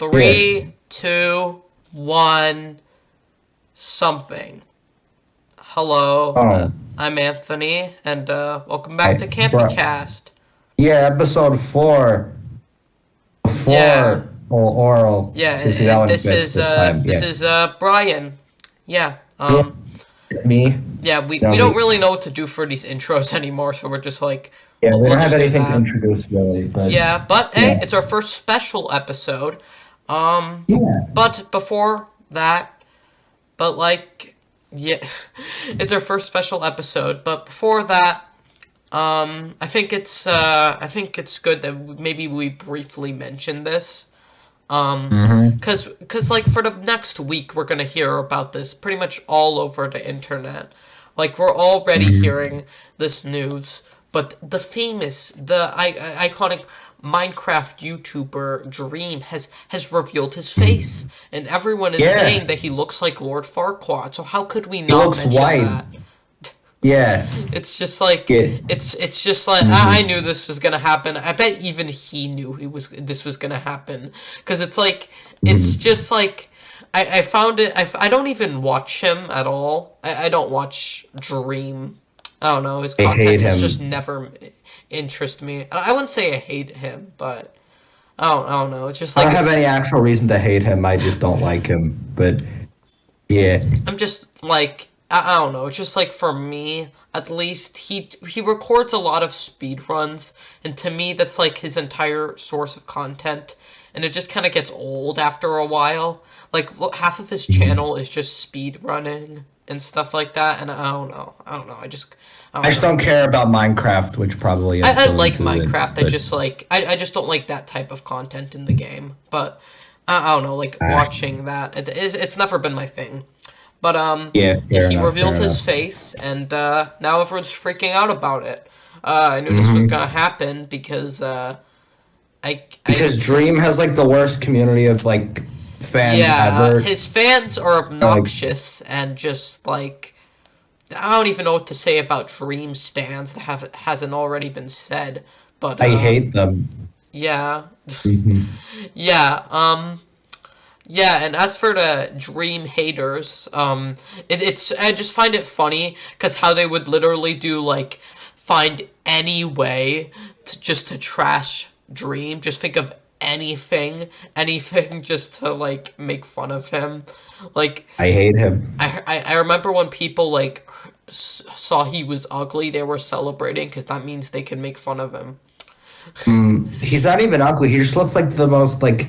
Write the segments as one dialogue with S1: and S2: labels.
S1: Yeah.
S2: 3, 2, 1, something. Hello,
S1: Oh,
S2: I'm Anthony, and welcome back
S1: I,
S2: to
S1: bro.
S2: Campycast.
S1: Yeah, episode four.
S2: Yeah,
S1: Four oral.
S2: yeah,
S1: See, that one
S2: this
S1: fits
S2: is
S1: this time.
S2: this
S1: Yeah.
S2: is Brian. Yeah,
S1: Yeah. Me.
S2: yeah, we,
S1: You know
S2: we don't
S1: me.
S2: really know what to do for these intros anymore, so we're just like,
S1: Yeah,
S2: we'll,
S1: we
S2: we'll
S1: don't have
S2: just do
S1: anything to
S2: that.
S1: introduce really, but
S2: Yeah, but hey,
S1: yeah.
S2: it's our first special episode. Um,
S1: Yeah.
S2: but before that, but like, yeah, it's our first special episode. But before that, I think it's good that maybe we briefly mention this.
S1: Mm-hmm.
S2: Cause like for the next week we're gonna hear about this pretty much all over the internet. Like we're already
S1: Mm-hmm.
S2: hearing this news, but iconic Minecraft YouTuber Dream has revealed his face, and everyone is
S1: Yeah.
S2: saying that he looks like Lord Farquaad. So how could we
S1: He
S2: not
S1: looks
S2: mention
S1: white.
S2: that?
S1: Yeah.
S2: It's just like
S1: Yeah.
S2: it's just like I
S1: Mm-hmm.
S2: knew this was gonna happen. I bet even he knew this was gonna happen because it's like it's
S1: Mm-hmm.
S2: just like I found it. I don't even watch him at all. I don't watch Dream. I don't know. His
S1: I hate
S2: content has just
S1: him.
S2: never interest me. I wouldn't say I hate him, but I don't know. It's just
S1: I
S2: like
S1: don't have any
S2: it's.
S1: actual reason to hate him. I just don't like him. But yeah.
S2: I'm just like I don't know. It's just like for me, at least he records a lot of speed runs, and to me that's like his entire source of content, and it just kind of gets old after a while. Like half of his
S1: Mhm.
S2: channel is just speed running and stuff like that, and I don't know. I don't know. I
S1: I
S2: don't
S1: just
S2: know.
S1: don't care about Minecraft, which probably
S2: I like
S1: influences it.
S2: Minecraft.
S1: But
S2: I just don't like that type of content in the game. But I don't know. Like
S1: ah,
S2: watching that, it's never been my thing. But
S1: yeah,
S2: yeah,
S1: fair
S2: he
S1: enough,
S2: revealed
S1: fair
S2: his
S1: enough.
S2: face, and now everyone's freaking out about it. I knew this was
S1: Hmm.
S2: gonna happen because I
S1: Because Dream
S2: his
S1: has like the worst community of like fans
S2: yeah,
S1: ever.
S2: his fans are
S1: Like
S2: obnoxious and just like I don't even know what to say about Dream stands that hasn't already been said. But
S1: I hate them.
S2: yeah,
S1: Hmm.
S2: yeah, yeah, and as for the Dream haters, it's I just find it funny because how they would literally do like find any way to just to trash Dream. Just think of anything, just to like make fun of him. Like
S1: I hate him.
S2: I remember when people like saw he was ugly, they were celebrating because that means they can make fun of him.
S1: He's not even ugly. He just looks like the most like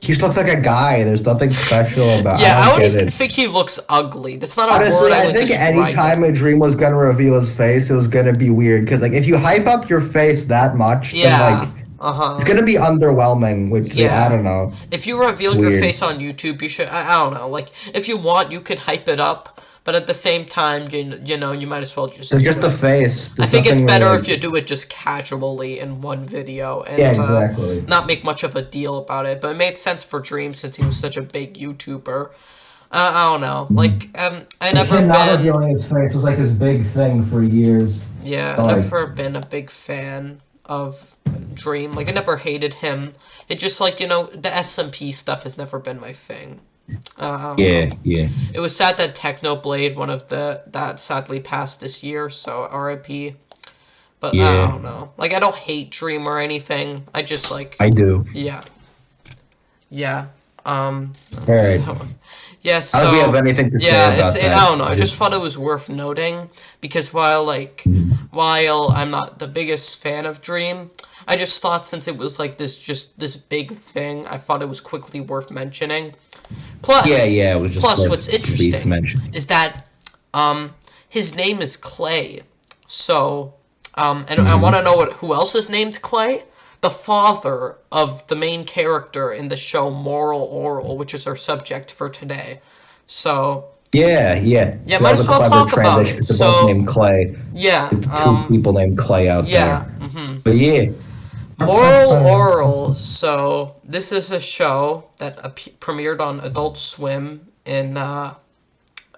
S1: he just looks like a guy. There's nothing special about. I
S2: Yeah, I
S1: don't
S2: don't
S1: get
S2: even
S1: it.
S2: think he looks ugly. That's not a word
S1: Honestly,
S2: I
S1: I
S2: would
S1: think any
S2: describe
S1: time
S2: him.
S1: a dream was gonna reveal his face, it was gonna be weird. Because like if you hype up your face that much, then like
S2: Yeah. Uh
S1: it's
S2: huh.
S1: gonna be underwhelming. Which like, I
S2: Yeah.
S1: don't know.
S2: If you reveal your
S1: Weird.
S2: face on YouTube, you should. I don't know. Like, if you want, you could hype it up, but at the same time, you know, you might as well just
S1: It's
S2: do
S1: just the
S2: it.
S1: face.
S2: I
S1: There's
S2: think it's
S1: nothing
S2: better
S1: like.
S2: if you do it just casually in one video
S1: Yeah,
S2: and
S1: exactly.
S2: not make much of a deal about it. But it made sense for Dream since he was such a big YouTuber. I don't know. Like, I
S1: Like
S2: never
S1: him not
S2: been.
S1: revealing his face was like his big thing for years.
S2: Yeah,
S1: Like,
S2: never been a big fan of Dream. Like, I never hated him. It just like the SMP stuff has never been my thing. I don't know.
S1: yeah, yeah,
S2: It was sad that Technoblade, one of that sadly passed this year. So R.I.P. But I
S1: yeah.
S2: don't know. Like, I don't hate Dream or anything. I just like
S1: I do.
S2: yeah, yeah. Um,
S1: All right.
S2: yeah.
S1: I don't think we have
S2: So
S1: anything to
S2: yeah,
S1: say about
S2: I
S1: that.
S2: don't know. I just thought it was worth noting because while I'm not the biggest fan of Dream, I just thought since it was like this big thing, I thought it was quickly worth mentioning.
S1: Yeah,
S2: Plus,
S1: yeah. It was just
S2: plus,
S1: worth
S2: what's
S1: brief
S2: interesting
S1: mention.
S2: is that his name is Clay. So and I
S1: Hmm.
S2: want to know who else is named Clay. The father of the main character in the show Moral Orel, which is our subject for today. So
S1: Yeah, yeah.
S2: yeah,
S1: That
S2: might
S1: was
S2: as
S1: a
S2: well
S1: clever
S2: talk about
S1: transition
S2: it.
S1: because they're both
S2: So
S1: named Clay.
S2: yeah,
S1: Two people named Clay out
S2: yeah.
S1: there. But yeah.
S2: Moral Orel. So this is a show that premiered on Adult Swim in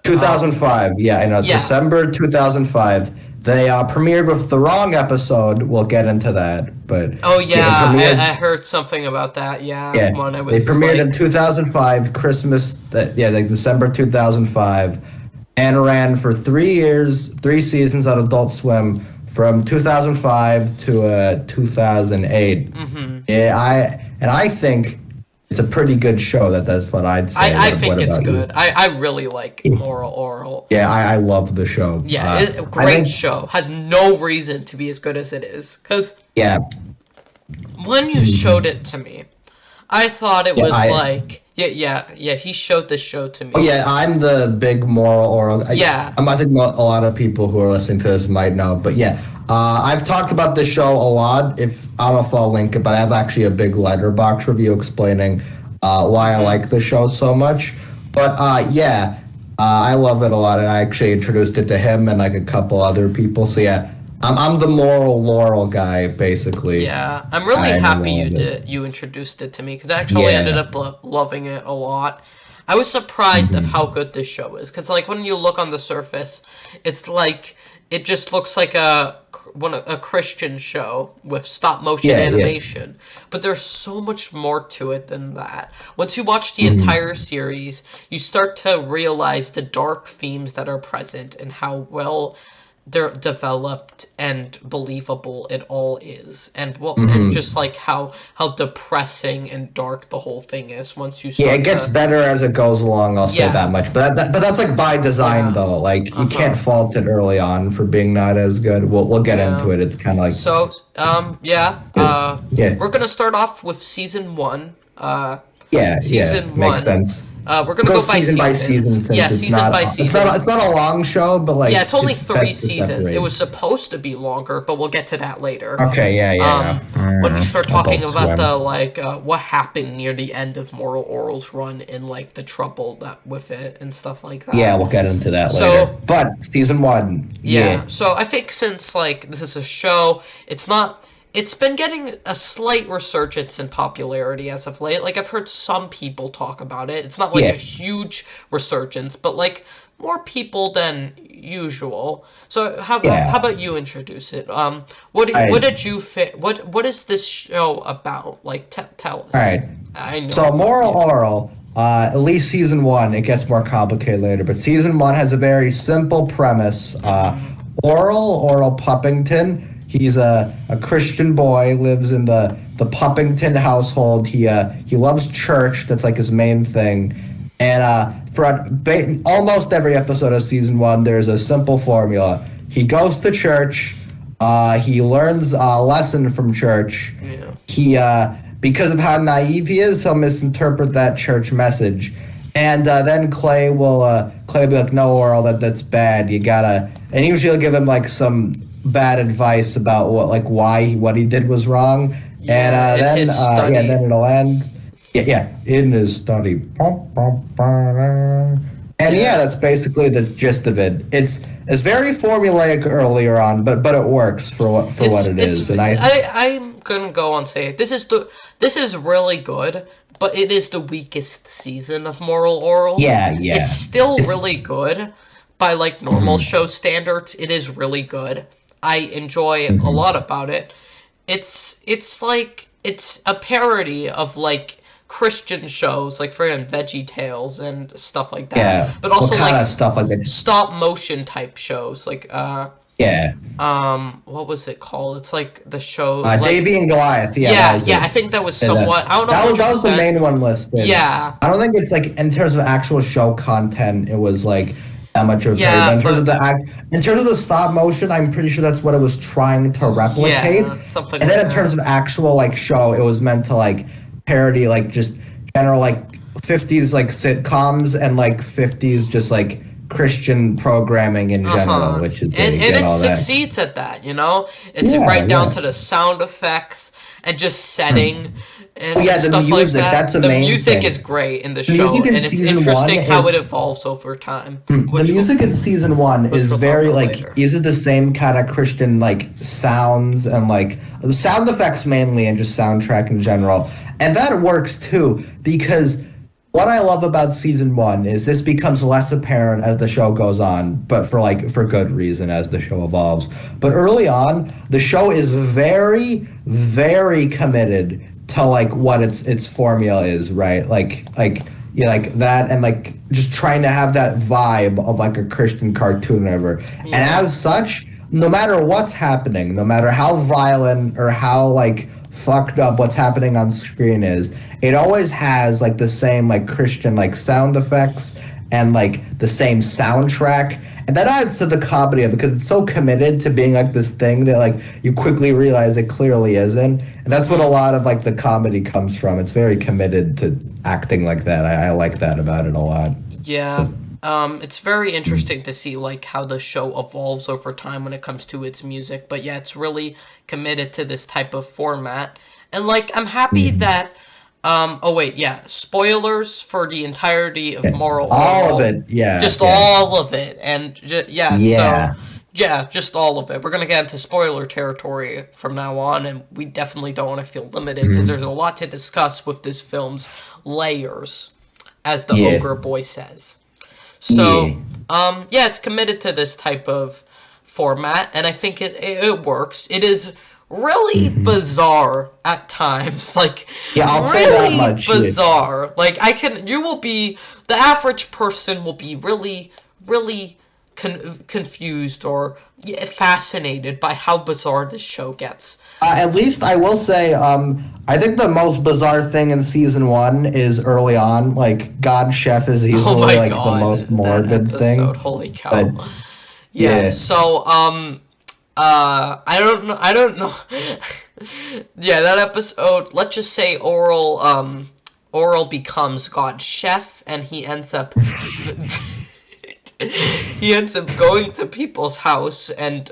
S1: 2005. Yeah, I know.
S2: yeah.
S1: December 2005. They premiered with the wrong episode. We'll get into that, but
S2: Oh yeah,
S1: premiered,
S2: I heard something about that. Yeah,
S1: yeah,
S2: when I
S1: they
S2: was
S1: premiered in
S2: like,
S1: 2005, Christmas. Like December 2005, and ran for 3 years, 3 seasons on Adult Swim from 2005 to 2008. I think it's a pretty good show. That's what I'd say.
S2: I
S1: What
S2: think it's
S1: about you?
S2: good. I really like Moral Orel.
S1: Yeah, I love the show.
S2: Yeah, great show. Has no reason to be as good as it is. Because
S1: Yeah,
S2: when you showed it to me, I thought it was
S1: I-
S2: like, yeah. He showed this show to me.
S1: oh, yeah, I'm the big Moral Orel.
S2: Yeah.
S1: I think a lot of people who are listening to this might know, but yeah, I've talked about this show a lot. I don't know if I'll link it, but I have actually a big letterbox review explaining why I like the show so much. But I love it a lot, and I actually introduced it to him and like a couple other people. So yeah, I'm the Moral Laurel guy, basically.
S2: Yeah, I'm really
S1: I
S2: happy
S1: love
S2: you introduced it to me because I actually ended up loving it a lot. I was surprised of how good this show is because like when you look on the surface, it's like it just looks like a Christian show with stop motion animation, but there's so much more to it than that. Once you watch the entire series, you start to realize the dark themes that are present and how well they're developed and believable it all is, and and just like how depressing and dark the whole thing is once you start.
S1: Yeah, it gets better as it goes along. I'll say that much. But that's like by design, though. Like you can't fault it early on for being not as good. We'll get into it. It's kind of like
S2: so. We're gonna start off with season 1. Season 1
S1: makes sense.
S2: We're gonna go by season. Yeah, season by season.
S1: It's not a long show, but like
S2: it's only 3 seasons. It was supposed to be longer, but we'll get to that later.
S1: Okay, yeah.
S2: When we start talking about the what happened near the end of Moral Orel's run and like the trouble that with it and stuff like that.
S1: Yeah, we'll get into that later. But season 1.
S2: Yeah. So I think since like this is a show, it's been getting a slight resurgence in popularity as of late. Like, I've heard some people talk about it. It's not like a huge resurgence, but, like, more people than usual. So, how about you introduce it? What did you fit? What is this show about? Like, tell us.
S1: All right.
S2: I know.
S1: So, Moral Orel, at least season 1, it gets more complicated later, but season 1 has a very simple premise. Orel Puppington. He's a Christian boy, lives in the Puppington household. He loves church. That's like his main thing. And for almost every episode of season 1, there's a simple formula. He goes to church. He learns a lesson from church. Yeah. He because of how naive he is, he'll misinterpret that church message. And then Clay will be like, "No, Orel, that's bad. You gotta." And usually he'll give him like some bad advice about what he did was wrong, and then it'll end. In his study. And that's basically the gist of it. It's very formulaic earlier on, but it works for what it is. And
S2: I'm gonna go and say this is really good, but it is the weakest season of Moral Orel.
S1: Yeah.
S2: It's still really good by like normal show standards. It is really good. I enjoy a lot about it. It's like it's a parody of like Christian shows like for Veggie Tales and stuff like that.
S1: Yeah,
S2: but also like
S1: stuff like that.
S2: Stop motion type shows like what was it called? It's like the show
S1: Davy and Goliath.
S2: I think that was somewhat. I don't know.
S1: That was the main one listed.
S2: Yeah,
S1: I don't think it's like in terms of actual show content, it was like that much of a in terms of the stop motion, I'm pretty sure that's what it was trying to replicate.
S2: Yeah, something.
S1: And then in terms of actual like show, it was meant to like parody like just general like 50s like sitcoms and like 50s just like Christian programming in general, which is
S2: and it succeeds at that. You know, it's down to the sound effects and just setting. And stuff
S1: the music,
S2: like that.
S1: That's the
S2: main
S1: thing.
S2: The music is great in the show, and it's interesting how it evolves over time.
S1: The music in season 1 is very like uses the same kind of Christian like sounds and like sound effects mainly, and just soundtrack in general, and that works too because what I love about season one is this becomes less apparent as the show goes on, but for good reason as the show evolves. But early on, the show is very, very committed to like what its formula is, right? Yeah, like that, and like just trying to have that vibe of like a Christian cartoon or whatever. Yeah. And as such, no matter what's happening, no matter how violent or how like fucked up what's happening on screen is, it always has like the same like Christian like sound effects and like the same soundtrack. And that adds to the comedy of it because it's so committed to being like this thing that like you quickly realize it clearly isn't. And that's what a lot of like the comedy comes from. It's very committed to acting like that. I like that about it a lot.
S2: Yeah. It's very interesting to see like how the show evolves over time when it comes to its music. But yeah, it's really committed to this type of format. And like I'm happy that oh wait, yeah. Spoilers for the entirety of Moral Orel.
S1: All of it, yeah.
S2: Just all of it, and so yeah, just all of it. We're gonna get into spoiler territory from now on, and we definitely don't want to feel limited because there's a lot to discuss with this film's layers, as the Ogre Boy says. So, yeah, it's committed to this type of format, and I think it works. It is really bizarre at times, like
S1: I'll
S2: really
S1: say that much.
S2: Bizarre. Like the average person will be really, really confused or fascinated by how bizarre this show gets.
S1: At least I will say, I think the most bizarre thing in season one is early on, like God Chef is easily the most morbid thing.
S2: Holy cow! But, yeah. So I don't know. Yeah, that episode. Let's just say Orel becomes God Chef, and he ends up going to people's house and.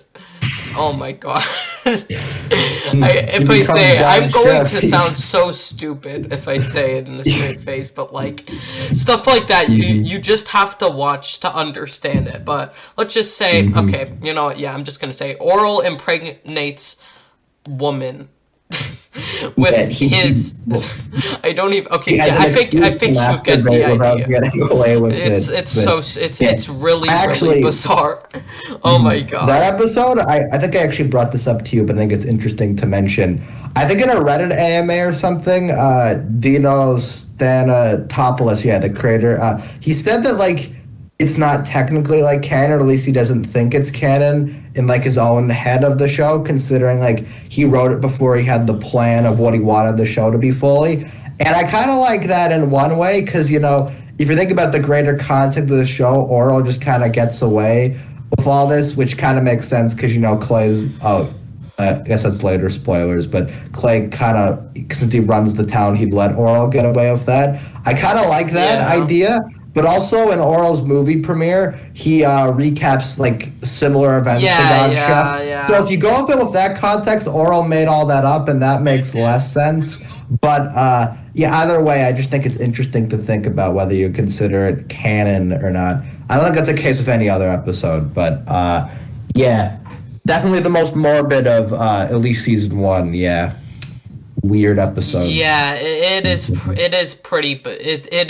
S2: Oh my god. If I say it, I'm going to sound so stupid if I say it in a straight face, but like stuff like that you just have to watch to understand it. But let's just say, okay, you know what, yeah, I'm just gonna say Orel impregnates woman with his I don't even I think you get the idea. It's really bizarre. Oh my god.
S1: That episode, I think I actually brought this up to you, but I think it's interesting to mention. I think in a Reddit AMA or something, Dino Stanatopoulos, the creator, he said that like it's not technically like canon, or at least he doesn't think it's canon in like his own head of the show, considering like he wrote it before he had the plan of what he wanted the show to be fully. And I kind of like that in one way, because, you know, if you think about the greater concept of the show, Orel just kind of gets away with all this, which kind of makes sense because, you know, Clay's, I guess that's later spoilers, but Clay kind of, since he runs the town, he'd let Orel get away with that. I kind of like that idea. But also in Orel's movie premiere, he recaps like similar events to God Chef. So if you go with it with that context, Orel made all that up, and that makes less sense. But either way, I just think it's interesting to think about whether you consider it canon or not. I don't think that's the case with any other episode, but definitely the most morbid of at least season one. Yeah. Weird episode.
S2: Yeah, it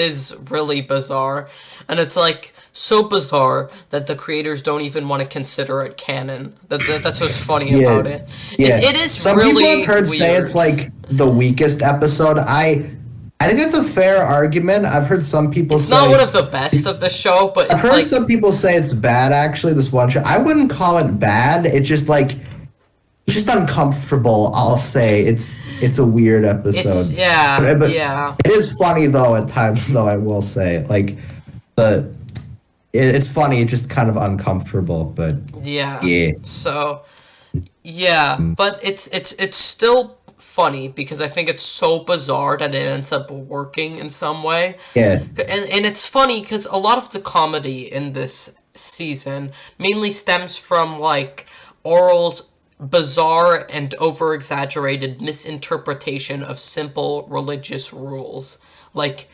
S2: is really bizarre, and it's like so bizarre that the creators don't even want to consider it canon. That's what's funny about it.
S1: Yeah.
S2: It is
S1: Some
S2: really
S1: people I've heard
S2: weird.
S1: Say it's like the weakest episode. I think it's a fair argument. I've heard some people say...
S2: It's not one of the best of the show, but
S1: I've heard some people say it's bad, actually, this one show. I wouldn't call it bad. It's just like... It's just uncomfortable, I'll say. It's a weird episode. But it is funny, though, at times, though, I will say. Like, it's funny, it's just kind of uncomfortable, but... Yeah.
S2: So, but it's still funny because I think it's so bizarre that it ends up working in some way.
S1: Yeah.
S2: And it's funny because a lot of the comedy in this season mainly stems from, like, Orel's bizarre and over-exaggerated misinterpretation of simple religious rules. Like,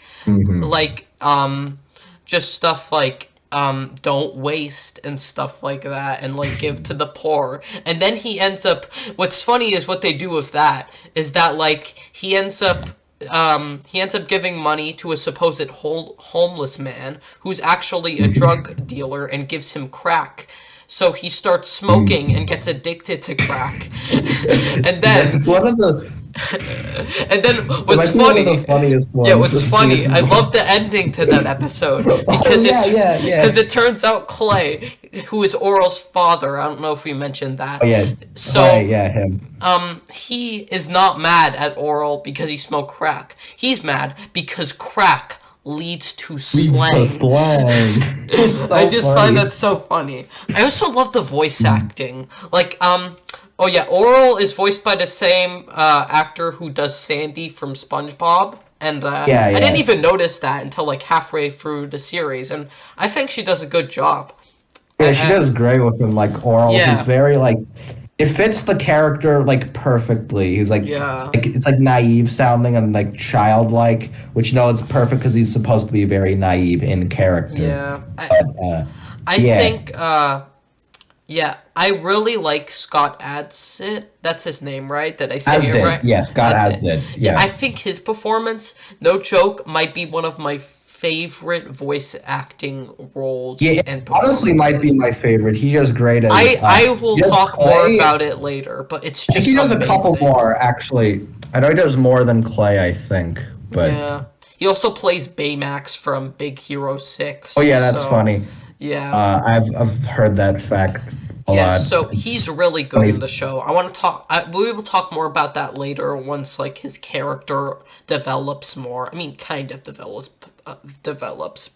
S2: just stuff like, don't waste and stuff like that, and like give to the poor. And then he ends up, what's funny is what they do with that is that like he ends up he ends up giving money to a supposed homeless man who's actually a drug dealer and gives him crack. So he starts smoking and gets addicted to crack. And then
S1: It's one of the
S2: and then
S1: it
S2: what's
S1: might be one of
S2: funny
S1: the funniest ones
S2: yeah, what's
S1: of
S2: funny,
S1: season
S2: I
S1: one.
S2: love the ending to that episode because
S1: yeah.
S2: because it turns out Clay, who is Oral's father, I don't know if we mentioned that.
S1: Oh yeah.
S2: So
S1: Right, yeah, him.
S2: he is not mad at Oral because he smoked crack. He's mad because crack leads to slang.
S1: Slang. So
S2: I just
S1: funny.
S2: find that so funny. I also love the voice acting. Like, oh yeah, Oral is voiced by the same actor who does Sandy from SpongeBob. And
S1: Yeah.
S2: I didn't even notice that until like halfway through the series. And I think she does a good job.
S1: Yeah, she does great with him, like Oral.
S2: Yeah.
S1: He's very like it fits the character like perfectly. He's like,
S2: Yeah.
S1: it's like naive sounding and like childlike, which it's perfect because he's supposed to be very naive in character.
S2: Yeah. I
S1: yeah.
S2: think, yeah, I really like Scott Adsit. That's his name, right? Did I say it
S1: Asdin.
S2: right?
S1: Yeah, Scott
S2: That's it.
S1: Asdin.
S2: Yeah,
S1: Yeah.
S2: I think his performance, no joke, might be one of my favorite voice acting roles
S1: Yeah,
S2: and performances.
S1: honestly, might be my favorite. He does great as.
S2: I will
S1: he does
S2: talk more
S1: Clay.
S2: about it later, but it's
S1: I think
S2: just
S1: he does
S2: amazing.
S1: a couple more actually. I know he does more than Clay. I think, but
S2: Yeah. He also plays Baymax from Big Hero 6.
S1: oh yeah, that's
S2: so,
S1: funny.
S2: Yeah.
S1: I've heard that fact a
S2: Yeah,
S1: lot.
S2: so he's really good in the show. I want to talk. We will talk more about that later once like his character develops more. I mean, kind of develops,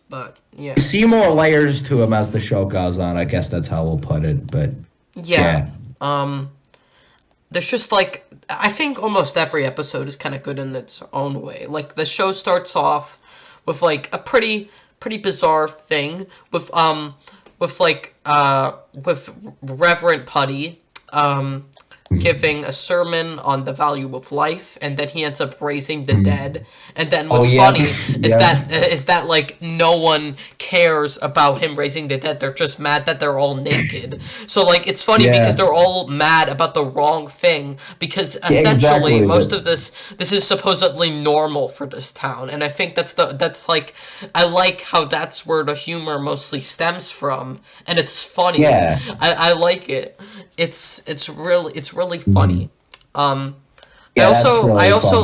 S2: but yeah.
S1: You see more layers to him as the show goes on. I guess that's how we'll put it. But
S2: Yeah. There's just like I think almost every episode is kind of good in its own way. Like the show starts off with like a pretty bizarre thing with Reverend Putty giving a sermon on the value of life, and then he ends up raising the dead. And then what's funny is that like no one cares about him raising the dead. They're just mad that they're all naked. So like it's funny because they're all mad about the wrong thing, because essentially most of this is supposedly normal for this town, and I think that's like I like how that's where the humor mostly stems from, and it's funny.
S1: Yeah.
S2: I like it. It's really funny.
S1: Yeah,
S2: I also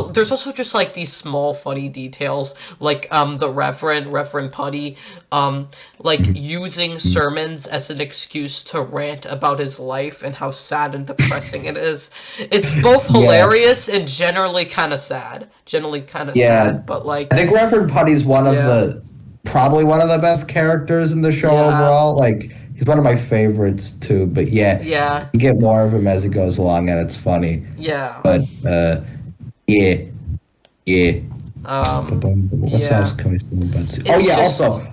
S1: fun.
S2: there's also just like these small funny details, like the Reverend Putty like using sermons as an excuse to rant about his life and how sad and depressing it is. It's both hilarious and generally kind of sad. Sad, but like
S1: I think Reverend Putty's probably one of the best characters in the show overall. Like he's one of my favorites too. But yeah, you get more of him as it goes along, and it's funny.
S2: Yeah.
S1: But yeah. What else can we say about? Also,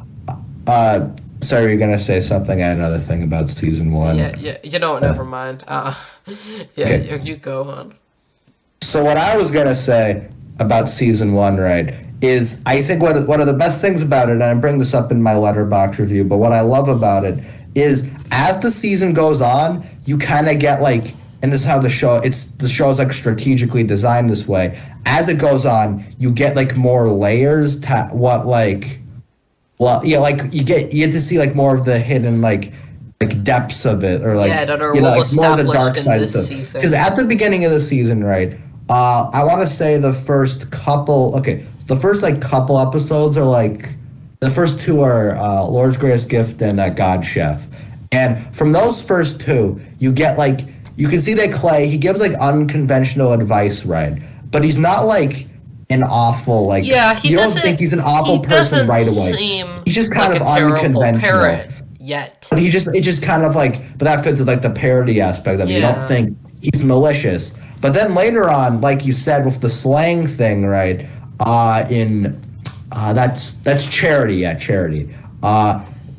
S1: sorry, you're gonna say something. I had another thing about season 1.
S2: Yeah. You know what? Never mind.
S1: Okay.
S2: You go on.
S1: So what I was gonna say about season 1, right, is I think one of the best things about it, and I bring this up in my Letterboxd review, but what I love about it is as the season goes on, you kind of get like, and this is how the show is like strategically designed this way. As it goes on, you get like more layers to you get to see like more of the hidden like depths of it, or like
S2: that are
S1: like more of the
S2: established
S1: dark
S2: in
S1: side
S2: this
S1: stuff.
S2: season.
S1: Because at the beginning of the season, right, I want to say the first couple episodes are like, the first 2 are Lord's Greatest Gift and God Chef. And from those first 2, you get like, you can see that Clay, he gives like unconventional advice, right? But he's not like an awful, like, you don't think he's an awful person right away. He's just kind
S2: like
S1: of
S2: a terrible
S1: unconventional.
S2: parent yet.
S1: But it just kind of like, but that fits with like the parody aspect of it. You don't think he's malicious. But then later on, like you said, with the slang thing, right? That's Charity. Charity.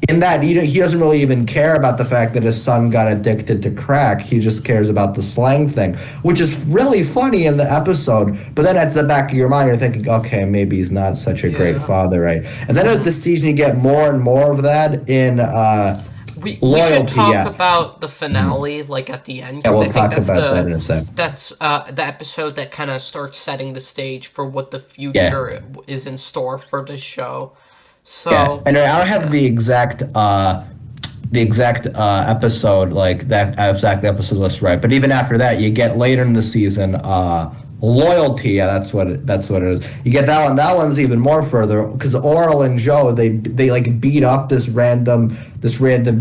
S1: In that he doesn't really even care about the fact that his son got addicted to crack. He just cares about the slang thing, which is really funny in the episode. But then at the back of your mind, you're thinking, okay, maybe he's not such a great father, right? And then as the season, you get more and more of that in
S2: we should
S1: Loyalty,
S2: talk
S1: yeah.
S2: about the
S1: Mhm.
S2: finale like at the end
S1: Yeah,
S2: because I
S1: we'll
S2: think
S1: talk about that in a sec.
S2: that's the episode that kind of starts setting the stage for what the
S1: Yeah,
S2: future is in store for this show.
S1: yeah.
S2: So
S1: And I don't have
S2: yeah.
S1: the exact episode, like that exact episode list, right? But even after that, you get later in the season, loyalty. Yeah, that's what it is. You get that one. That one's even more further because Oral and Joe they like beat up this random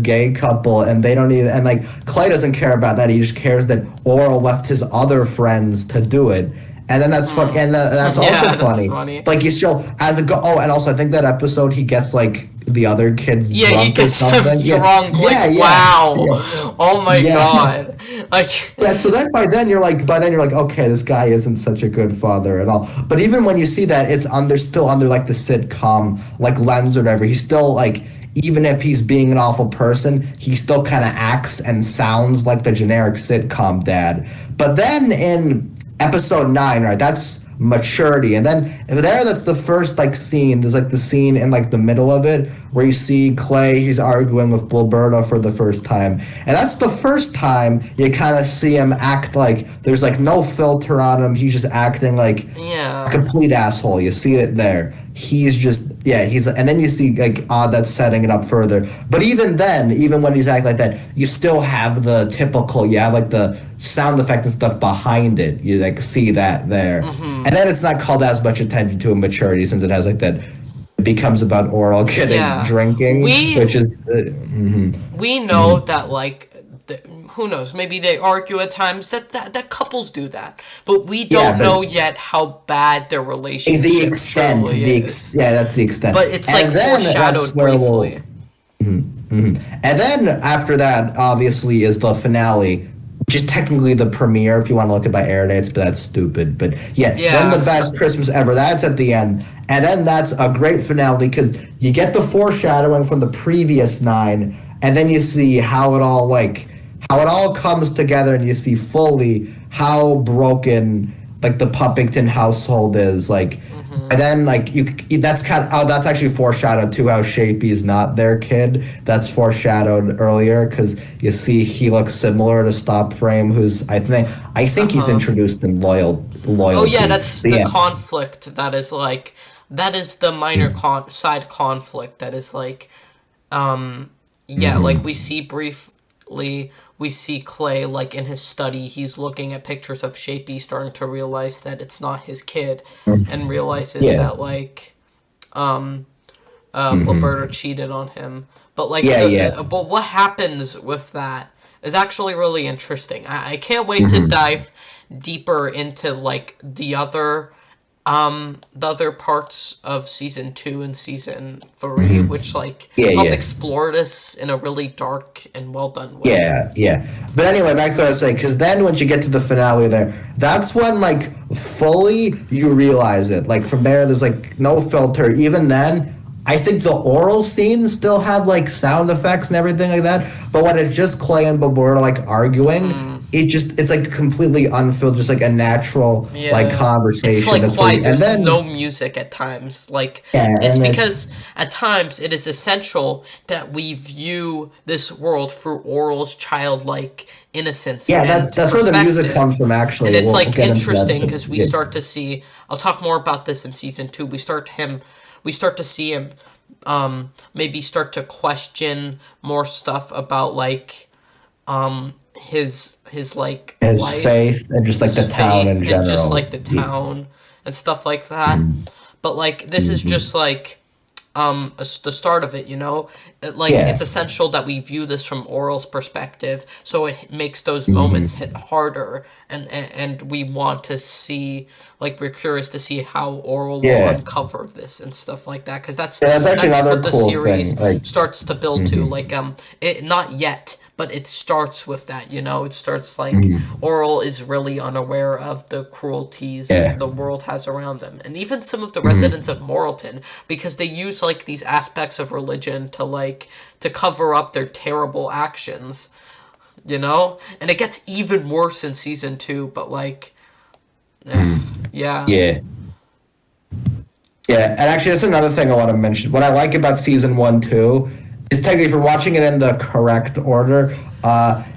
S1: gay couple, and they don't even and like Clay doesn't care about that. He just cares that Oral left his other friends to do it. And then that's fun, and that's also
S2: Yeah, that's
S1: funny.
S2: funny.
S1: Like you show as a go. Oh, and also I think that episode he gets like the other kids
S2: Yeah, he
S1: drunk or
S2: gets them
S1: something. Yeah,
S2: drunk.
S1: yeah,
S2: Like,
S1: yeah,
S2: wow.
S1: yeah,
S2: Oh my
S1: yeah.
S2: god. Like,
S1: Yeah, so then by then you're like, okay, this guy isn't such a good father at all. But even when you see that, it's still under like the sitcom like lens or whatever. He's still like, even if he's being an awful person, he still kind of acts and sounds like the generic sitcom dad. But then in episode 9, right, that's maturity, and then that's the first like scene. There's like the scene in like the middle of it where you see Clay, he's arguing with Gilberto for the first time, and that's the first time you kind of see him act like there's like no filter on him. He's just acting like a
S2: yeah.
S1: complete asshole. You see it there. He's just and then you see like that's setting it up further. But even then, even when he's acting like that, you still have the typical, you have like the sound effect and stuff behind it. You like see that there. And then it's not called as much attention to immaturity since it has like that, it becomes about Oral getting
S2: Yeah.
S1: drinking,
S2: We
S1: which is
S2: we know that like who knows, maybe they argue at times that couples do that, but we
S1: yeah,
S2: don't
S1: but
S2: know yet how bad their
S1: the
S2: relationship
S1: extent,
S2: truly is.
S1: yeah, that's the extent.
S2: But it's like
S1: And then that's
S2: foreshadowed
S1: where we'll
S2: briefly.
S1: And then after that, obviously, is the finale, which is technically the premiere if you want to look at by air dates, but that's stupid. But yeah, then the
S2: Yeah.
S1: best Christmas ever. That's at the end. And then that's a great finale because you get the foreshadowing from the previous 9, and then you see how it all comes together, and you see fully how broken like the Puppington household is. Like, and then like that's kind of that's actually foreshadowed to how Shapey's not their kid. That's foreshadowed earlier because you see he looks similar to Stop Frame, who's I think he's introduced in loyalty.
S2: Oh yeah, that's
S1: But
S2: the
S1: yeah,
S2: conflict that is like that is the minor side conflict that is like yeah, like we see briefly we see Clay like in his study, he's looking at pictures of Shapey starting to realize that it's not his kid and realizes
S1: yeah,
S2: that like Roberta cheated on him. But like
S1: yeah, yeah.
S2: but what happens with that is actually really interesting. I can't wait to dive deeper into like the other parts of season 2 and season 3, which like
S1: Yeah,
S2: help
S1: yeah.
S2: explore this in a really dark and well done way.
S1: Yeah, yeah. But anyway, back to what I was saying, because then once you get to the finale there, that's when, like, fully you realize it. Like, from there, there's, like, no filter. Even then, I think the oral scenes still have, like, sound effects and everything like that. But when it's just Clay and Babora, like, arguing, it's, like, completely unfiltered, just, like, a natural,
S2: Yeah.
S1: like, conversation.
S2: It's like
S1: That's
S2: quiet.
S1: and
S2: There's
S1: then,
S2: no music at times. Like
S1: yeah,
S2: it's
S1: and
S2: because at times it is essential that we view this world through Oral's childlike innocence
S1: yeah,
S2: and
S1: that's where the music
S2: perspective.
S1: comes from, actually.
S2: And it's
S1: We'll
S2: like
S1: get into that,
S2: interesting
S1: but,
S2: because we
S1: yeah.
S2: start to see. I'll talk more about this in season 2. We start to see him, maybe start to question more stuff about like, his like
S1: His
S2: life,
S1: faith, and just, like,
S2: his
S1: the town in
S2: faith,
S1: general.
S2: and just like the town and stuff like that. But like this is just like the start of it, you know. Like
S1: Yeah.
S2: it's essential that we view this from Oral's perspective, so it makes those moments hit harder, and we want to see, like, we're curious to see how Oral will
S1: Yeah.
S2: uncover this and stuff like that, because
S1: Yeah, that's actually
S2: that's
S1: another
S2: what the
S1: cool
S2: series
S1: thing. Like,
S2: starts to build to. Like it not yet, but it starts with that, you know. It starts like Oral is really unaware of the cruelties
S1: Yeah.
S2: the world has around them, and even some of the residents of Moralton, because they use like these aspects of religion to cover up their terrible actions, you know. And it gets even worse in season 2, but like yeah.
S1: yeah. Yeah, and actually, that's another thing I want to mention. What I like about season 1 too It's technically, if you're watching it in the correct order,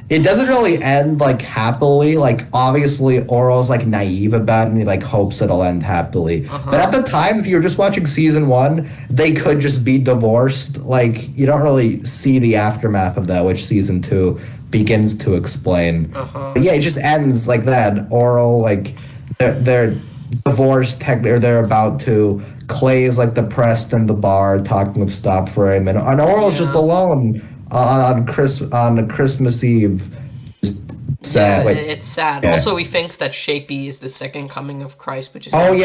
S1: it doesn't really end like happily. Like obviously, Oral's like naive about it, and he like hopes it'll end happily. But at the time, if you're just watching season one, they could just be divorced. Like you don't really see the aftermath of that, which season two begins to explain. But yeah, it just ends like that. Oral, like they're divorced technically, or they're about to. Clay is like depressed in the bar talking with Stop Frame, and Oral's just alone on Christmas Eve. Just sad.
S2: Yeah, it's sad. Also, he thinks that Shapey is the second coming of Christ, which is
S1: I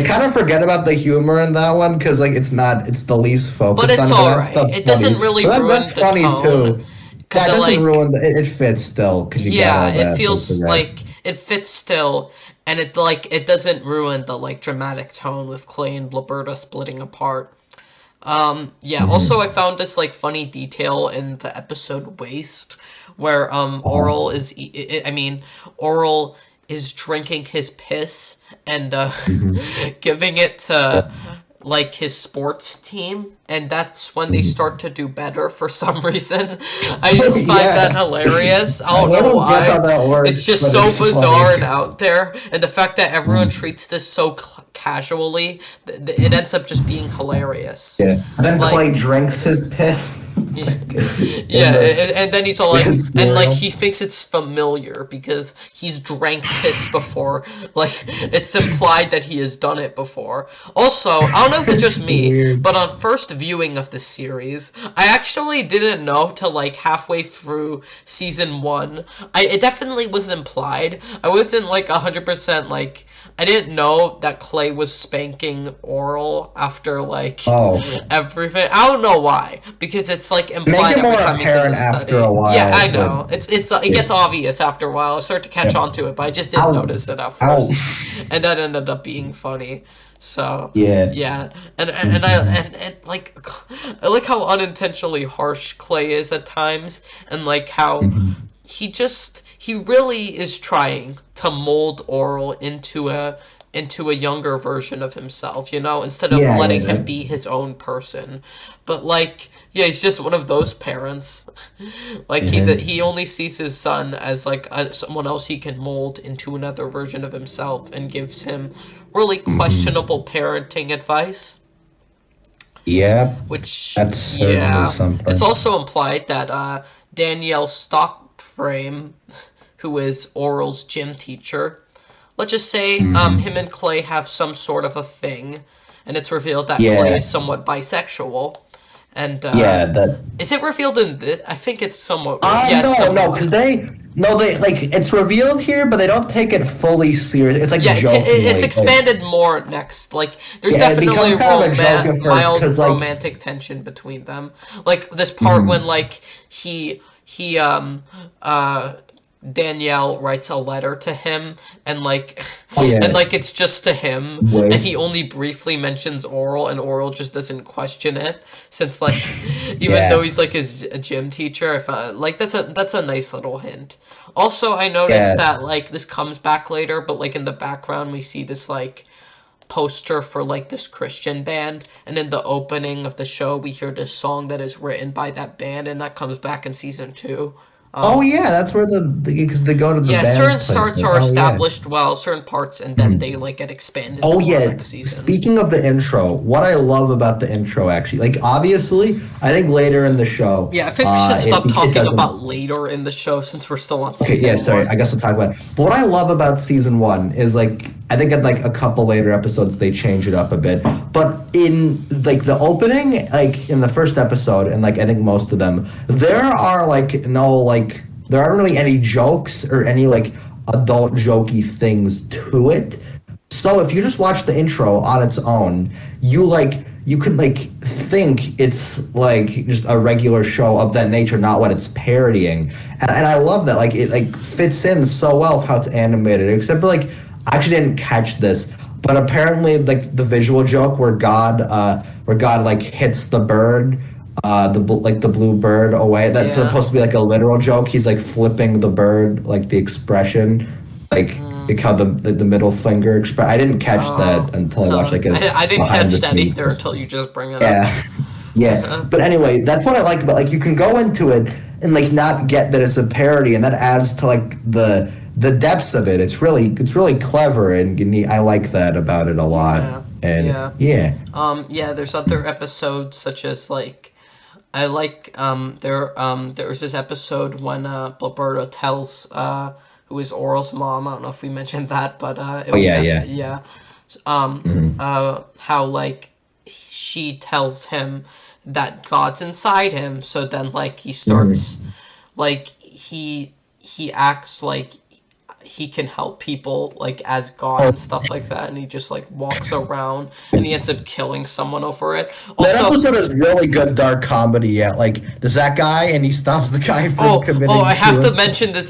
S1: kind of forget about the humor in that one because like it's the least focused.
S2: But it's
S1: on
S2: alright. It doesn't really ruin
S1: that's
S2: the
S1: funny
S2: tone.
S1: Too. That doesn't
S2: like,
S1: ruin it fits still.
S2: It feels like it fits still. And it doesn't ruin the like dramatic tone with Clay and Blaberta splitting apart. Also I found this like funny detail in the episode Waste where Oral is drinking his piss and giving it to like his sports team, and that's when they start to do better for some reason. I just find that hilarious. I don't know why.
S1: How that works,
S2: it's just so bizarre and out there, and the fact that everyone treats this so casually, it ends up just being hilarious.
S1: Yeah, and then Clay drinks his piss.
S2: And then he's all like, and like he thinks it's familiar because he's drank piss before. Like it's implied that he has done it before. Also, I don't know if it's just me, but on first viewing of the series, I actually didn't know till like halfway through season 1. It definitely was implied. I wasn't like 100% like. I didn't know that Clay was spanking Oral after like everything. I don't know why, because it's like implied every time he's in the study.
S1: After a while,
S2: yeah, I know. It gets obvious after a while. I start to catch on to it, but I just didn't notice it at first, and that ended up being funny. So and like I like how unintentionally harsh Clay is at times, and like how he really is trying to mold Oral into a younger version of himself, instead of letting him be his own person. But like, he's just one of those parents. Like he only sees his son as like someone else he can mold into another version of himself, and gives him really questionable parenting advice.
S1: Yeah,
S2: which
S1: that's certainly something.
S2: It's also implied that Danielle Stockframe, who is Oral's gym teacher, let's just say him and Clay have some sort of a thing, and it's revealed that Clay is somewhat bisexual. And is it revealed in this? I think it's somewhat.
S1: No, because they like it's revealed here, but they don't take it fully serious. It's like joking.
S2: It's expanded more next. Like there's definitely mild romantic tension between them. Like this part when like Danielle writes a letter to him, and like and like it's just to him, and he only briefly mentions Oral, and Oral just doesn't question it, since like even though he's like his gym teacher. I found like that's a nice little hint. Also, I noticed that like this comes back later, but like in the background we see this like poster for like this Christian band, and in the opening of the show we hear this song that is written by that band, and that comes back in season 2.
S1: That's where because they go to the band
S2: certain starts are established well, certain parts, and then they like get expanded. Next season.
S1: Speaking of the intro, what I love about the intro actually, like obviously, I think later in the show.
S2: Yeah, I think we should stop talking about later in the show since we're still on season 1.
S1: I guess we'll talk about it. But what I love about season 1 is like I think in like a couple later episodes they change it up a bit. But in like the opening, like in the first episode, and like I think most of them, there are like there aren't really any jokes or any like adult jokey things to it. So if you just watch the intro on its own, you can like think it's like just a regular show of that nature, not what it's parodying. And I love that, like it like fits in so well with how it's animated. Except for like I actually didn't catch this, but apparently like the visual joke where God like hits the bird, the blue bird away. That's supposed to be like a literal joke. He's like flipping the bird, like the expression, like how the middle finger express. I didn't catch that until I watched like
S2: I didn't catch that either until you just bring it up.
S1: Yeah, but anyway, that's what I like about, like, you can go into it and like not get that it's a parody, and that adds to like the depths of it. It's really clever and unique. I like that about it a lot.
S2: Yeah,
S1: And
S2: yeah.
S1: yeah,
S2: Yeah, there's other episodes such as like I like there was this episode when Roberta tells who is Oral's mom. I don't know if we mentioned that, but it
S1: oh
S2: was
S1: yeah, yeah.
S2: definitely yeah.
S1: Hmm.
S2: How like she tells him that God's inside him, so then like he starts
S1: Hmm.
S2: like he acts like he can help people like as God
S1: Oh,
S2: and stuff like that, and he just like walks around and he ends up killing someone over it.
S1: that
S2: Also,
S1: episode is really good dark comedy. Yeah, like there's that guy and he stops the guy from
S2: I
S1: committing
S2: have to
S1: suicide.
S2: mention this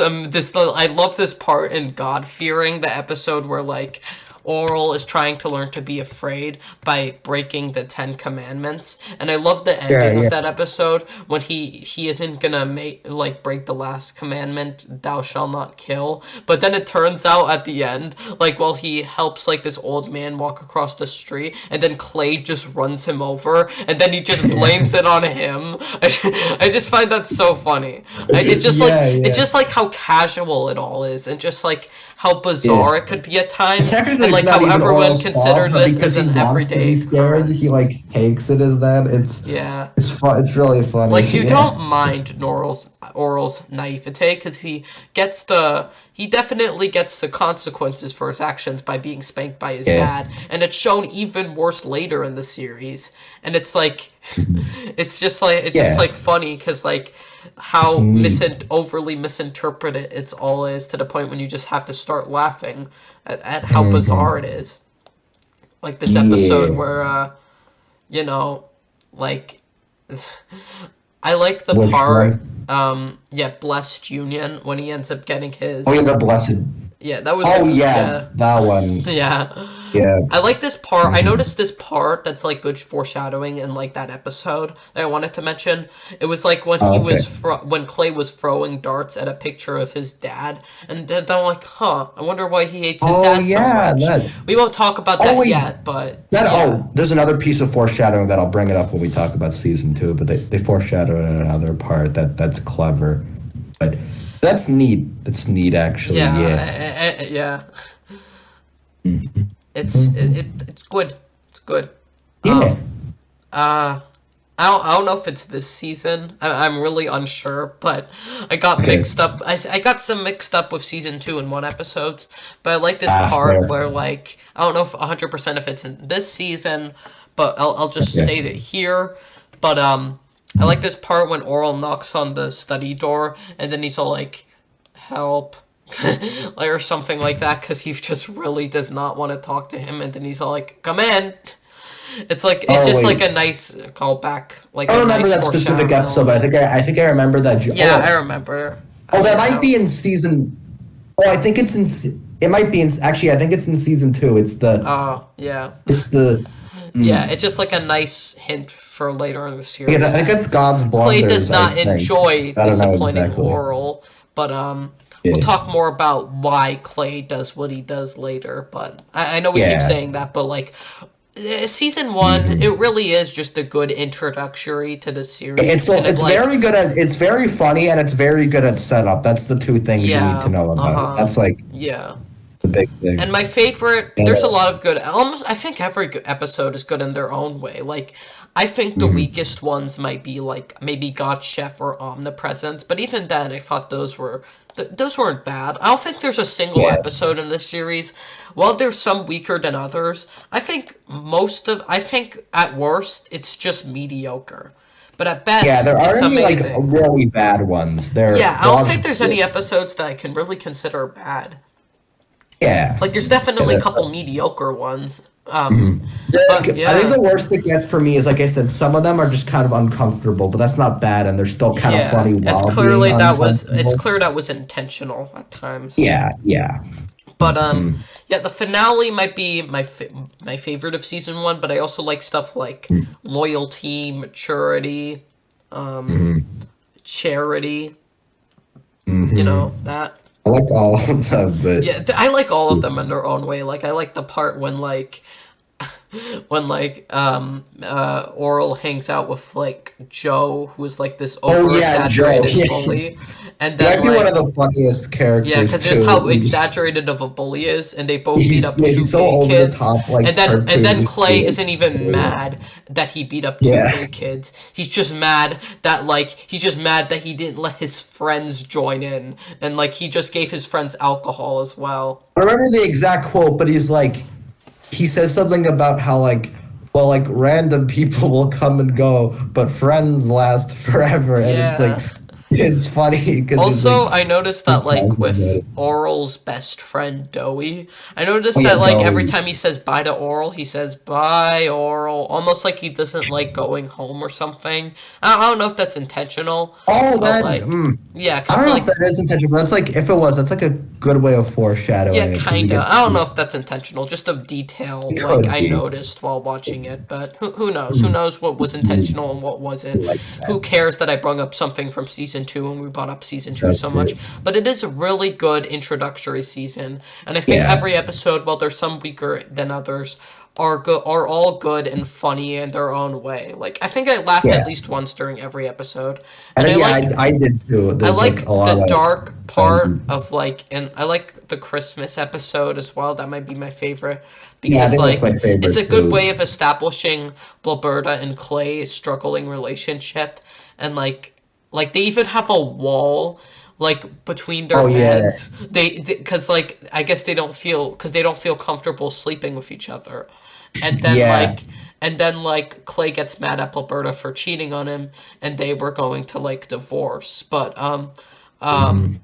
S2: I love this part in God Fearing, the episode where like Oral is trying to learn to be afraid by breaking the Ten Commandments, and I love the
S1: Yeah,
S2: ending of
S1: yeah.
S2: that episode when he isn't gonna make like break the last commandment, "Thou shalt not kill," but then it turns out at the end, like while he helps like this old man walk across the street, and then Clay just runs him over, and then he just blames it on him. I just find that so funny.
S1: Yeah,
S2: It's
S1: yeah,
S2: just like how casual it all is, and just like how
S1: yeah.
S2: bizarre it could be at times,
S1: Technically,
S2: and
S1: it's
S2: like
S1: not
S2: how
S1: even
S2: everyone
S1: Oral's fault,
S2: considered
S1: but
S2: this
S1: because
S2: as
S1: he
S2: an
S1: wants to
S2: everyday
S1: be scared, he
S2: occurrence.
S1: like takes it as that.
S2: Yeah.
S1: It's fun. It's really funny.
S2: Like you
S1: Yeah.
S2: don't mind Oral's naivete because he definitely gets the consequences for his actions by being spanked by his
S1: Yeah.
S2: dad, and it's shown even worse later in the series. And it's like it's just
S1: Yeah.
S2: like funny because like
S1: It's
S2: how
S1: neat.
S2: overly misinterpreted it's all is, to the point when you just have to start laughing at how bizarre
S1: Hmm.
S2: it is. Like this episode
S1: Yeah.
S2: where you know, like I like the
S1: Which
S2: part,
S1: one?
S2: yeah, Blessed Union when he ends up getting
S1: Oh yeah,
S2: his,
S1: the blessed.
S2: yeah, that was,
S1: Oh yeah,
S2: yeah,
S1: that one.
S2: yeah.
S1: Yeah.
S2: I like this part. I
S1: Hmm.
S2: noticed this part that's like good foreshadowing in like that episode that I wanted to mention. It was like when
S1: Oh, okay.
S2: when Clay was throwing darts at a picture of his dad, and then I'm like, huh, I wonder why he hates his
S1: Oh
S2: dad so
S1: yeah,
S2: much.
S1: that.
S2: We won't talk about
S1: Oh
S2: that
S1: wait,
S2: yet, but
S1: that.
S2: yeah,
S1: Oh, there's another piece of foreshadowing that I'll bring it up when we talk about season two. But they foreshadow it in another part that's clever. But that's neat. That's neat, actually.
S2: yeah,
S1: Yeah.
S2: yeah.
S1: Hmm.
S2: It's good. It's good.
S1: Yeah.
S2: Uh, I don't know if it's this season. I'm really unsure, but I got
S1: Okay.
S2: mixed up. I got some mixed up with season two and one episodes, but I like this
S1: Ah,
S2: part
S1: fair.
S2: where like I don't know if 100% if it's in this season, but I'll just
S1: Okay.
S2: state it here. But I like this part when Oral knocks on the study door, and then he's all like, "Help." Like, or something like that, because he just really does not want to talk to him, and then he's all like, "Come in." It's
S1: Oh
S2: just like
S1: wait.
S2: a nice callback, like
S1: I
S2: a
S1: don't remember
S2: nice
S1: that specific
S2: foreshadowing
S1: episode, but I
S2: element.
S1: think I remember that.
S2: Yeah, I remember.
S1: Oh, that
S2: I
S1: might
S2: don't.
S1: be in season. Oh, I think it's in. It might be in. Actually, I think it's in season two. It's the.
S2: Oh, yeah.
S1: It's the.
S2: Yeah, it's just like a nice hint for later in the
S1: Yeah,
S2: series
S1: I think
S2: that
S1: it's God's
S2: Clay does
S1: blunders. I
S2: not
S1: think.
S2: enjoy
S1: I don't know
S2: disappointing
S1: exactly.
S2: Oral, but we'll
S1: Yeah.
S2: talk more about why Clay does what he does later. But I know we keep
S1: Yeah.
S2: saying that, but like season one,
S1: Hmm.
S2: it really is just a good introductory to the series, and it
S1: It's
S2: like
S1: very good at. It's very funny and it's very good at setup. That's the two things you need to
S2: yeah,
S1: know
S2: uh
S1: about it.
S2: huh,
S1: That's like
S2: yeah.
S1: the big thing.
S2: And my favorite,
S1: Yeah.
S2: there's a lot of good. Almost, I think every episode is good in their own way. Like, I think the
S1: Hmm.
S2: weakest ones might be like maybe God Chef or Omnipresence, but even then, I thought those weren't bad. I don't think there's a single
S1: Yeah.
S2: episode in this series. While there's some weaker than others, I think at worst it's just mediocre, but at
S1: Yeah.
S2: best
S1: There
S2: it's
S1: aren't any like
S2: amazing.
S1: really bad ones.
S2: Yeah, I
S1: They're
S2: don't
S1: all
S2: think
S1: just
S2: there's
S1: good.
S2: any episodes that I can really consider bad.
S1: Yeah.
S2: Like, there's
S1: Yeah,
S2: definitely a couple mediocre ones. But
S1: I think
S2: yeah,
S1: the worst it gets for me is, like I said, some of them are just kind of uncomfortable, but that's not bad, and they're still kind of
S2: yeah,
S1: funny while being
S2: it's
S1: uncomfortable.
S2: clear that was intentional at times.
S1: Yeah, yeah.
S2: But
S1: Hmm.
S2: yeah, the finale might be my favorite of season one. But I also like stuff like loyalty, maturity,
S1: Hmm.
S2: charity. You
S1: Hmm.
S2: know that.
S1: I like all of them, but
S2: Yeah, I like all of them in their own way. Like I like the part when like when like Oral hangs out with like Joe, who is like this
S1: Oh
S2: over
S1: yeah, Joe.
S2: exaggerated
S1: Yeah.
S2: bully, and
S1: He might
S2: then
S1: be one of
S2: like
S1: the funniest
S2: yeah,
S1: characters
S2: because just
S1: too.
S2: how exaggerated of a bully is, and they both beat
S1: He's
S2: up
S1: yeah,
S2: two
S1: he's so
S2: gay
S1: over the
S2: kids,
S1: top, like
S2: and then
S1: cartoonish
S2: Clay
S1: too.
S2: isn't even mad that he beat up two
S1: Yeah.
S2: gay kids. He's just mad that he didn't let his friends join in, and like he just gave his friends alcohol as well.
S1: I remember the exact quote, but he says something about how well, like random people will come and go, but friends last forever, and
S2: Yeah.
S1: it's funny because
S2: Also, I noticed
S1: he's
S2: that like
S1: talking about
S2: with
S1: it.
S2: Oral's best friend Doey, I
S1: Oh
S2: noticed
S1: yeah,
S2: that like every
S1: Joey.
S2: time he says bye to Oral, he says bye Oral, almost like he doesn't like going home or something. I don't know if that's intentional,
S1: Oh,
S2: but
S1: that.
S2: like yeah,
S1: I
S2: cause
S1: don't know if
S2: like
S1: that is intentional, but that's like if it was, that's like a good way of
S2: yeah,
S1: foreshadowing it because we
S2: kinda.
S1: get
S2: I don't know if that's intentional, just a detail
S1: it
S2: like
S1: could
S2: I
S1: be.
S2: noticed while watching it, but who knows? Who
S1: Mm,
S2: knows what was intentional and what wasn't?
S1: like
S2: Who
S1: that.
S2: cares that I brought up something from season two and we brought up season two
S1: That's
S2: so much?
S1: it.
S2: But it is a really good introductory season, and I think
S1: Yeah.
S2: every episode, while there's some weaker than others, are all good and funny in their own way. Like I think I laughed at
S1: Yeah.
S2: least once during every episode, and
S1: And yeah, I did too.
S2: I
S1: There's like
S2: like
S1: a
S2: the
S1: lot of
S2: dark part
S1: random.
S2: of like, and I like the Christmas episode as well. That might be my favorite
S1: Yeah, I
S2: because
S1: think that's my
S2: like it's
S1: favorite
S2: a good
S1: too.
S2: way of establishing Blaberta and Clay's struggling relationship, and like they even have a wall like between their
S1: Oh yeah,
S2: beds. Because like I guess they don't feel comfortable sleeping with each other, and then
S1: yeah,
S2: like Clay gets mad at Blaberta for cheating on him, and they were going to like divorce, but
S1: hmm,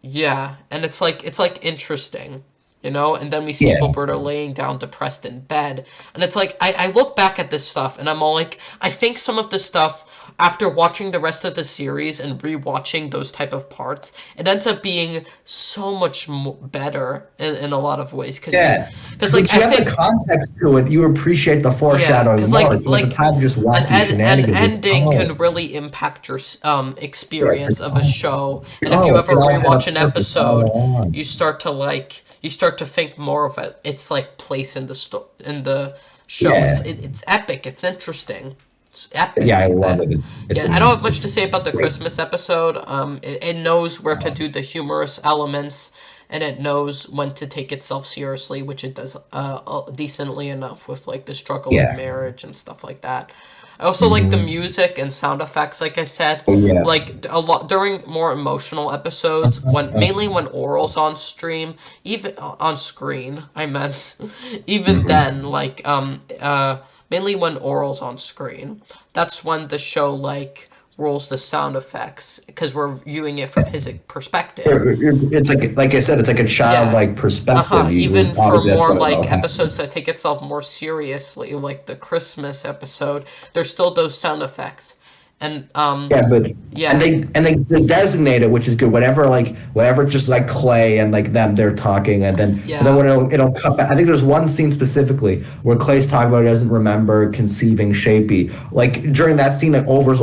S2: yeah, and it's like interesting, you know. And then we see
S1: yeah,
S2: Roberta laying down depressed in bed, and it's like I look back at this stuff, and I'm all like, I think some of the stuff after watching the rest of the series and rewatching those type of parts, it ends up being so much better in a lot of ways,
S1: yeah.
S2: because
S1: Because
S2: like
S1: once
S2: I
S1: you have the
S2: think
S1: context to it, you appreciate the
S2: yeah,
S1: foreshadowing
S2: because
S1: more. Because at the
S2: like
S1: time, you just watching
S2: an
S1: shenanigans. It's,
S2: ending
S1: oh,
S2: can really impact your
S1: yeah, it's like
S2: experience of a
S1: oh,
S2: show, and if you
S1: oh,
S2: ever
S1: it all had a
S2: rewatch an
S1: purpose all
S2: episode,
S1: along.
S2: you start to think more of it. It's like place in in the show.
S1: Yeah,
S2: It's epic. It's interesting. It's
S1: yeah, I
S2: epic.
S1: love it. It's
S2: Yeah, I don't have much to say about the
S1: great.
S2: Christmas episode. It knows where to do the humorous elements, and it knows when to take itself seriously, which it does decently enough with like the struggle in
S1: Yeah.
S2: marriage and stuff like that. I also like the
S1: Hmm.
S2: music and sound effects, like I said.
S1: Oh yeah.
S2: Like a lot during more emotional episodes, when mainly when Oral's on stream, even on screen, I meant, even
S1: Hmm.
S2: then, like mainly when Oral's on screen, that's when the show like rolls the sound effects because we're viewing it from his perspective.
S1: It's like I said, it's like a
S2: Yeah.
S1: childlike perspective.
S2: Uh-huh.
S1: You
S2: Even for
S1: obviously that's
S2: more
S1: what it
S2: like
S1: all
S2: episodes
S1: happens.
S2: that take itself more seriously, like the Christmas episode, there's still those sound effects. And
S1: Yeah, but
S2: yeah.
S1: they designate it, which is good. Whenever it's just like Clay and like them, they're talking, and then
S2: Yeah.
S1: when it'll cut back. I think there's one scene specifically where Clay's talking about he doesn't remember conceiving Shapey. Like during that scene, like Over's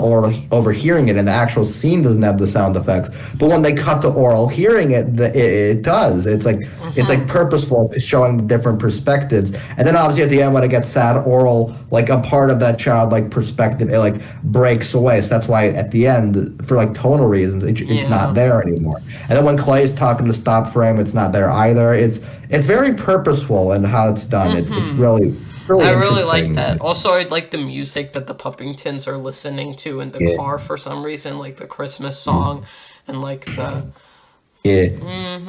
S1: overhearing it, and the actual scene doesn't have the sound effects. But when they cut to Oral hearing it, it does. It's like
S2: Mm-hmm.
S1: purposeful, showing the different perspectives. And then obviously at the end when it gets sad, Oral, like a part of that childlike perspective, it like breaks away. So that's why at the end, for like tonal reasons, it's not
S2: Yeah.
S1: there anymore. And then when Clay's talking to Stop Frame, it's not there either. It's very purposeful in how it's done. It's
S2: Mm-hmm.
S1: really
S2: I really like
S1: interesting.
S2: that. Also, I like the music that the Puppingtons are listening to in the
S1: Yeah.
S2: car for some reason, like the Christmas song and like the
S1: Yeah.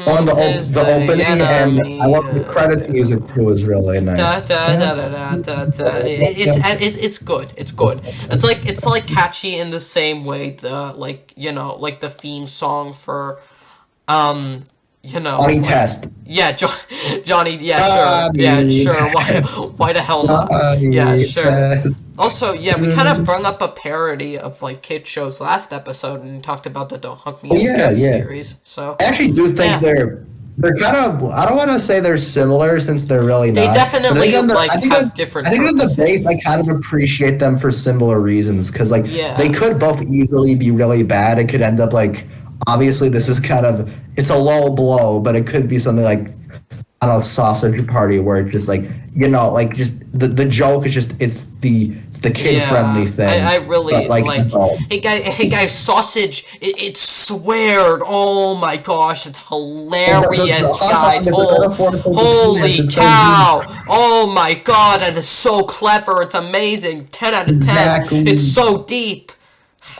S1: On
S2: is
S1: the
S2: the
S1: opening, and I
S2: enemy.
S1: love the credits music too is really
S2: Da
S1: nice.
S2: da da da da da da. It's good. It's good. It's like catchy in the same way the like like the theme song for um
S1: Funny
S2: like
S1: test.
S2: yeah Johnny yeah
S1: Funny
S2: sure
S1: test.
S2: why the hell not yeah
S1: Funny
S2: sure.
S1: test.
S2: Also, yeah, we kind of brung up a parody of like kid shows last episode and talked about the Don't Hunk Me
S1: Oh
S2: and
S1: yeah,
S2: Sketch
S1: yeah.
S2: series. So
S1: I actually do think
S2: yeah,
S1: they're kind of. I don't want to say they're similar since they're really
S2: they
S1: not. But
S2: definitely like have
S1: I
S2: different
S1: think on the base, I
S2: purposes.
S1: kind of appreciate them for similar reasons because like they
S2: Yeah.
S1: could both easily be really bad. It could end up like obviously this is kind of it's a low blow, but it could be something like I don't know, Sausage Party where it just like like just the joke is just it's the kid friendly thing.
S2: I really
S1: but,
S2: hey guys, sausage. It sweared. Oh my gosh, it's hilarious, guys. Holy cow! Oh my god, that is so clever. It's amazing. 10 out of 10.
S1: Exactly.
S2: It's so deep.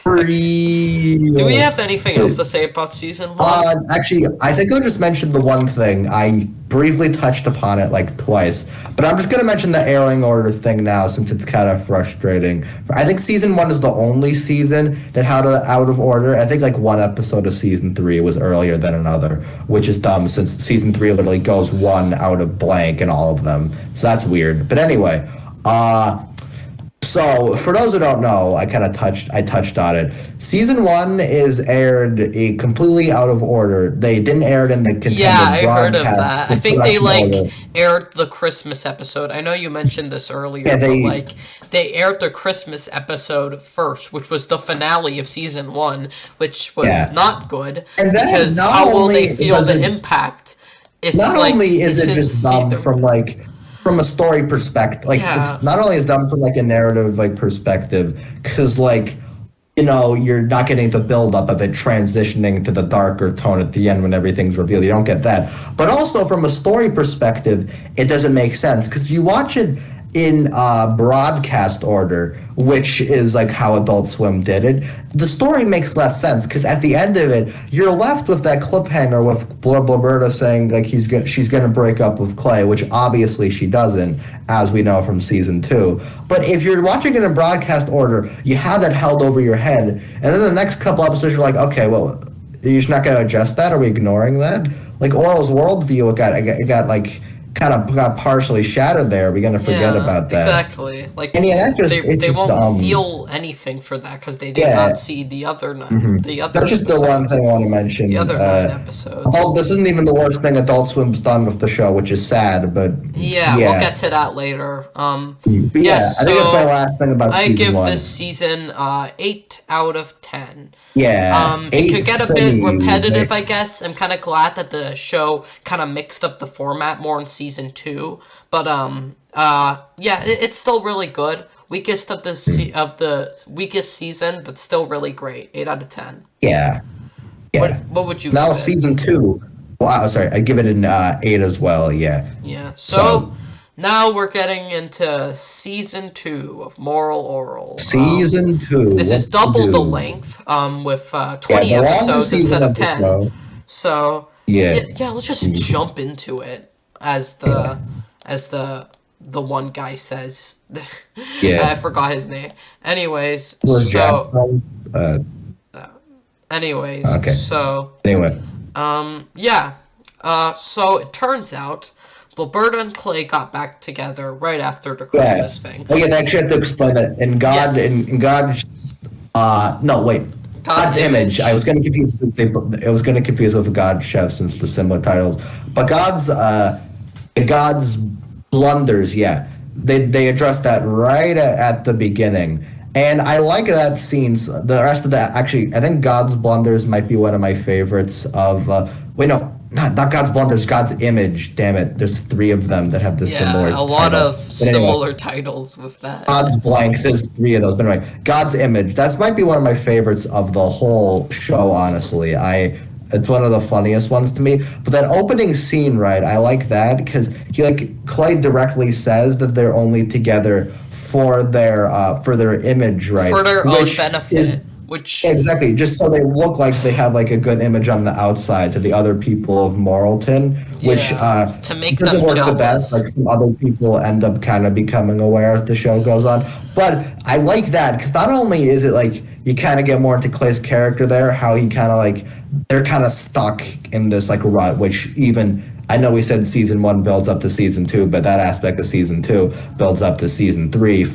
S2: Do we have anything else to say about season 1?
S1: Actually, I think I'll just mention the one thing. I briefly touched upon it like twice, but I'm just going to mention the airing order thing now since it's kind of frustrating. I think season 1 is the only season that had it out of order. I think like one episode of season 3 was earlier than another, which is dumb since season 3 literally goes one out of blank in all of them. So that's weird. But anyway, so, for those who don't know, I touched on it. Season 1 is aired completely out of order. They didn't air it in the contended
S2: I heard of
S1: broadcast
S2: that. I think they
S1: order.
S2: aired the Christmas episode. I know you mentioned this earlier, but they aired the Christmas episode first, which was the finale of season 1, which was not good.
S1: And
S2: because how will they feel the impact if
S1: not only is it just dumb from a story perspective, it's not only is dumb from like a narrative perspective, because you're not getting the build up of it transitioning to the darker tone at the end when everything's revealed. You don't get that. But also from a story perspective, it doesn't make sense because you watch it in broadcast order, which is like how Adult Swim did it. The story makes less sense because at the end of it, you're left with that cliffhanger with Blurberta saying like she's gonna break up with Clay, which obviously she doesn't, as we know from season 2. But if you're watching it in broadcast order, you have that held over your head, and then the next couple episodes you're like, okay, well, you're just not gonna adjust that? Are we ignoring that? Like Orel's worldview, it got like kind of got partially shattered there. We're gonna forget about that.
S2: Exactly. Like, and they won't feel anything for that because they did not see the other
S1: That's just the one thing I want to mention.
S2: The other 9 episodes.
S1: This isn't even the worst thing Adult Swim's done with the show, which is sad. But
S2: we'll get to that later.
S1: I think that's my last thing about season 1.
S2: I give this season 8 out of 10.
S1: Yeah.
S2: It could get a bit repetitive, I guess. I'm kind of glad that the show kind of mixed up the format more in season 2. But it's still really good. Weakest of the weakest season, but still really great. 8 out of 10.
S1: Yeah.
S2: What would you?
S1: Now
S2: give
S1: season 2. Well, sorry, I give it an 8 as well. Yeah.
S2: Yeah. So now we're getting into season 2 of Moral Orel.
S1: Season 2.
S2: This is double the length, with 20 episodes instead of 10. So let's just jump into it, as the one guy says. I forgot his name. Anyways, so it turns out Blurberta and Clay got back together right after the Christmas thing.
S1: Oh yeah, they actually have to explain that. God's image. I was going to confuse. It was going to confuse with God Chef since the similar titles, but God's blunders. Yeah, they addressed that right at the beginning, and I like that scenes. The rest of that, actually, I think God's blunders might be one of my favorites. Not God's blunders, God's image. Damn it, there's 3 of them that have this similar.
S2: Yeah, a lot of similar titles with that.
S1: God's blank. There's 3 of those. But anyway, God's image. That might be one of my favorites of the whole show. Honestly, it's one of the funniest ones to me. But that opening scene, right? I like that because Clay directly says that they're only together for their image, right?
S2: For their own benefit.
S1: Exactly, just so they look like they have like a good image on the outside to the other people of Moralton, which
S2: to make
S1: doesn't
S2: them
S1: work
S2: jealous.
S1: the best. Like some other people end up kind of becoming aware as the show goes on. But I like that because not only is it like you kind of get more into Clay's character there, how he kind of they're kind of stuck in this like rut, which even. I know we said season 1 builds up to season 2, but that aspect of season 2 builds up to season 3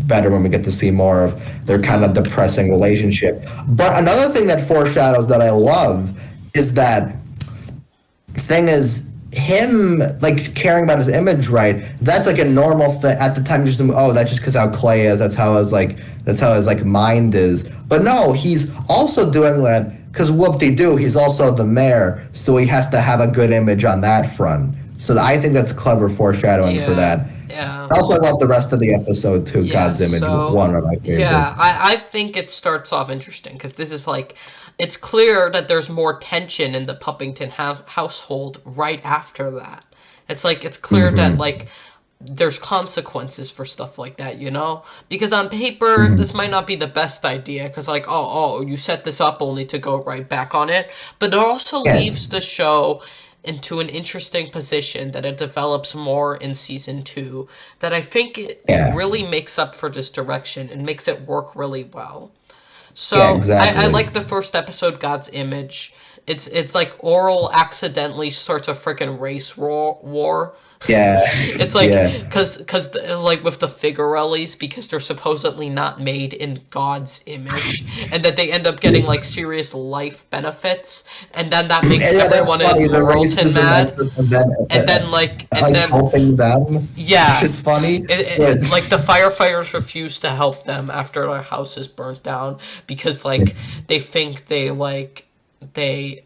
S1: better when we get to see more of their kind of depressing relationship. But another thing that foreshadows that I love is that thing is him caring about his image, right? That's like a normal thing at the time. Just that's just because how Clay is. That's how his mind is. But no, he's also doing that. Because whoop-de-doo, he's also the mayor, so he has to have a good image on that front. So I think that's clever foreshadowing for that.
S2: Yeah.
S1: Also, I love the rest of the episode too.
S2: Yeah,
S1: God's Image,
S2: so
S1: one of my favorites.
S2: yeah, I think it starts off interesting because this is like it's clear that there's more tension in the Puppington household right after that. It's like it's clear that
S1: Hmm.
S2: like there's consequences for stuff like that, you know? Because on paper,
S1: Hmm.
S2: this might not be the best idea, because, like, you set this up only to go right back on it. But it also
S1: Yeah,
S2: leaves the show into an interesting position that it develops more in season two, that I think it
S1: yeah,
S2: really makes up for this direction and makes it work really well.
S1: yeah,
S2: So I
S1: exactly.
S2: like the first episode, God's Image. It's like Oral accidentally starts a freaking race war.
S1: Yeah,
S2: It's like
S1: yeah.
S2: cause like with the Figurellis, because they're supposedly not made in God's image, and that they end up getting like serious life benefits, and then that makes
S1: Yeah, that's
S2: everyone in
S1: funny. The
S2: Laurelton
S1: racism
S2: mad,
S1: ends up and then,
S2: and
S1: like
S2: then
S1: helping them, which
S2: yeah,
S1: is funny. But
S2: like the firefighters refuse to help them after their house is burnt down because like they think they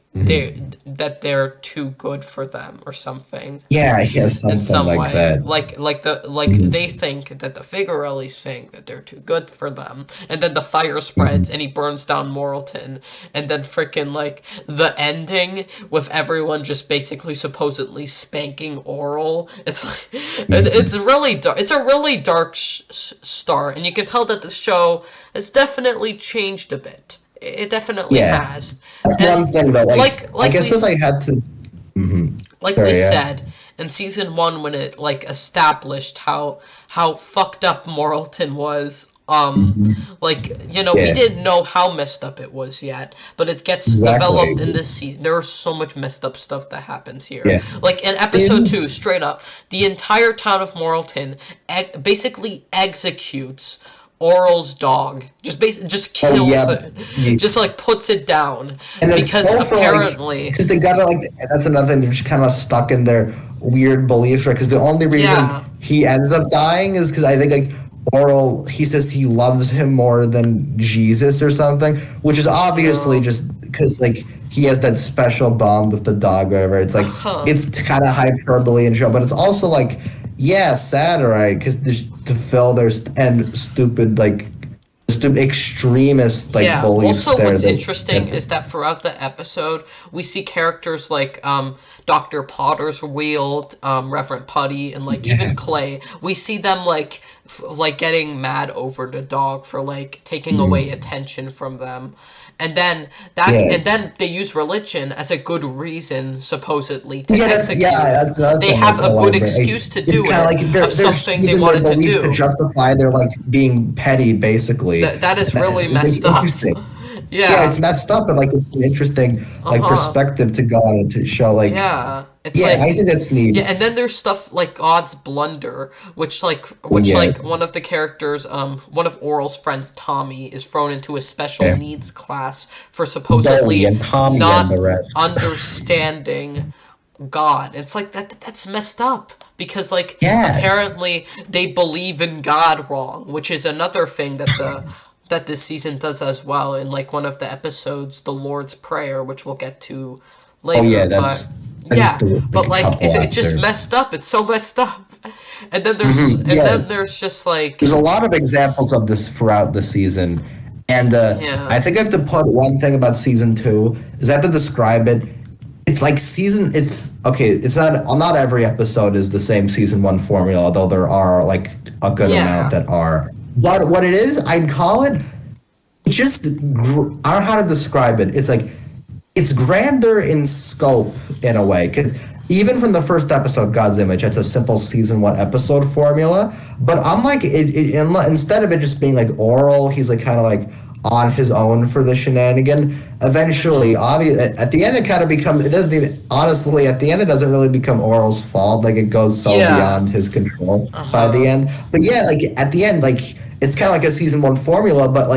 S2: that they're too good for them or something
S1: yeah, yeah,
S2: in
S1: something
S2: some
S1: like
S2: way.
S1: that.
S2: Like
S1: Mhm,
S2: they think that the Figurellis think that they're too good for them, and then the fire
S1: mhm.
S2: spreads and he burns down Moralton, and then freaking like the ending with everyone just basically supposedly spanking Oral. It's like
S1: Mhm.
S2: it's really dark. It's a really dark start, and you can tell that the show has definitely changed a bit. It definitely
S1: Yeah,
S2: has,
S1: that's
S2: and
S1: one thing that,
S2: like
S1: I
S2: like we
S1: guess if I had to, mhm.
S2: like we
S1: Sorry, yeah.
S2: said in season one when it like established how fucked up Moralton was.
S1: Mhm.
S2: Like we
S1: Yeah,
S2: didn't know how messed up it was yet, but it gets
S1: exactly.
S2: developed in this season. There's so much messed up stuff that happens here.
S1: Yeah.
S2: Like in episode
S1: In
S2: two, straight up, the entire town of Moralton basically executes Oral's dog. Just
S1: Oh
S2: kills
S1: yeah,
S2: it. Just like puts it down
S1: and it's
S2: because
S1: all for
S2: apparently,
S1: because they gotta that's another thing, they're just kind of stuck in their weird beliefs, right? Because the only reason
S2: yeah.
S1: he ends up dying is because I think Oral, he says he loves him more than Jesus or something, which is obviously
S2: Oh.
S1: just because he has that special bond with the dog or whatever. It's
S2: Uh-huh.
S1: it's kind of hyperbole and show, but it's also yeah, sad, right? Because to fill their and stupid stupid extremist
S2: Yeah.
S1: beliefs
S2: Also,
S1: there
S2: what's
S1: that,
S2: interesting is that throughout the episode, we see characters like Dr. Potter's Wheel, Reverend Putty, and like
S1: yeah.
S2: even Clay. We see them like getting mad over the dog for like taking away
S1: Mhm.
S2: attention from them.
S1: Yeah.
S2: And then they use religion as a good reason supposedly to
S1: Yeah,
S2: execute it.
S1: that's another
S2: They
S1: thing
S2: have
S1: I
S2: a
S1: want
S2: good
S1: to bring.
S2: excuse to
S1: It's
S2: do
S1: kind of
S2: it
S1: like
S2: of
S1: they're
S2: something they
S1: using their
S2: wanted to
S1: beliefs to
S2: do.
S1: justify their being petty, basically.
S2: That is really
S1: It's
S2: messed up.
S1: interesting. Yeah,
S2: Yeah.
S1: it's messed up, but it's an interesting
S2: Uh-huh.
S1: perspective to go on and to show
S2: Yeah. It's
S1: yeah, I
S2: like
S1: think that's neat.
S2: yeah, and then there's stuff like God's blunder,
S1: Oh
S2: which
S1: yeah,
S2: like one of the characters, one of Oral's friends, Tommy, is thrown into a special
S1: yeah.
S2: needs class for
S1: Zoe
S2: supposedly
S1: and Tommy and
S2: not
S1: the rest.
S2: understanding God. It's like that's messed up because like
S1: Yeah,
S2: apparently they believe in God wrong, which is another thing that this season does as well in like one of the episodes, the Lord's Prayer, which we'll get to
S1: oh
S2: later,
S1: yeah,
S2: but
S1: that's just
S2: yeah, but
S1: a
S2: like if
S1: couple
S2: it just
S1: after.
S2: messed up, it's so messed up. And
S1: Yeah,
S2: then there's just like
S1: there's a lot of examples of this throughout the season, and
S2: yeah.
S1: I think I have to put one thing about season two is I have to describe it. It's like season. It's okay. It's not every episode is the same season one formula, although there are a good amount
S2: Yeah.
S1: that are. But what it is, I'd call it. It's just I don't know how to describe it. It's it's grander in scope in a way because even from the first episode, God's Image, it's a simple season one episode formula. But I'm instead of it just being Oral, he's kind of on his own for the shenanigan. Eventually,
S2: Mhm.
S1: at the end, it kind of becomes. It doesn't even honestly. At the end, it doesn't really become Oral's fault. It goes so
S2: Yeah.
S1: beyond his control by the
S2: Uh-huh.
S1: end. But yeah, at the end, it's kind of like a season one formula, but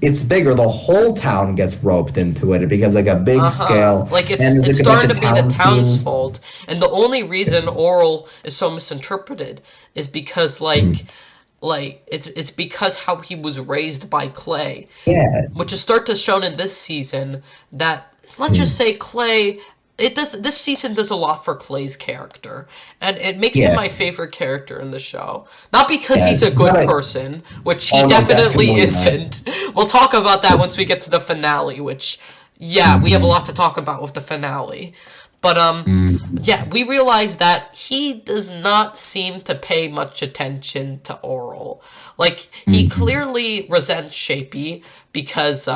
S1: it's bigger. The whole town gets roped into it. It becomes a big
S2: Uh-huh.
S1: scale,
S2: Like
S1: and there's
S2: it's
S1: a bunch
S2: starting
S1: of
S2: to be the
S1: town
S2: town's
S1: scenes.
S2: fault. And the only reason Oral is so misinterpreted is because it's because how he was raised by Clay,
S1: Yeah,
S2: which is start to shown in this season that let's just say Clay this season does a lot for Clay's character, and it makes him
S1: Yeah.
S2: my favorite character in the show. Not because
S1: Yeah,
S2: he's a
S1: it's
S2: good
S1: not
S2: person, which he
S1: Oh, no,
S2: definitely
S1: definitely not.
S2: isn't. We'll talk about that once we get to the finale, which we have a lot to talk about with the finale. But we realize that he does not seem to pay much attention to Oral. Like, he clearly resents Shapey because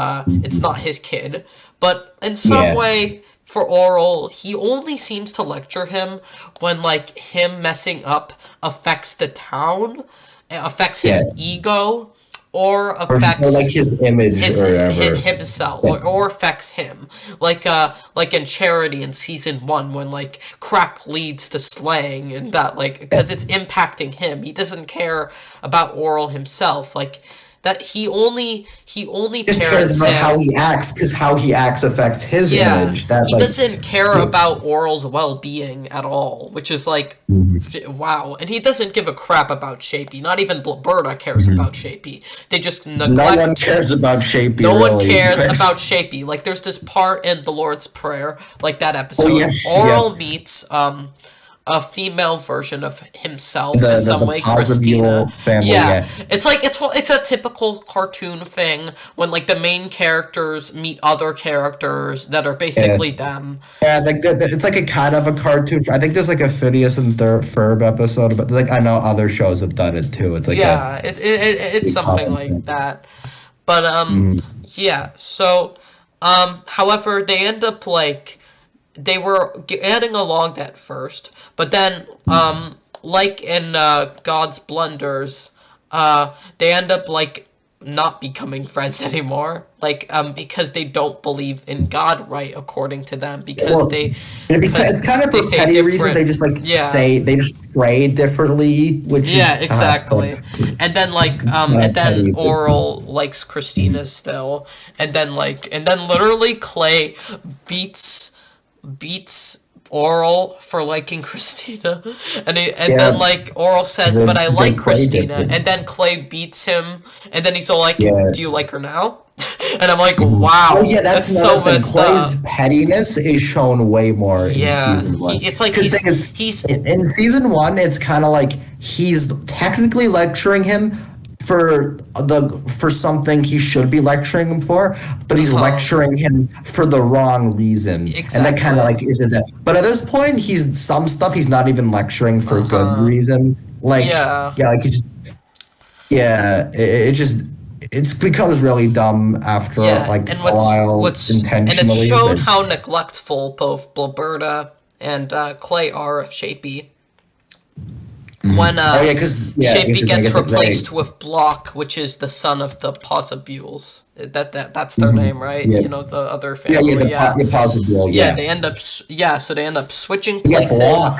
S2: it's not his kid. But in some
S1: Yeah.
S2: way, for Oral, he only seems to lecture him when, like, him messing up affects the town, affects his ego, or
S1: Or
S2: affects
S1: like his image or whatever.
S2: himself, or affects him, like in Charity in season 1, when like crap leads to slaying, and that, like, because it's impacting him. He doesn't care about Oral himself, like that. He only
S1: Just
S2: parents
S1: cares about
S2: him.
S1: how he acts, because how he acts affects his image. That,
S2: He
S1: like,
S2: doesn't care about Oral's well-being at all, which is like, wow. And he doesn't give a crap about Shapey. Not even Berta cares about Shapey. They just neglect.
S1: no one cares about Shapey.
S2: No one
S1: really.
S2: cares about Shapey. Like, there's this part in the Lord's Prayer, like that episode.
S1: Oh, yeah,
S2: Oral meets a female version of himself in some way,
S1: Possible
S2: Christina.
S1: family, yeah.
S2: It's like it's a typical cartoon thing when like the main characters meet other characters that are basically them.
S1: Yeah, like it's like a kind of a cartoon. I think there's like a Phineas and Ferb episode, but like I know other shows have done it too. It's like
S2: It's something like that. But so however, they end up like they were getting along at first, but then like in God's Blunders, they end up like not becoming friends anymore, like because they don't believe in God, right, according to them, because
S1: it's kind of for petty reasons. They just say they just pray differently, which
S2: exactly. And then like and then Oral likes Christina still, and then literally Clay beats Oral for liking Christina, and then like Oral says, "But I like Christina," and then Clay beats him, and then he's all like, "Do you like her now?" And I'm like, "Wow, that's so messed up."
S1: Clay's pettiness is shown way more. In season 1.
S2: It's like he's
S1: in season 1. It's kind of like he's technically lecturing him for something he should be lecturing him for, but he's lecturing him for the wrong reason.
S2: Exactly.
S1: And that kind of like isn't that. But at this point, some stuff he's not even lecturing for good reason. Like like it becomes really dumb after like
S2: and
S1: a while intentionally.
S2: And it's shown how neglectful both Blaberta and Clay are of Shapey. When Shapey gets replaced with Block, which is the son of the Possibules. That's their name, right?
S1: Yeah.
S2: You know, the other family.
S1: Possibule.
S2: They end up so they end up switching places.
S1: Block.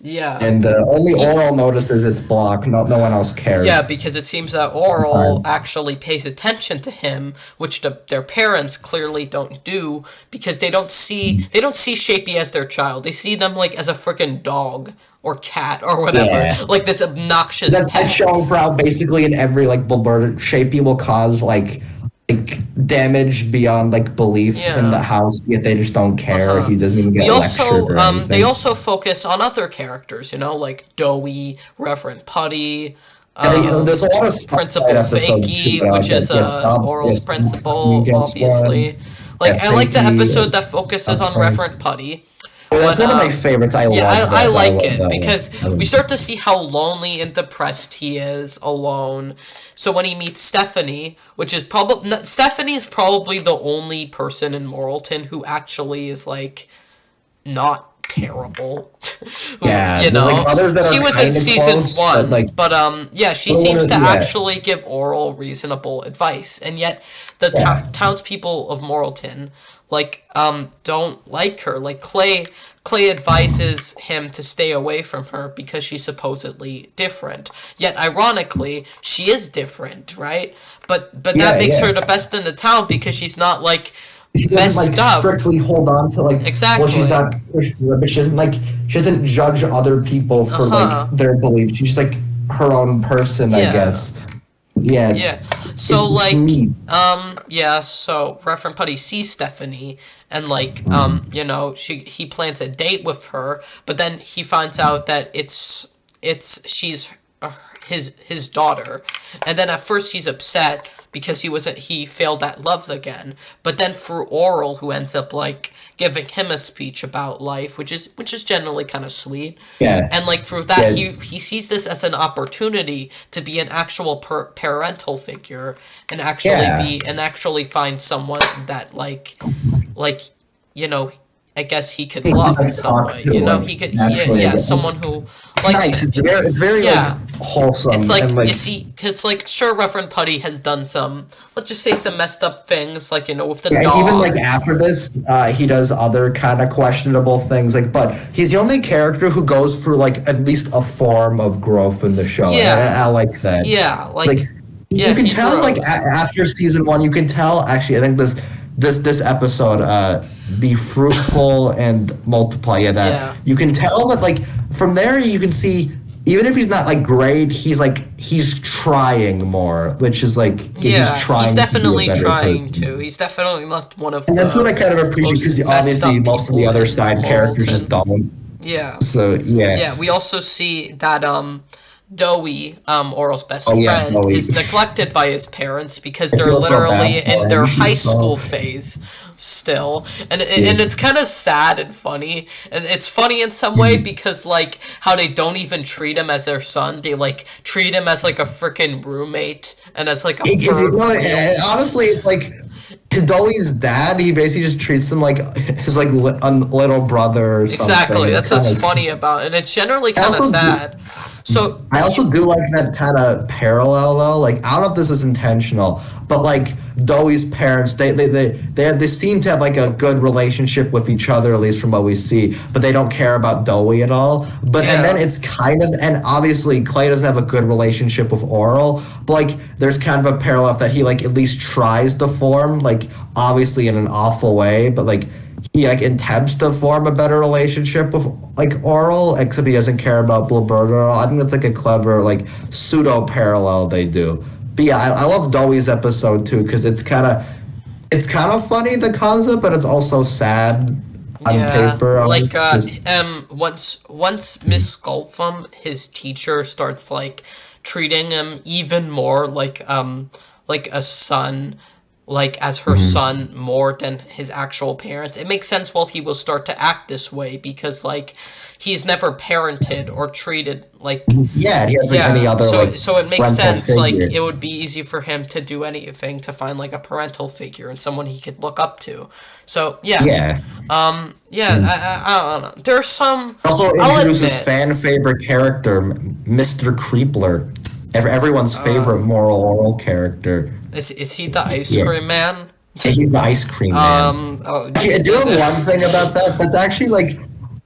S2: Yeah.
S1: And only Oral notices it's Block. No one else cares.
S2: Yeah, because it seems that Oral actually pays attention to him, which their parents clearly don't do, because they don't see Shapey as their child. They see them like as a freaking dog or cat or whatever, like this obnoxious pet.
S1: That's shown for how basically in every like Blaberta, Shapey will cause like damage beyond like belief in the house, yet they just don't care. He doesn't even get lectured or anything.
S2: They also focus on other characters, you know, like Dowie, Reverend Putty,
S1: there's a lot of
S2: Principal Fakey, which is Oral's principal, obviously. Like, I like the episode that focuses on Reverend Putty.
S1: That's one of my favorites. I
S2: like it because we start to see how lonely and depressed he is alone. So when he meets Stephanie, Stephanie is probably the only person in Moralton who actually is like not terrible. You know,
S1: like others that
S2: she was in season
S1: close,
S2: 1,
S1: but
S2: she seems to actually give Oral reasonable advice, and yet the townspeople of Moralton don't like her. Like Clay advises him to stay away from her because she's supposedly different. Yet ironically, she is different, right? But that makes her the best in the town because she's not like messed up.
S1: Strictly hold on to
S2: exactly.
S1: Well, she's not Christian, but she doesn't judge other people for their beliefs. She's like her own person, I guess. Yeah,
S2: Yeah. So
S1: it's
S2: like,
S1: neat.
S2: yeah. So Reverend Putty sees Stephanie, and like, he plans a date with her, but then he finds out that she's his daughter, and then at first he's upset because he failed at love again, but then through Oral, who ends up like giving him a speech about life, which is generally kind of sweet.
S1: Yeah,
S2: And like through that,
S1: yeah,
S2: he sees this as an opportunity to be an actual parental figure,
S1: yeah.
S2: and actually find someone that like you know I guess he could
S1: He can
S2: love in
S1: like
S2: some
S1: talk
S2: way.
S1: to
S2: He
S1: him
S2: could,
S1: naturally.
S2: yeah, someone who
S1: It's
S2: likes
S1: nice.
S2: him.
S1: It's very like
S2: Yeah, it's
S1: wholesome and
S2: like you
S1: like
S2: see, because like sure, Reverend Putty has done some, let's just say, some messed up things, like with the
S1: yeah, and even like
S2: dog.
S1: after this, he does other kind of questionable things. Like, but he's the only character who goes through like at least a form of growth in the show, and I
S2: Yeah,
S1: like that.
S2: yeah,
S1: Like,
S2: yeah,
S1: you can
S2: he
S1: tell like
S2: grows.
S1: after season one, you can tell. Actually, I think this episode, be fruitful and multiply. Yeah, that
S2: Yeah,
S1: you can tell that like from there you can see. Even if he's not like great, he's trying more, which is like he's
S2: yeah, he's
S1: trying to be a
S2: definitely
S1: better
S2: trying
S1: person.
S2: to. He's definitely not one of
S1: And that's what
S2: the
S1: I kind of appreciate
S2: most
S1: because
S2: messed
S1: obviously
S2: up
S1: most of the
S2: people
S1: other
S2: in
S1: side characters just
S2: Moralton.
S1: don't.
S2: Yeah.
S1: So yeah.
S2: Yeah, we also see that Dowie, Oral's best
S1: Oh yeah,
S2: friend,
S1: Chloe.
S2: is neglected by his parents because
S1: I
S2: they're
S1: feel so
S2: literally
S1: bad
S2: in
S1: for him.
S2: their high
S1: He's so
S2: school phase still. And
S1: yeah.
S2: it's kind of sad and funny. And it's funny in some way
S1: Mhm.
S2: because like how they don't even treat him as their son. They like treat him as like a freaking roommate and as like a
S1: Because you
S2: third
S1: know,
S2: wheel.
S1: honestly, it's like Doey's dad. He basically just treats him like his like little brother or something,
S2: Exactly.
S1: and it's
S2: That's
S1: kind
S2: what's
S1: of.
S2: funny about it. And it's generally
S1: I
S2: kind of
S1: also do.
S2: sad. So
S1: I also do like that kind of parallel though. Like I don't know if this is intentional, but like Doey's parents, they seem to have like a good relationship with each other, at least from what we see. But they don't care about Doey at all. But and then
S2: yeah.
S1: it's kind of and obviously Clay doesn't have a good relationship with Oral. But like there's kind of a parallel that he like at least tries to form, like obviously in an awful way, but like he like attempts to form a better relationship with like Oral, except he doesn't care about Bluebird. I think that's like a clever like pseudo parallel they do. But yeah, I love Doey's episode too because it's kind of funny the concept, but it's also sad on
S2: Yeah,
S1: paper.
S2: like
S1: Because
S2: once Miss Sculpham, his teacher, starts like treating him even more like a son, like as her son more than his actual parents. It makes sense why he will start to act this way because like he's never parented or treated like.
S1: yeah, he has like any
S2: Yeah,
S1: other like
S2: so it makes
S1: parental
S2: sense. Like
S1: figure.
S2: it would be easy for him to do anything to find like a parental figure and someone he could look up to. So yeah,
S1: Yeah.
S2: yeah. I don't know. There's some.
S1: Also
S2: I'll
S1: introduces
S2: admit.
S1: fan favorite character, Mr. Creepler. Everyone's favorite moral oral character.
S2: Is he the ice
S1: Yeah.
S2: cream man?
S1: He's the ice cream man.
S2: Oh,
S1: Actually, I do have one thing about that. That's actually like,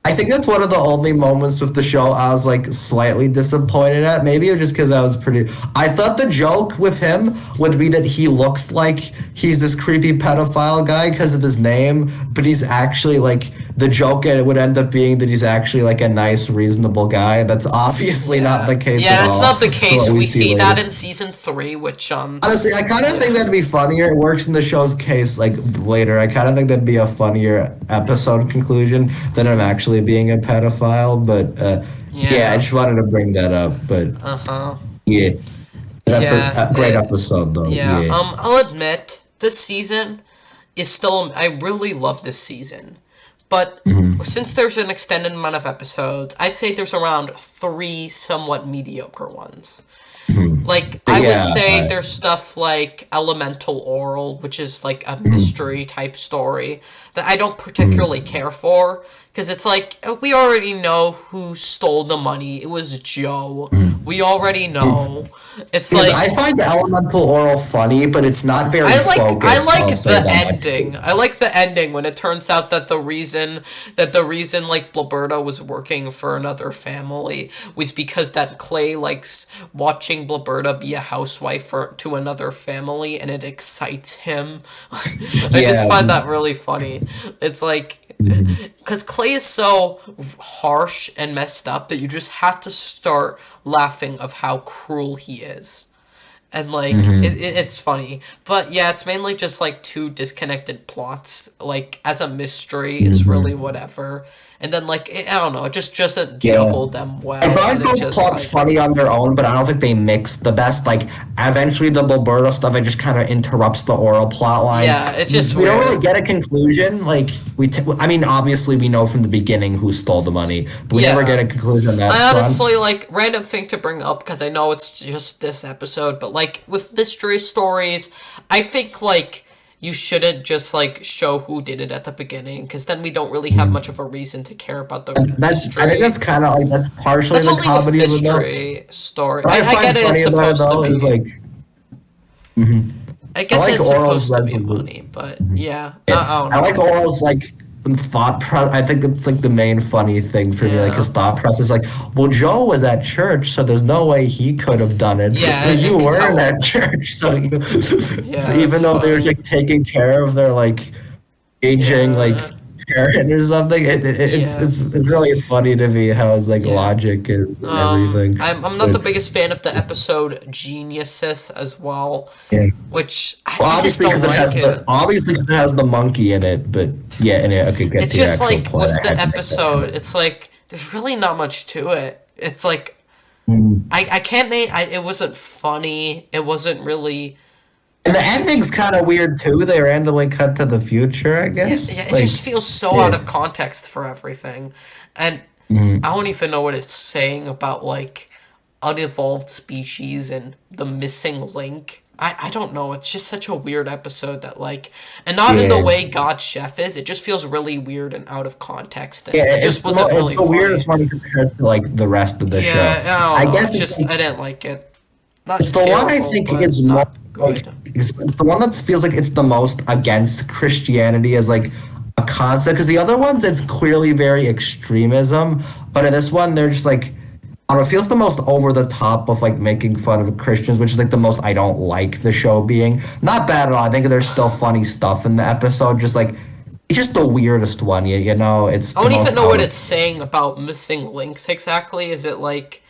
S1: I think that's one of the only moments with the show I was like slightly disappointed at. Maybe it was just because I was pretty. I thought the joke with him would be that he looks like he's this creepy pedophile guy because of his name, but he's actually like the joke. It would end up being that he's actually like a nice, reasonable guy. That's obviously not the case
S2: yeah,
S1: at
S2: that's
S1: all.
S2: not the
S1: For
S2: case.
S1: what
S2: We see that
S1: later.
S2: in season 3, which
S1: Honestly, I kind of think that'd be funnier. It works in the show's case, like later. I kind of think that'd be a funnier episode conclusion than him actually being a pedophile. But yeah, I
S2: yeah,
S1: just wanted to bring that up. But
S2: uh-huh.
S1: yeah,
S2: Yeah,
S1: great episode though.
S2: yeah.
S1: Yeah.
S2: I'll admit this season is still. I really love this season, but since there's an extended amount of episodes, I'd say there's around 3 somewhat mediocre ones. Like I would
S1: Yeah.
S2: say there's stuff like Elemental Oral, which is like a mystery type story that I don't particularly care for because it's like we already know who stole the money. It was Joe. We already know. It's
S1: Because
S2: like
S1: I find the elemental oral funny, but it's not very
S2: I
S1: focused.
S2: like
S1: I'll say
S2: the
S1: that much.
S2: ending. I like the ending when it turns out that the reason like Blaberta was working for another family was because that Clay likes watching Blaberta be a housewife to another family and it excites him. I just
S1: Yeah.
S2: find that really funny. It's like because Clay is so harsh and messed up that you just have to start laughing of how cruel he is. and like it's funny. But yeah, it's mainly just like two disconnected plots. Like as a mystery, it's really whatever. And then like I don't know, it just doesn't
S1: Yeah.
S2: juggle them well.
S1: I find
S2: And it
S1: those
S2: just
S1: plots
S2: like
S1: funny on their own, but I don't think they mix the best. Like, eventually the Bilberto stuff, it just kind of interrupts the oral plot line.
S2: yeah, it's just
S1: We don't really
S2: weird.
S1: get a conclusion. Like, I mean, obviously we know from the beginning who stole the money, but we never
S2: Yeah.
S1: get a conclusion on that
S2: I
S1: front.
S2: honestly like random thing to bring up because I know it's just this episode, but like with mystery stories, I think like you shouldn't just like show who did it at the beginning because then we don't really have much of a reason to care about the
S1: I think
S2: mystery.
S1: that's kind of like, that's partially
S2: That's
S1: the
S2: only with
S1: comedy of it though.
S2: mystery story.
S1: What I
S2: I
S1: find
S2: get it. It's
S1: funny about it
S2: supposed to
S1: though is
S2: be.
S1: like,
S2: I
S1: I
S2: guess
S1: like
S2: it's
S1: Oral's
S2: supposed to be
S1: resolution.
S2: funny, but yeah, I don't
S1: I like
S2: know.
S1: Oral's like I think it's like the main funny thing for me. Like
S2: Yeah,
S1: his thought process, is like, well, Joe was at church, so there's no way he could have done it.
S2: yeah,
S1: But you
S2: because
S1: weren't
S2: how?
S1: at church, so
S2: Yeah,
S1: even
S2: that's
S1: though they were
S2: funny.
S1: like taking care of their like aging like
S2: Yeah,
S1: parent or something,
S2: yeah.
S1: it's really funny to me how his like
S2: Yeah.
S1: logic is and everything.
S2: I'm not
S1: But
S2: the biggest fan of the episode Geniuses as well,
S1: yeah.
S2: which
S1: Well,
S2: I just don't like it.
S1: obviously because it has the monkey in it, but yeah, and I could get
S2: It's
S1: to your
S2: just
S1: actual
S2: like
S1: point.
S2: with
S1: I
S2: the
S1: had to make that
S2: episode,
S1: comment.
S2: it's like there's really not much to it. It's like
S1: Mm.
S2: I can't name. It wasn't funny. It wasn't really.
S1: And the ending's kind of weird too. They randomly cut to the future, I
S2: Yeah,
S1: guess.
S2: yeah. It
S1: Like,
S2: just feels so
S1: yeah.
S2: out of context for everything, and
S1: Mhm.
S2: I don't even know what it's saying about like unevolved species and the missing link. I don't know. It's just such a weird episode that like, and not in the
S1: Yeah.
S2: way God's Chef is. It just feels really weird and out of context, and
S1: Yeah,
S2: it just wasn't
S1: it's
S2: really
S1: the
S2: funny.
S1: weirdest one compared to like the rest of the show.
S2: Yeah, I
S1: I
S2: don't know.
S1: guess
S2: It's just I didn't like it. Not
S1: it's the one I
S2: terrible,
S1: think
S2: but
S1: is most
S2: not
S1: like
S2: good.
S1: it's the one that feels like it's the most against Christianity as like a concept. Because the other ones, it's clearly very extremism, but in this one, they're just like, I don't know, it feels the most over the top of like making fun of Christians, which is like the most I don't like the show being. Not bad at all. I think there's still funny stuff in the episode. Just like it's just the weirdest one. You know, it's
S2: I
S1: the
S2: don't
S1: most
S2: even know
S1: out
S2: what
S1: of.
S2: it's saying about missing links exactly. Is it like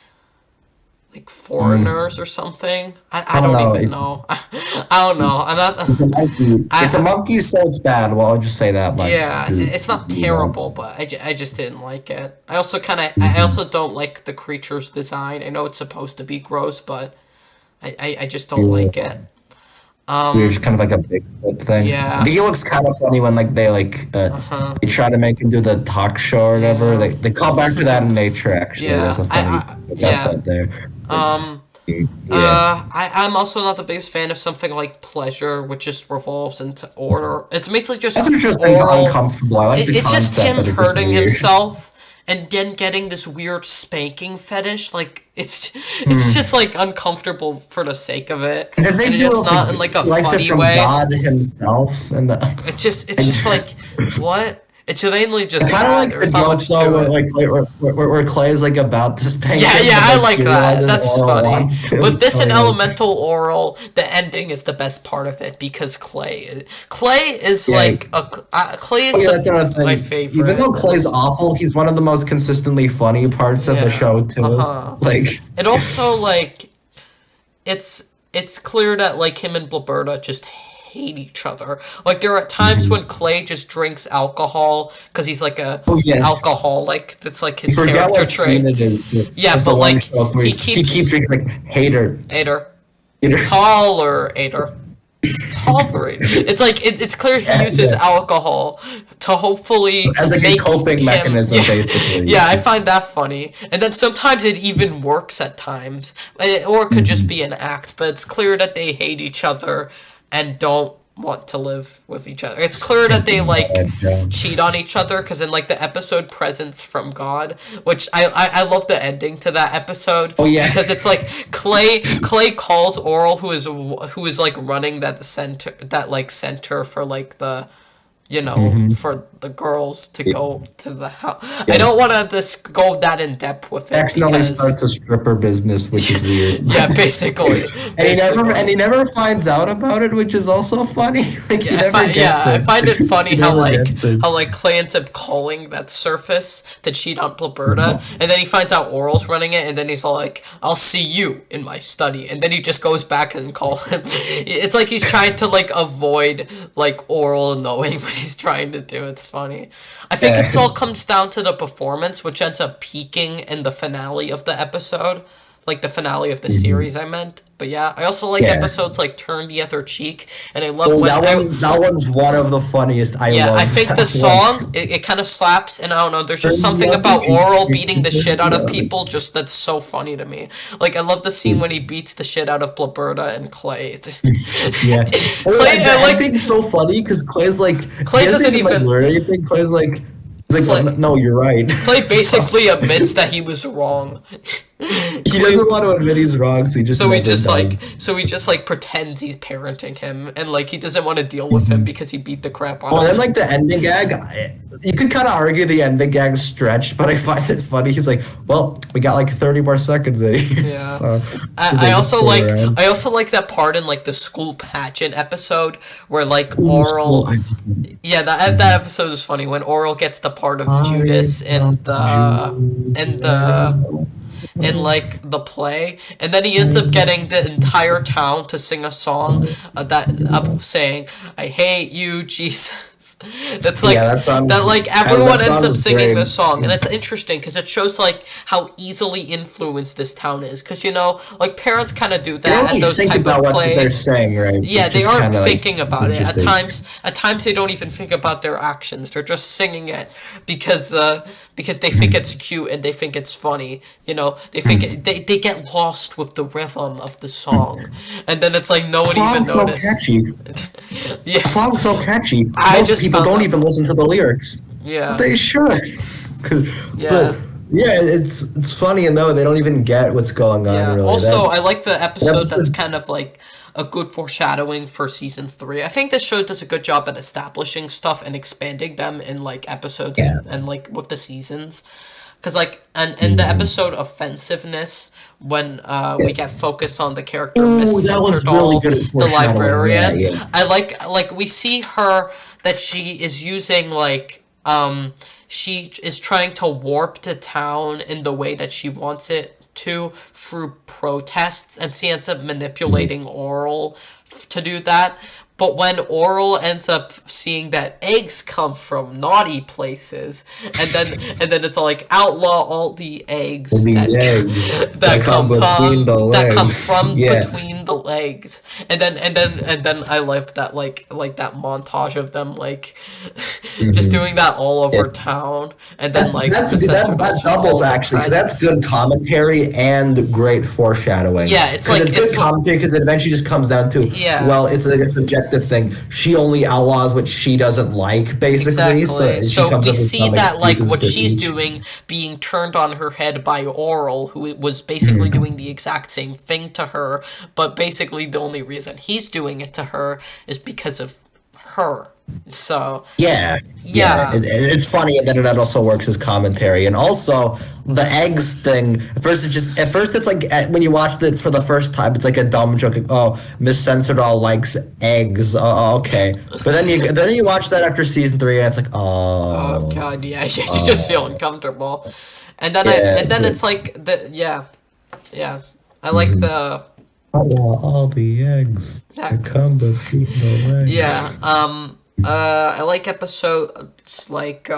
S2: foreigners or something? I
S1: I don't
S2: don't
S1: know.
S2: even know. I don't know. I'm
S1: It's a
S2: not.
S1: monkey. It's a
S2: I
S1: monkey, so it's bad. Well, I'll just say that much.
S2: yeah, it's not
S1: You know.
S2: terrible, but I just didn't like it. I also don't like the creature's design. I know it's supposed to be gross, but I just don't
S1: Yeah.
S2: like it.
S1: Weird, just kind of like a Bigfoot thing. I
S2: Yeah.
S1: think it looks kind of funny when like
S2: Uh-huh.
S1: they try to make him do the talk show or whatever.
S2: Yeah.
S1: They call back to that in nature actually. There's
S2: Yeah.
S1: a funny that's
S2: Yeah.
S1: out there.
S2: Um.
S1: Yeah.
S2: I'm also not the biggest fan of something like pleasure, which just revolves into order. It's basically just
S1: That's interesting, but
S2: oral.
S1: uncomfortable. I like the
S2: It's just
S1: concept,
S2: him
S1: but it's just
S2: hurting
S1: weird.
S2: himself and then getting this weird spanking fetish. Like it's just like uncomfortable for the sake of it,
S1: And
S2: and
S1: they
S2: it's
S1: do
S2: just
S1: it,
S2: not in like a
S1: he likes it
S2: funny
S1: from
S2: way.
S1: God himself, and the.
S2: It's just like what? It's mainly just
S1: Kind of
S2: that.
S1: like the
S2: There's not
S1: joke
S2: much
S1: though,
S2: to
S1: where
S2: it.
S1: like where Clay's like about to spank
S2: Yeah,
S1: him,
S2: yeah,
S1: but
S2: I
S1: like
S2: like
S1: he
S2: that.
S1: realizes
S2: That's
S1: Oral
S2: funny.
S1: wants to.
S2: With this
S1: So
S2: and
S1: he like,
S2: Elemental Oral, the ending is the best part of it because Clay is
S1: yeah.
S2: like Clay
S1: Oh,
S2: is
S1: yeah, that's another
S2: my
S1: thing.
S2: favorite.
S1: Even though
S2: And
S1: Clay's
S2: it's,
S1: awful, he's one of the most consistently funny parts of the
S2: yeah,
S1: show too.
S2: uh-huh.
S1: Like,
S2: And also like it's clear that like him and Blaberta just hate each other. Like there are times when Clay just drinks alcohol because he's like a
S1: oh yeah,
S2: alcoholic. That's like
S1: I
S2: his
S1: forget
S2: character
S1: what scene
S2: trait.
S1: it is.
S2: Yeah,
S1: It's the
S2: but
S1: one
S2: like
S1: show where
S2: he
S1: he keeps
S2: keeps
S1: drinking like hater,
S2: Ader
S1: hater.
S2: taller Ader. Tolerate. It's like it's clear he uses
S1: Yeah.
S2: alcohol to hopefully
S1: As like a
S2: make
S1: coping
S2: him.
S1: mechanism,
S2: Yeah,
S1: basically.
S2: yeah, I find that funny. And then sometimes it even works at times, or it could just be an act. But it's clear that they hate each other and don't want to live with each other. It's clear that they like cheat on each other because in like the episode Presents from God, which I love the ending to that episode.
S1: Oh, yeah.
S2: Because it's like Clay calls Oral who is like running that center for like the for the girls to go to the house. I don't want to just go that in depth with it
S1: Accidentally
S2: because
S1: starts a stripper business, which is weird.
S2: yeah, basically.
S1: And he never finds out about it, which is also funny. Like he never gets
S2: I
S1: it.
S2: find it funny
S1: He
S2: how
S1: never
S2: like
S1: gets it.
S2: Clay ends up calling that surface to cheat on Blaberta, and then he finds out Oral's running it, and then he's all like, "I'll see you in my study," and then he just goes back and call him. It's like he's trying to like avoid like Oral knowing what he's trying to do. It's funny. I think it all comes down to the performance, which ends up peaking in the finale of the episode. Like the finale of the series, I meant. But yeah, I also like episodes like Turn the Other Cheek, and I love when
S1: that one's one of the funniest.
S2: I think the song it kind of slaps, and I don't know. There's just something about Oral beating the shit out of people, just that's so funny to me. Like I love the scene when he beats the shit out of Blaberta and Clay.
S1: Yeah,
S2: Clay,
S1: I think it's so funny because Clay's like
S2: Clay doesn't even
S1: learn anything. Clay's like. No, you're right.
S2: Clay basically admits that he was wrong.
S1: He doesn't want to admit he's wrong, so he just
S2: pretends he's parenting him, and like he doesn't want to deal with him because he beat the crap out of him.
S1: And then like the ending gag, you could kind of argue the ending gag stretched, but I find it funny. He's like, "Well, we got like 30 more seconds in here."
S2: Yeah.
S1: So,
S2: I also like that part in like the school pageant episode where like Oral. Yeah, that episode is funny when Oral gets the part of Judas in the play, and then he ends up getting the entire town to sing a song saying, "I hate you, Jesus." That's like everyone ends up singing this song, and it's interesting because it shows like how easily influenced this town is. Because like parents kind of do that at those type of plays.
S1: They're saying, right?
S2: Yeah, they aren't thinking about it. At times they don't even think about their actions. They're just singing it because they think it's cute and they think it's funny. They think they get lost with the rhythm of the song, and then it's like no one even noticed.
S1: So catchy.
S2: Yeah,
S1: the song's so catchy. Most people don't even listen to the lyrics.
S2: Yeah,
S1: they should.
S2: Yeah.
S1: But yeah, it's funny, and no, they don't even get what's going on.
S2: Yeah.
S1: Really.
S2: Also, I like the episode that's kind of like a good foreshadowing for season 3. I think this show does a good job at establishing stuff and expanding them in like episodes and like with the seasons. Because like and the episode Offensiveness, when we get focused on the character Miss Sensordoll, the librarian.
S1: Yeah.
S2: I like we see her that she is using like she is trying to warp the town in the way that she wants it to through protests, and she ends up manipulating Oral to do that. But when Oral ends up seeing that eggs come from naughty places, and then it's all like outlaw all the eggs that come from between the legs, and then I love that like that montage of them like just doing that all over town, and then
S1: that doubles actually. That's good commentary and great foreshadowing.
S2: Yeah, it's
S1: good commentary because it eventually just comes down to well, it's like a subjective thing. She only outlaws what she doesn't like, basically.
S2: Exactly. So we see that like what she's doing being turned on her head by Oral, who was basically doing the exact same thing to her, but basically the only reason he's doing it to her is because of her. So
S1: it's funny, and then it also works as commentary, and also the eggs thing. At first it's like when you watched it for the first time, it's like a dumb joke. Oh, Miss Sensordoll likes eggs. Oh, okay. But then you watch that after season 3, and it's like
S2: oh god, yeah, you just feel uncomfortable, and then it's like I like the
S1: all the eggs that come between the legs.
S2: Yeah. I like episodes like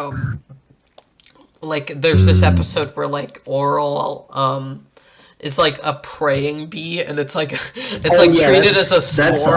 S2: there's this episode where like Oral is like a praying bee, and it's like treated as a s'more.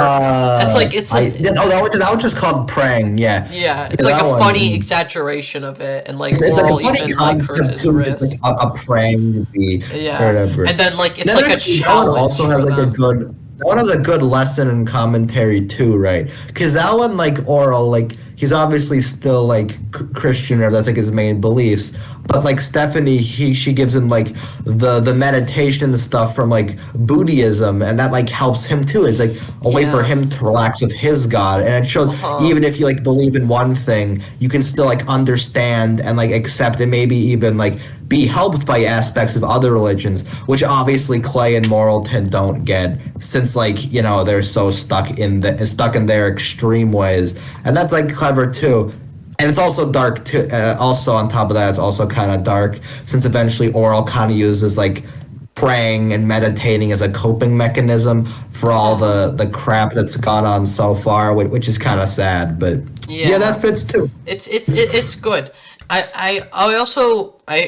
S1: That was just called praying. Yeah.
S2: Yeah, it's like a funny exaggeration of it, and like Oral even like hurts his wrist.
S1: Like a praying bee.
S2: Yeah. And then like it's like a challenge.
S1: Also has like a good. That one has a good lesson in commentary too, right? Because that one, like Oral, like he's obviously still like Christian, or that's like his main beliefs. But like Stephanie, she gives him like the meditation stuff from like Buddhism, and that like helps him too. It's like a way for him to relax with his God, and it shows even if you like believe in one thing, you can still like understand and like accept and maybe even like be helped by aspects of other religions, which obviously Clay and Moralton don't get, since like they're so stuck in their extreme ways, and that's like clever too. And it's also dark too. Also, on top of that, it's also kind of dark since eventually Orel kind of uses like praying and meditating as a coping mechanism for all the crap that's gone on so far, which is kind of sad. But yeah, that fits too.
S2: It's good. I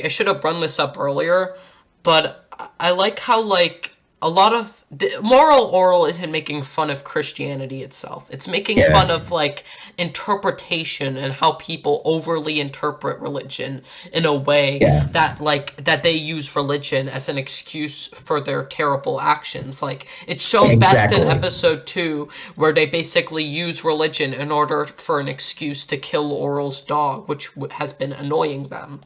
S2: should have run this up earlier, but I like how like a lot of Moral Orel isn't making fun of Christianity itself. It's making fun of like interpretation and how people overly interpret religion in a way that they use religion as an excuse for their terrible actions. Like it's shown best in episode 2, where they basically use religion in order for an excuse to kill Orel's dog, which has been annoying them.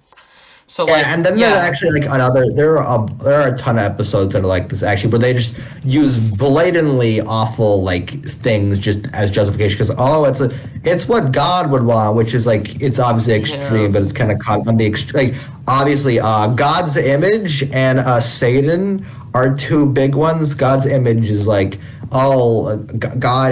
S2: So like,
S1: and then there's actually like there are a ton of episodes that are like this actually, where they just use blatantly awful like things just as justification because it's what God would want, which is like it's obviously extreme, but it's kind of on the extreme. Like obviously, God's image and Satan are two big ones. God's image is like, God,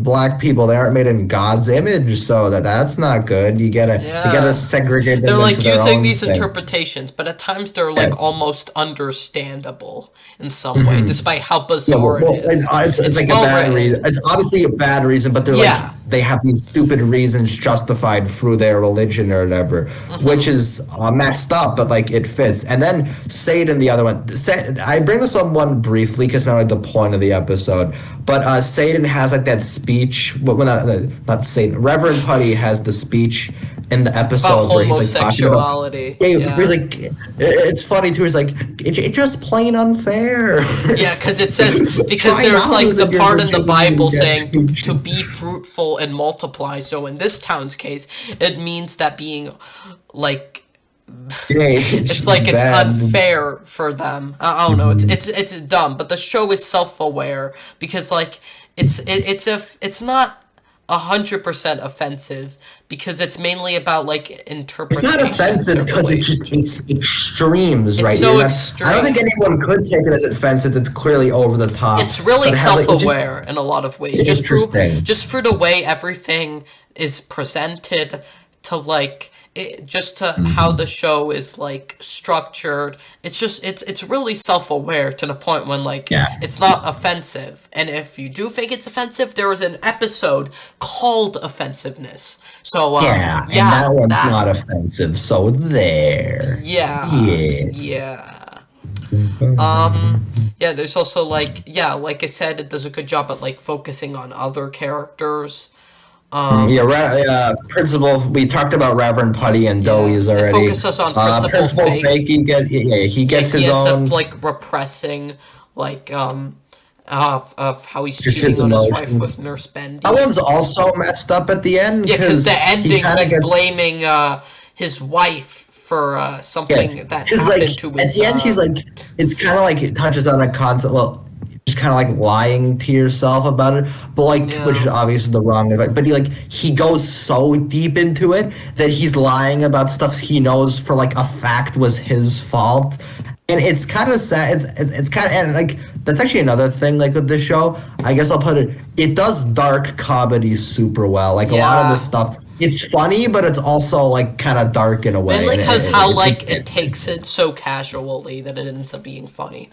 S1: black people, they aren't made in God's image, so that's not good. You gotta segregate them.
S2: They're like using these
S1: thing.
S2: Interpretations, but at times they're like almost understandable in some way, despite how bizarre it is.
S1: It's like a bad reason. It's obviously a bad reason, but they're like they have these stupid reasons justified through their religion or whatever, which is messed up, but like it fits. And then Satan, the other one. I bring this on one briefly because not like the point of the episode, but Satan has like that speech. Well, not Satan. Reverend Putty has the speech in the episode
S2: about
S1: where
S2: homosexuality.
S1: He's like, it's funny too. He's like, it's just plain unfair.
S2: Yeah, because it says there's like the part in the Bible saying to be fruitful and multiply. So in this town's case, it means that being like it's like it's unfair for them. I don't know. It's dumb, but the show is self-aware because like it's not 100% offensive because it's mainly about like interpretation.
S1: It's not offensive because it's extremes, right?
S2: It's so extreme.
S1: I don't think anyone could take it as offensive. It's clearly over the top.
S2: It's really self-aware in a lot of ways. Just for the way everything is presented to like. How the show is like structured, it's really self-aware to the point when like it's not offensive. And if you do think it's offensive, there was an episode called Offensiveness. So
S1: and that one's not offensive. So there.
S2: There's also like I said, it does a good job at like focusing on other characters.
S1: Principal. We talked about Reverend Putty and Doey's already.
S2: Focus us on Principal Fake.
S1: He gets his own.
S2: Ends up like repressing, like of how he's cheating on his wife with Nurse Bendy.
S1: That one's also messed up at the end.
S2: Yeah, because the ending he's blaming his wife for something that happened to his.
S1: At the end, he's like, it's kind of like it touches on a concept. Well, just kind of like lying to yourself about it, but like, which is obviously the wrong advice. But he goes so deep into it that he's lying about stuff he knows for like a fact was his fault, and it's kind of sad. It's kind of, and like that's actually another thing like with this show. I guess I'll put it. It does dark comedy super well. Like a lot of this stuff. It's funny, but it's also like kind of dark in a way.
S2: And like how it takes it so casually that it ends up being funny.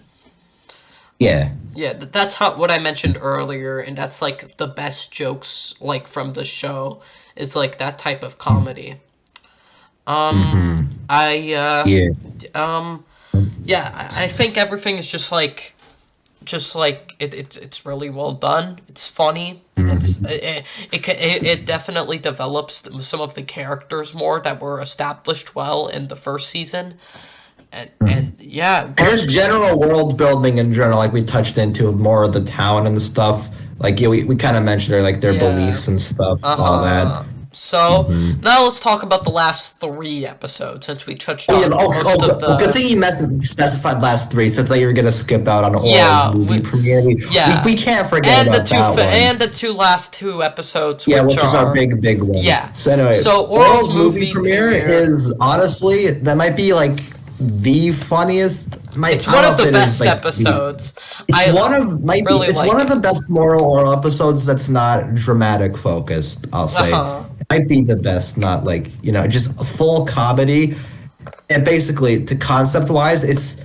S1: Yeah,
S2: that's what I mentioned earlier, and that's like the best jokes like from the show is like that type of comedy. I think everything is just like it's really well done. It's funny. It definitely develops some of the characters more that were established well in the first season. And
S1: just general world building in general, like we touched into more of the town and stuff. Like we kind of mentioned their beliefs and stuff, all that.
S2: So now let's talk about the last 3 episodes, since we touched on most of
S1: Good
S2: the.
S1: thing you specified last 3, since you were gonna skip out on
S2: Yeah,
S1: Oral's movie premiere. We can't forget
S2: and the
S1: about that one.
S2: and the last two episodes,
S1: Yeah,
S2: which
S1: is our
S2: are
S1: big one.
S2: yeah.
S1: So anyway,
S2: So
S1: Oral's movie premiere is honestly, that might be like the funniest.
S2: It's one of the best episodes.
S1: It's one of the best Moral Orel episodes that's not dramatic focused, I'll say. It might be the best, not like, just a full comedy. And basically, concept wise, it's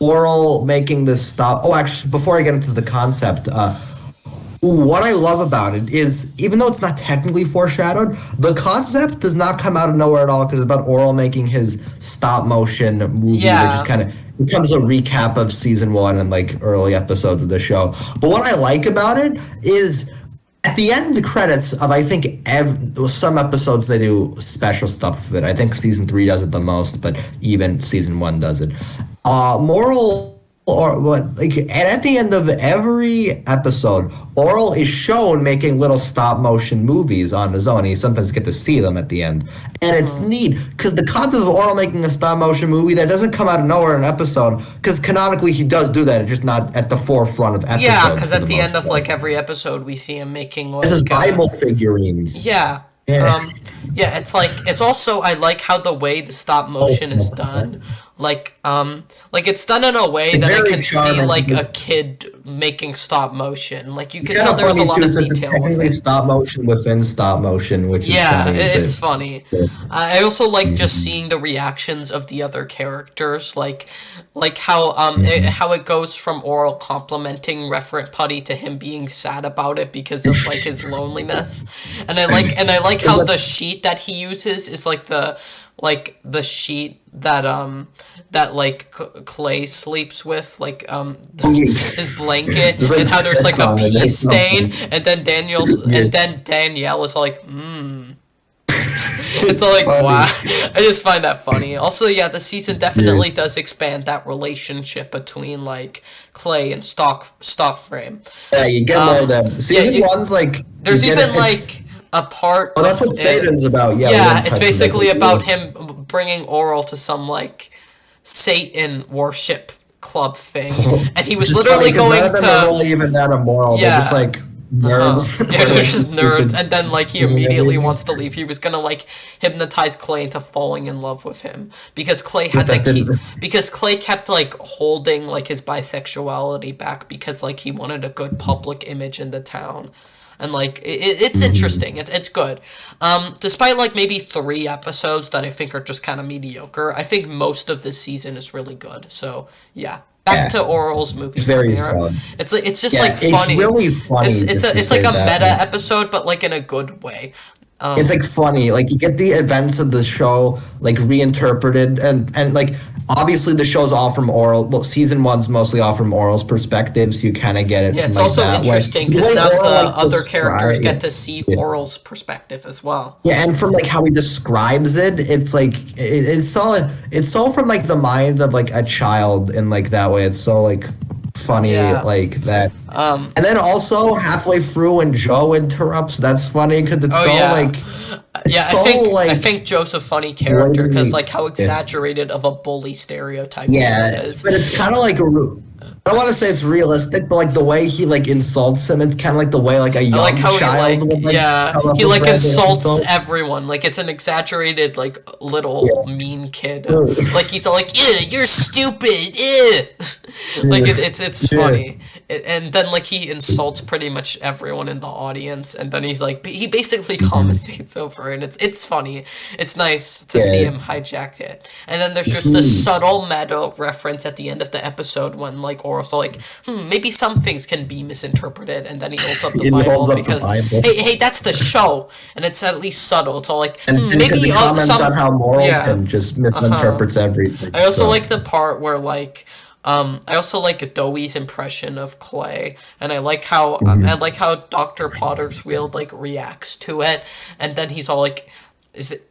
S1: Orel making this stop. Oh, actually, before I get into the concept, what I love about it is, even though it's not technically foreshadowed, the concept does not come out of nowhere at all, because it's about Orel making his stop motion movie that just kind of becomes a recap of season 1 and like early episodes of the show. But what I like about it is, at the end of the credits of, I think, some episodes they do special stuff with it. I think season 3 does it the most, but even season 1 does it. And at the end of every episode, Orel is shown making little stop motion movies on his own. You sometimes get to see them at the end. And it's neat, because the concept of Orel making a stop motion movie, that doesn't come out of nowhere in an episode, because canonically he does do that, it's just not at the forefront of episodes.
S2: Yeah, because at the end of like every episode we see him making like...
S1: This is Bible figurines.
S2: Yeah. It's like, it's also, I like how the way the stop motion is done. Like it's done in a way that I can see like a kid making stop motion. Like you can tell there's a lot of detail with it.
S1: Stop motion within stop motion, which is funny.
S2: It's funny. I also like just seeing the reactions of the other characters, like how how it goes from Orel complimenting Referent Putty to him being sad about it because of like his loneliness, and I like how the sheet that he uses is like the sheet that Clay sleeps with, like his blanket, and how there's like a pee stain, and then Danielle is like, It's like, wow. I just find that funny. Also, the season definitely does expand that relationship between like Clay and Stock Frame.
S1: Yeah, you get more of them. Season 1's like,
S2: there's even like a part.
S1: Oh, that's what Satan's about.
S2: Yeah, it's basically about him bringing Orel to some like Satan worship club thing, and he was literally going to. They're
S1: really even that immoral. They're just like nerds.
S2: Yeah, they're just nerds, and then like he immediately wants to leave. He was gonna like hypnotize Clay into falling in love with him because Clay had because Clay kept like holding like his bisexuality back because like he wanted a good public image in the town. And, like, it's interesting. It's good. Despite, like, maybe 3 episodes that I think are just kind of mediocre, I think most of this season is really good. So, yeah. Back to Orel's movie premiere. It's just, like, funny.
S1: It's really funny.
S2: It's like a meta episode, but, like, in a good way.
S1: It's, like, funny. Like, you get the events of the show, like, reinterpreted. And like, obviously the show's all from Orel. Well, season 1's mostly all from Orel's perspective, so you kind of get it.
S2: Yeah, it's also interesting because now the other characters get to see Orel's perspective as well.
S1: Yeah, and from like how he describes it, it's like it's so from like the mind of like a child in like that way. It's so like funny like that. And then also halfway through when Joe interrupts, that's funny because it's like.
S2: I think Joe's a funny character because like how exaggerated of a bully stereotype it is.
S1: But it's kind of like I don't want to say it's realistic, but like the way he like insults him, it's kind of like the way like a young child would
S2: he like insults everyone. Like it's an exaggerated like little mean kid. Like he's all like, "Ew, you're stupid." Like it's funny. And then like he insults pretty much everyone in the audience, and then he's like he basically commentates over it, and it's funny. It's nice to see him hijack it. And then there's just the subtle meta reference at the end of the episode when like Orel's like, maybe some things can be misinterpreted, and then he holds up the Bible because hey, that's the show, and it's at least subtle. It's all like maybe
S1: comments on how Moral can just misinterprets everything.
S2: I also like the part where like. I also like Dewey's impression of Clay, and I like how Dr. Potter's Wheel like reacts to it, and then he's all like, "Is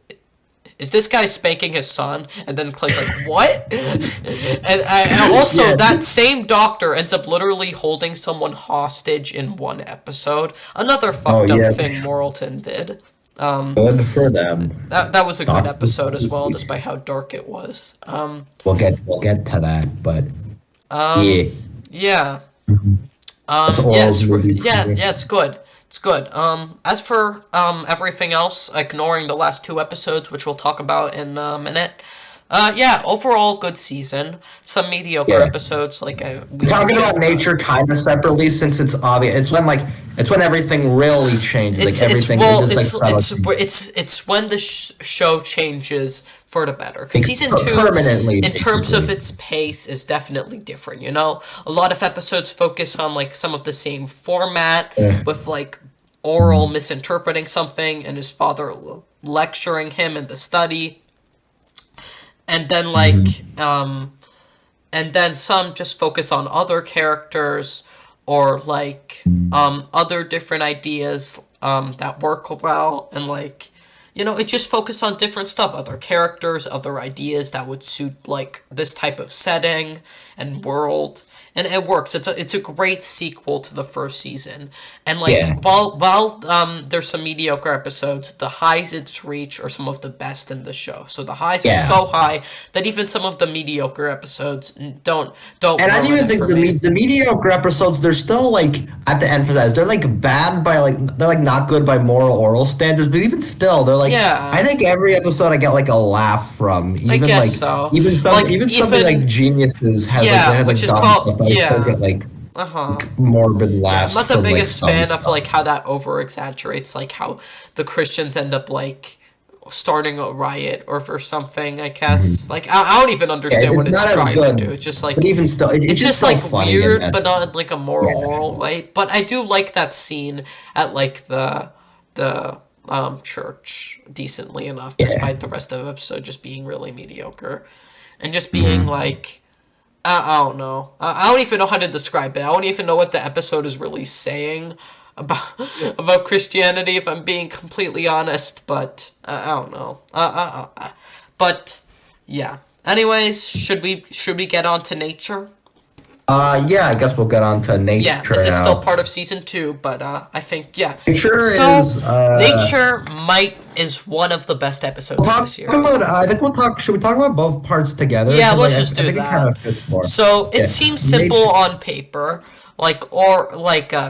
S2: this guy spanking his son?" And then Clay's like, "What?" And also that same doctor ends up literally holding someone hostage in one episode. Another fucked up thing Moralton did.
S1: Good for them.
S2: That was a good
S1: Doctor
S2: episode as well,
S1: Sleep.
S2: despite how dark it was.
S1: We'll get to that, but
S2: Um,
S1: yeah,
S2: yeah.
S1: that's
S2: Yeah,
S1: Oral's movie
S2: yeah,
S1: preview.
S2: yeah, it's good. It's good. As for everything else, ignoring the last two episodes, which we'll talk about in a minute. Yeah, overall good season. Some mediocre
S1: Yeah.
S2: episodes, like we
S1: Talking
S2: mentioned.
S1: about nature kind of separately, since it's obvious. It's when everything really changes. Like
S2: It's
S1: everything,
S2: well,
S1: just like subtle changes.
S2: it's when the show changes for the better. Because
S1: Like
S2: season two,
S1: permanently,
S2: in terms of
S1: basically.
S2: its pace, is definitely different. You know, a lot of episodes focus on like some of the same format
S1: Yeah.
S2: with like Oral misinterpreting something and his father lecturing him in the study, and then and then some just focus on other characters or like other different ideas that work well, and like it just focused on different stuff, other characters, other ideas that would suit like this type of setting and world, and it works. It's a great sequel to the first season, and like
S1: Yeah.
S2: while there's some mediocre episodes, the highs it's reached are some of the best in the show. So the highs are
S1: Yeah.
S2: so high that even some of the mediocre episodes don't
S1: And I don't
S2: ruin
S1: even
S2: it
S1: think
S2: for me.
S1: the mediocre episodes, they're still like, I have to emphasize, they're like bad by like, they're like not good by moral oral standards, but even still, they're like, I
S2: Yeah,
S1: think every episode I get like a laugh from.
S2: I
S1: Even
S2: guess
S1: like,
S2: so. Like
S1: even something like
S2: even
S1: Geniuses
S2: yeah,
S1: has
S2: which
S1: like
S2: is
S1: dumb
S2: probably
S1: stuff, but I still
S2: yeah.
S1: get
S2: Uh-huh.
S1: like morbid
S2: Yeah, I'm
S1: laughs
S2: not the
S1: from like
S2: biggest
S1: some
S2: fan of
S1: stuff.
S2: like how that over exaggerates like how the Christians end up like starting a riot or something, I guess. Like I don't even
S1: Yeah,
S2: understand what
S1: it's
S2: it's
S1: not as
S2: trying to
S1: good,
S2: do. It's just
S1: but
S2: like
S1: even still, it's
S2: it's
S1: just
S2: just
S1: still
S2: like
S1: funny in
S2: weird,
S1: that.
S2: but not in like a moral
S1: Yeah.
S2: oral way. But I do like that scene at like the church decently enough,
S1: Yeah.
S2: despite the rest of the episode just being really mediocre. And just being
S1: Hmm.
S2: like I don't know. I don't even know how to describe it. I don't even know what the episode is really saying about about Christianity, if I'm being completely honest. But I don't know. But yeah. Anyways, should we get on to nature?
S1: Yeah, I guess we'll get on to
S2: Yeah,
S1: nature
S2: this is still
S1: now.
S2: part of season two, but I think yeah.
S1: Nature
S2: So
S1: is,
S2: nature might is one of the best episodes
S1: we'll
S2: of the
S1: talk
S2: series.
S1: about, I think we'll talk, should we talk about both parts together?
S2: Yeah,
S1: Because, like,
S2: let's just
S1: I
S2: do
S1: think it kind
S2: that.
S1: of fits more.
S2: So it
S1: Yeah.
S2: seems simple
S1: Nature.
S2: on paper,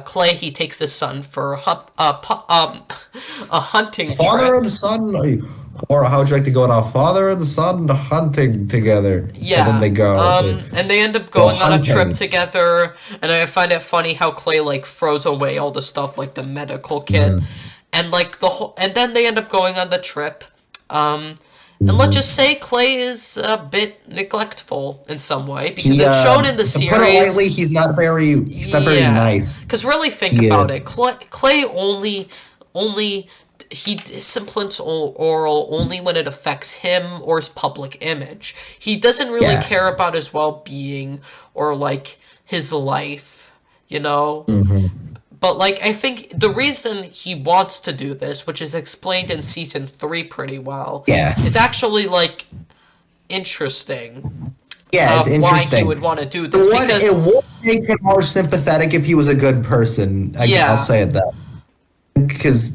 S2: Clay. He takes his son for a hunting
S1: Father
S2: trip.
S1: and son, or how would you like to go now? Father and son hunting together. And then
S2: Yeah.
S1: they go,
S2: And they end up
S1: go
S2: going on a trip
S1: hunting.
S2: together, and I find it funny how Clay like throws away all the stuff like the medical kit,
S1: Mhm.
S2: and like and then they end up going on the trip. And let's
S1: Mhm.
S2: just say Clay is a bit neglectful in some way because it's shown in the
S1: To put it
S2: series.
S1: lightly, he's not very
S2: Yeah,
S1: nice.
S2: because really think
S1: Yeah.
S2: about it. Clay only he disciplines Oral only when it affects him or his public image. He doesn't really
S1: Yeah.
S2: care about his well-being or like his life, you know.
S1: Hmm.
S2: But like I think the reason he wants to do this, which is explained in season 3 pretty well,
S1: Yeah.
S2: is actually like interesting
S1: Yeah, it's
S2: of why he
S1: interesting.
S2: would want to do
S1: The
S2: this
S1: one,
S2: because
S1: it would make him more sympathetic if he was a good person. I'll
S2: yeah.
S1: say it that. Because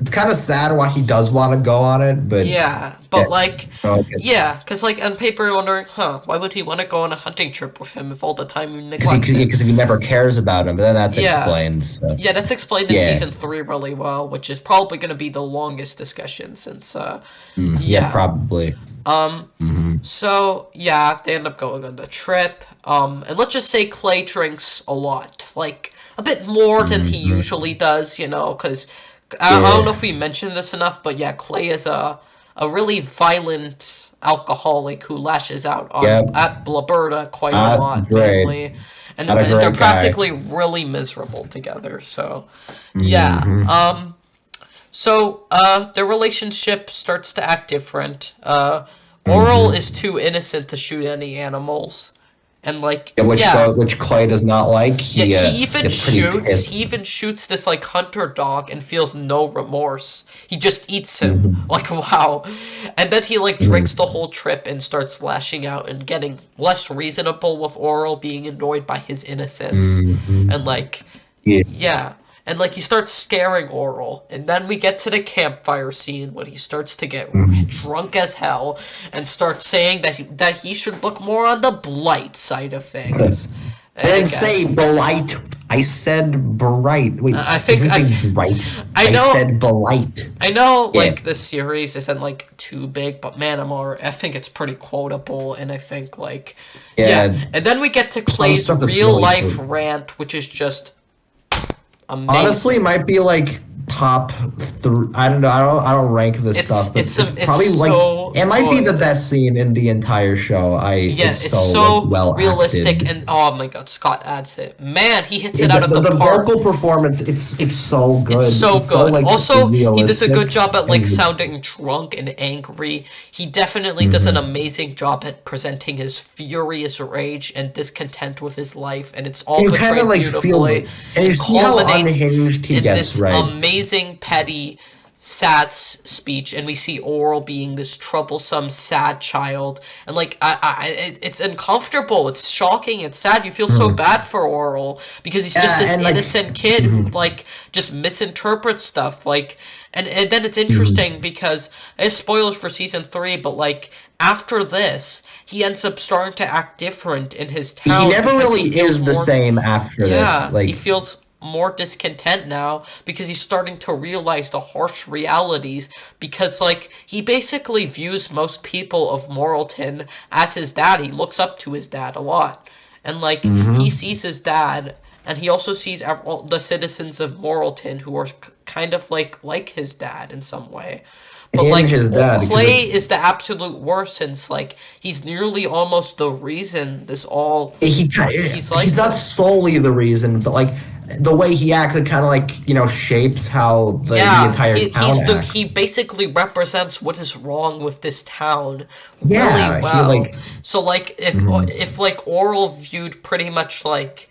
S1: it's kind of sad why he does want to go on it, but
S2: Yeah,
S1: yeah.
S2: but like,
S1: Okay.
S2: yeah, because like on paper you're wondering, why would he want to go on a hunting trip with him if all the time he neglects it?
S1: Because he never cares about him, but then that's
S2: Yeah,
S1: explained. So.
S2: yeah, that's explained in
S1: Yeah.
S2: season 3 really well, which is probably going to be the longest discussion since,
S1: Yeah,
S2: yeah.
S1: probably.
S2: So yeah, they end up going on the trip, and let's just say Clay drinks a lot, like a bit more than he usually does, because I don't know
S1: Yeah.
S2: if we mentioned this enough, but yeah, Clay is a really violent alcoholic who lashes out on
S1: Yep.
S2: at Blaberta quite a
S1: Not
S2: lot,
S1: great.
S2: mainly, and
S1: Not a
S2: they're
S1: great guy.
S2: practically really miserable together. So yeah, their relationship starts to act different. Oral is too innocent to shoot any animals, and like
S1: Yeah,
S2: yeah.
S1: which Clay does not like.
S2: Yeah,
S1: He
S2: he even
S1: gets pretty
S2: shoots.
S1: pissed.
S2: He even shoots this like hunter dog and feels no remorse. He just eats him. Like wow, and then he like drinks the whole trip and starts lashing out and getting less reasonable with Oral being annoyed by his innocence, and like
S1: Yeah.
S2: yeah, and like he starts scaring Oral, and then we get to the campfire scene when he starts to get drunk as hell and starts saying that he should look more on the blight side of things.
S1: I didn't say blight. I said bright. Wait,
S2: I think
S1: didn't say bright.
S2: I know.
S1: I said blight.
S2: I know,
S1: Yeah.
S2: like, the series isn't, like, too big, but man, I think it's pretty quotable, and I think, like, yeah. And then we get to Clay's
S1: stuff that's
S2: real-life
S1: really
S2: rant, which is just amazing.
S1: Honestly, it might be like top three. I don't know. I don't rank this stuff. But it's probably
S2: so
S1: like it might be the
S2: good.
S1: best scene in the entire show.
S2: It's
S1: so
S2: so
S1: like, well
S2: realistic,
S1: acted.
S2: and oh my god, Scott adds it. Man, he hits it out of the
S1: the
S2: park.
S1: vocal performance. It's so good.
S2: It's so good.
S1: like,
S2: Also, he does a
S1: realistic
S2: good job at like
S1: and-
S2: sounding drunk and angry. He definitely does an amazing job at presenting his furious rage and discontent with his life, and it's all
S1: You
S2: portrayed
S1: kind of like feel,
S2: beautifully.
S1: and you
S2: It
S1: see how
S2: culminates
S1: unhinged he
S2: in
S1: gets,
S2: this
S1: right?
S2: amazing, petty, sad speech, and we see Oral being this troublesome, sad child, and like it's uncomfortable, it's shocking, it's sad. You feel so bad for Oral because he's just
S1: Yeah,
S2: this
S1: and, like,
S2: innocent kid who like just misinterprets stuff, like. And then it's interesting because it's spoilers for season 3, but like after this, he ends up starting to act different in his town.
S1: He never
S2: because
S1: really
S2: he feels
S1: is the
S2: more-
S1: same after
S2: Yeah,
S1: this. Like
S2: he feels more discontent now because he's starting to realize the harsh realities, because like he basically views most people of Moralton as his dad. He looks up to his dad a lot, and like he sees his dad, and he also sees all the citizens of Moralton who are kind of like his dad in some way. But
S1: And
S2: like
S1: his dad,
S2: Clay is the absolute worst, since like he's nearly almost the reason this all.
S1: he's
S2: like
S1: not
S2: this.
S1: solely the reason, but like the way he acts, it kind of like shapes how the entire town acts.
S2: He basically represents what is wrong with this town
S1: Yeah,
S2: really
S1: he,
S2: well.
S1: like-
S2: So like if like Oral viewed pretty much like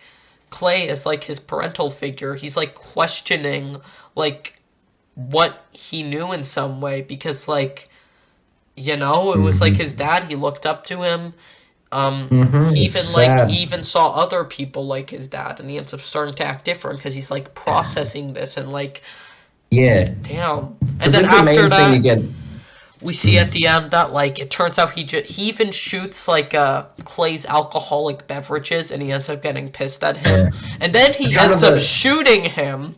S2: Clay as like his parental figure, he's like questioning like what he knew in some way, because like it was like his dad, he looked up to him. He even
S1: It's sad.
S2: he even saw other people like his dad, and he ends up starting to act different because he's like processing this and like
S1: Yeah.
S2: damn. And
S1: I
S2: then
S1: think the main
S2: after
S1: thing you
S2: that,
S1: get,
S2: we see at the end that like it turns out he even shoots like Clay's alcoholic beverages, and he ends up getting pissed at him, and then he
S1: kind
S2: ends
S1: of
S2: up
S1: a-
S2: shooting him,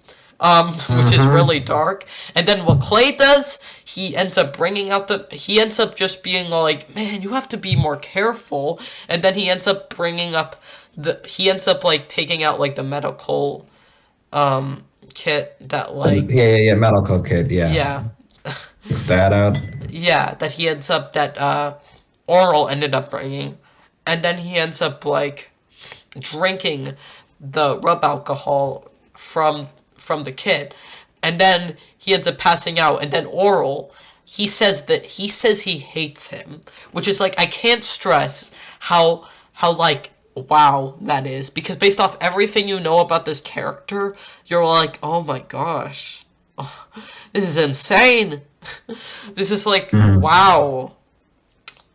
S2: which is really dark. And then what Clay does, he ends up just being like, man, you have to be more careful. And then he ends up like taking out like the medical kit that like
S1: yeah, medical kid,
S2: yeah.
S1: Takes that out.
S2: Yeah, that Oral ended up bringing, and then he ends up like drinking the rub alcohol from the kid, and then he ends up passing out, and then Oral, he says he hates him, which is like I can't stress how like wow that is, because based off everything you know about this character, you're like, oh my gosh, oh, this is insane. This is like, wow.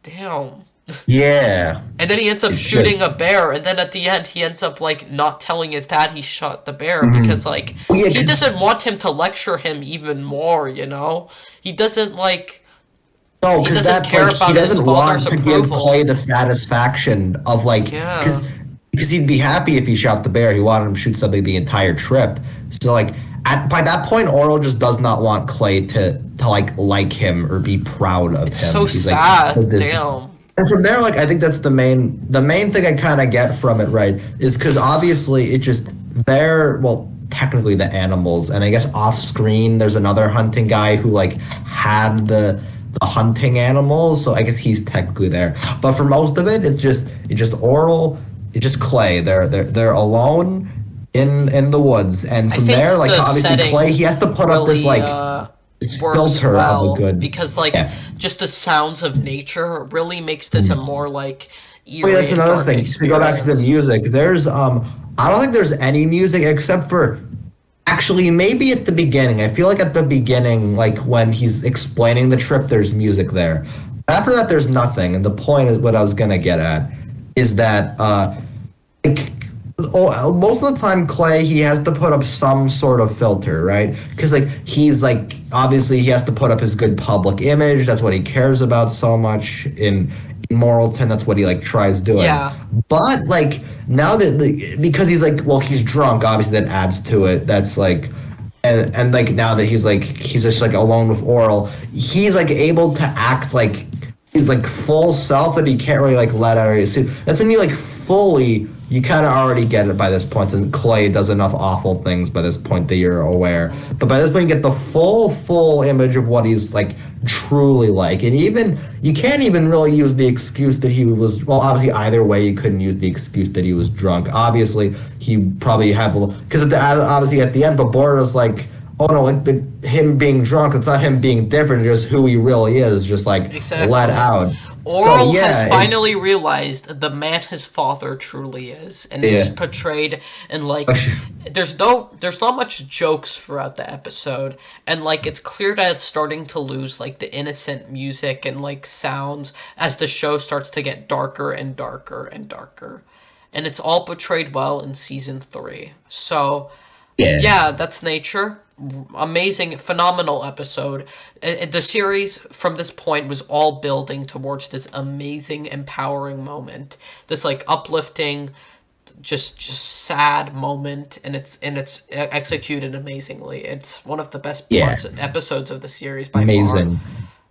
S2: Damn.
S1: Yeah.
S2: And then he ends up shooting a bear, and then at the end he ends up like not telling his dad he shot the bear because like
S1: Yeah,
S2: he
S1: 'cause-
S2: doesn't want him to lecture him even more, He doesn't like
S1: No,
S2: He
S1: because
S2: doesn't
S1: that's
S2: care
S1: like
S2: about
S1: he
S2: his
S1: doesn't want
S2: father's
S1: to give
S2: approval.
S1: Clay the satisfaction of like
S2: Yeah.
S1: because he'd be happy if he shot the bear. He wanted him to shoot something the entire trip. So like by that point, Oral just does not want Clay to like him or be proud of him.
S2: so
S1: He's like,
S2: sad.
S1: so dis-
S2: Damn.
S1: And from there, like I think that's the main thing I kind of get from it, right? Is because obviously it just technically the animals, and I guess off screen there's another hunting guy who like had the hunting animals, so I guess he's technically there. But for most of it, it's just Oral, it's just Clay. They're alone in the woods, and from
S2: think
S1: there, like
S2: the
S1: obviously
S2: setting
S1: Clay, he has to put up this like this
S2: works
S1: filter
S2: well
S1: of a good
S2: because like
S1: yeah.
S2: just the sounds of nature really makes this a more like eerie
S1: Wait, that's
S2: and
S1: another
S2: dark
S1: thing. To go back to the
S2: experience.
S1: music, there's I don't think there's any music except for actually maybe at the beginning. I feel like at the beginning, like when he's explaining the trip, there's music there. After that, there's nothing. And the point is what I was gonna get at is that like most of the time, Clay, he has to put up some sort of filter, right? Because like he's like obviously he has to put up his good public image. That's what he cares about so much in Moralton. That's what he like tries doing.
S2: Yeah.
S1: But like now that because he's like, well, he's drunk. Obviously, that adds to it. That's like. And like now that he's just like alone with Orel, he's like able to act like he's like full self that he can't really like let out of his suit. That's when you like fully you kind of already get it by this point, and Clay does enough awful things by this point that you're aware. But by this point, you get the full image of what he's like truly like, and even you can't even really use the excuse that he was. Well, obviously, either way, you couldn't use the excuse that he was drunk. Obviously, he probably had because obviously at the end, but Bordo's like, oh no, like him being drunk, it's not him being different, just who he really is, just like let out.
S2: Orel has finally realized the man his father truly is, and it's portrayed in like there's not much jokes throughout the episode, and like it's clear that it's starting to lose like the innocent music and like sounds as the show starts to get darker and darker and darker, and it's all portrayed well in season 3. So yeah, that's nature. Amazing, phenomenal episode. The series from this point was all building towards this amazing, empowering moment. This like uplifting, just sad moment, and it's executed amazingly. It's one of the best episodes of the series by
S1: far.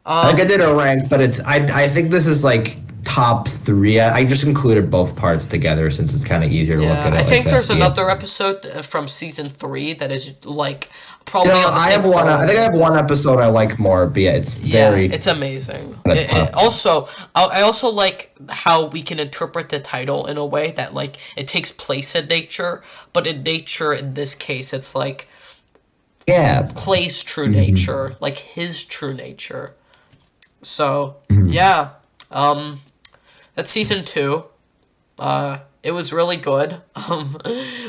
S1: I think I did a rank, but I think this is like top 3. I just included both parts together since it's kind of easier to look at it.
S2: I think there's another episode from season 3 that is like probably on the same.
S1: I think I have one episode I like more, but
S2: it's amazing. I also like how we can interpret the title in a way that like it takes place in nature, but in nature in this case it's like Clay's true nature, like his true nature. So that's season 2. It was really good.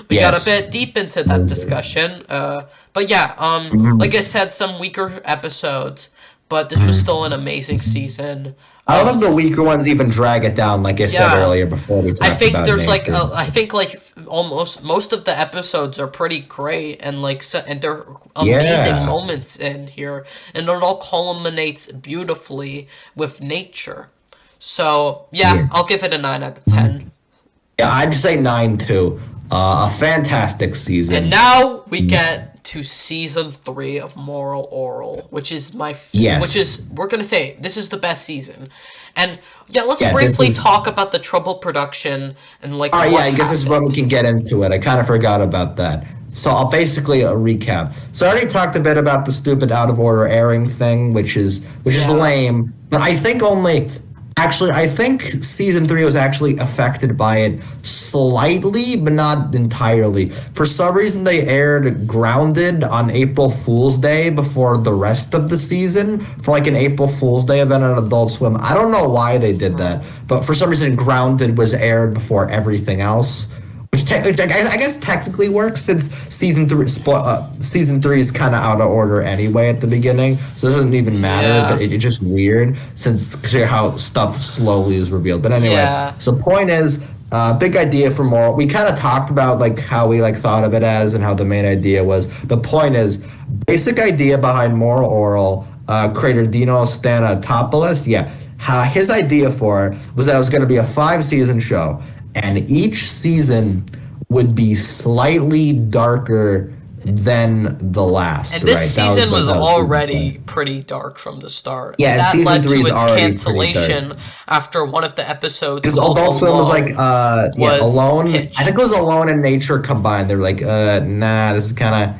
S2: We got a bit deep into that discussion. But like I said, some weaker episodes, but this was still an amazing season.
S1: I don't know if the weaker ones even drag it down, like I said earlier before we talked about
S2: I think there's
S1: nature.
S2: I think like almost most of the episodes are pretty great, and like and they're amazing moments in here, and it all culminates beautifully with nature. So I'll give it a 9 out of 10.
S1: Yeah, I'd say 9 too. A fantastic season.
S2: And now we get to season 3 of Moral Orel, which is we're gonna say this is the best season. And let's briefly talk about the troubled production and like.
S1: I guess this is when we can get into it. I kind of forgot about that. So I'll basically recap. So I already talked a bit about the stupid out of order airing thing, which is lame. But I think I think season 3 was actually affected by it slightly, but not entirely. For some reason, they aired Grounded on April Fool's Day before the rest of the season for like an April Fool's Day event on Adult Swim. I don't know why they did that, but for some reason, Grounded was aired before everything else. Which I guess technically works since season 3 is kind of out of order anyway at the beginning, so it doesn't even matter. But it's just weird since how stuff slowly is revealed. But anyway, so point is, big idea for Moral. We kind of talked about like how we like thought of it as and how the main idea was. The point is, basic idea behind Moral Orel, creator Dino Stanatopoulos. His idea for it was that it was going to be a 5-season show. And each season would be slightly darker than the last.
S2: And this season was already pretty dark from the start.
S1: Yeah,
S2: and that
S1: season
S2: led
S1: 3
S2: to
S1: is
S2: its
S1: already
S2: cancellation after one of the episodes.
S1: Because Adult Swim was like, Alone.
S2: Pitched.
S1: I think it was Alone and Nature combined. They were like, nah, this is kind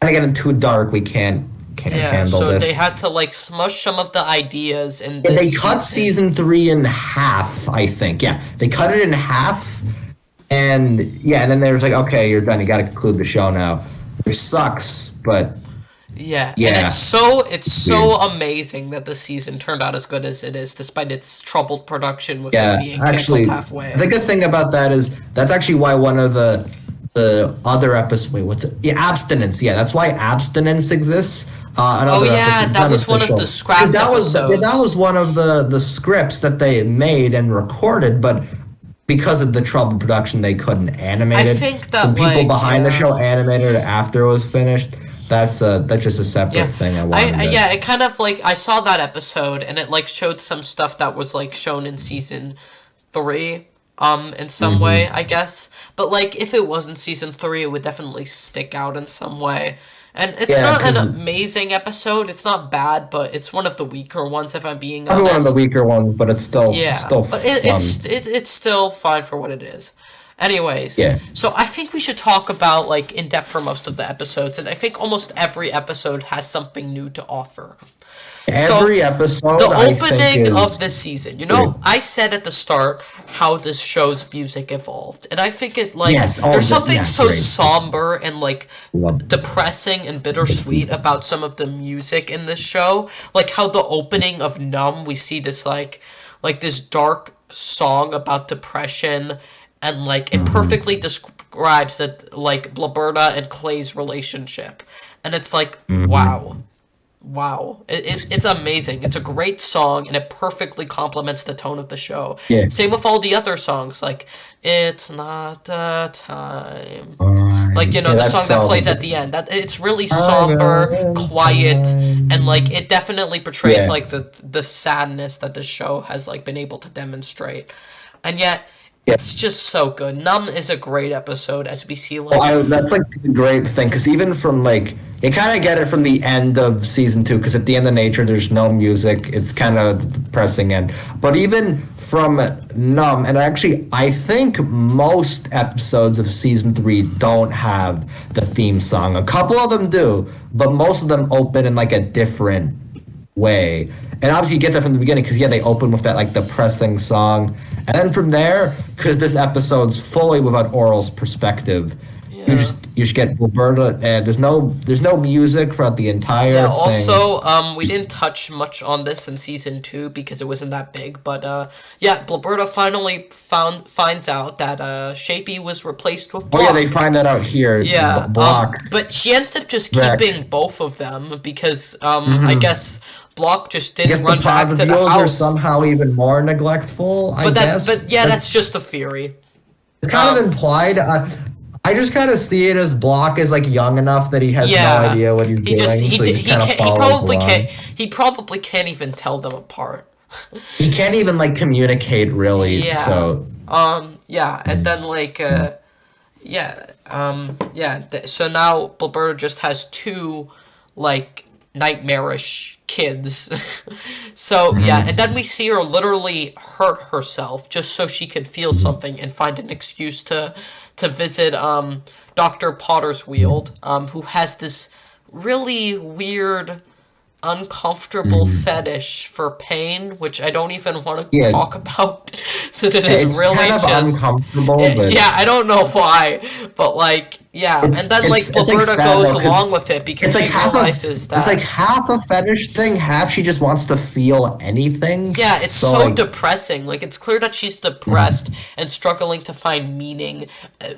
S1: of getting too dark. We can't handle
S2: so
S1: this.
S2: They had to like smush some of the ideas in this
S1: they cut season 3 in half, I think. Yeah, they cut it in half, and then they was like, okay, you're done. You got to conclude the show now. Which sucks, but
S2: and it's so amazing that the season turned out as good as it is, despite its troubled production with it being canceled halfway.
S1: The good thing about that is that's actually why one of the other episodes. Wait, what's it? Yeah, Abstinence. Yeah, that's why Abstinence exists.
S2: That was one of the scrapped episodes.
S1: That was one of the scripts that they made and recorded, but because of the trouble production, they couldn't animate
S2: I
S1: it.
S2: think that,
S1: Some people
S2: like,
S1: behind the
S2: yeah.
S1: show animated it after it was finished. That's just a separate
S2: Yeah,
S1: thing I wanted to.
S2: yeah, it kind of like I saw that episode and it like showed some stuff that was like shown in season 3 in some way,
S1: Hmm.
S2: I guess. But like if it was in season 3, it would definitely stick out in some way. And it's
S1: Yeah,
S2: not an
S1: because
S2: amazing episode. It's not bad, but it's one of the weaker ones if I'm being
S1: probably one of the
S2: honest.
S1: weaker ones, but it's
S2: Yeah,
S1: still
S2: but
S1: fun.
S2: it's still fine for what it is. Anyways,
S1: Yeah.
S2: so I think we should talk about like in depth for most of the episodes, and I think almost every episode has something new to offer. So
S1: Every episode,
S2: the
S1: I think,
S2: opening of
S1: is
S2: this season,
S1: great.
S2: I said at the start how this show's music evolved, and I think it like
S1: Yes. Oh,
S2: there's something
S1: yeah.
S2: so
S1: Great.
S2: somber and like
S1: Love this.
S2: depressing and bittersweet about some of the music in this show, like how the opening of Numb, we see this like this dark song about depression, and like it
S1: Hmm.
S2: perfectly describes that like Blaberta and Clay's relationship, and it's like
S1: Hmm.
S2: wow. Wow, it's amazing. It's a great song, and it perfectly complements the tone of the show.
S1: Yeah.
S2: Same with all the other songs, like "It's Not the Time," like
S1: Yeah,
S2: the
S1: that
S2: song that
S1: song.
S2: plays at the end. That it's really somber, quiet, and like it definitely portrays
S1: Yeah.
S2: like the sadness that the show has like been able to demonstrate, and yet
S1: Yeah.
S2: it's just so good. Numb is a great episode as we see
S1: Well,
S2: like
S1: that's like the great thing because even from like you kind of get it from the end of season 2 because at the end of Nature there's no music. It's kind of the depressing end. But even from Numb, and actually I think most episodes of season 3 don't have the theme song. A couple of them do, but most of them open in like a different way. And obviously you get that from the beginning because they open with that like depressing song, and then from there, because this episode's fully without Oral's perspective,
S2: yeah.
S1: you just get Roberta, and there's no music throughout the entire
S2: Yeah,
S1: thing.
S2: also, we didn't touch much on this in season 2 because it wasn't that big, but yeah, Blaberta finally finds out that Shapey was replaced with
S1: Oh yeah, they
S2: Block.
S1: find that out here.
S2: Yeah,
S1: Block.
S2: but she ends up just
S1: Wreck.
S2: keeping both of them because I guess Block just
S1: I guess
S2: didn't
S1: the
S2: run back to the
S1: Posibiles are
S2: house.
S1: somehow even more neglectful. I guess.
S2: But yeah, that's just a theory.
S1: It's kind of
S2: Um,
S1: implied. I just kind of see it as Block is like young enough that he has no
S2: yeah,
S1: idea what he's
S2: he
S1: doing,
S2: just
S1: so he just kind of
S2: he
S1: follows
S2: probably
S1: along.
S2: can't even tell them apart.
S1: He can't even like communicate really.
S2: Yeah.
S1: So
S2: Yeah, and then like so now Blaberta just has two like nightmarish kids. So yeah, and then we see her literally hurt herself just so she could feel something and find an excuse to visit Dr. Potter's Weald, who has this really weird uncomfortable fetish for pain, which I don't even want to
S1: Yeah.
S2: talk about, since it is
S1: it's
S2: really
S1: kind of
S2: just
S1: uncomfortable, but
S2: yeah, I don't know why, but like yeah,
S1: It's-
S2: and then like
S1: it's like
S2: Blaberta
S1: sad,
S2: goes
S1: though, 'cause
S2: along with it because
S1: it's like
S2: she
S1: half
S2: realizes
S1: it's like
S2: that
S1: half a fetish thing, half she just wants to feel anything.
S2: yeah, it's
S1: So,
S2: so
S1: like,
S2: depressing. Like it's clear that she's depressed and struggling to find meaning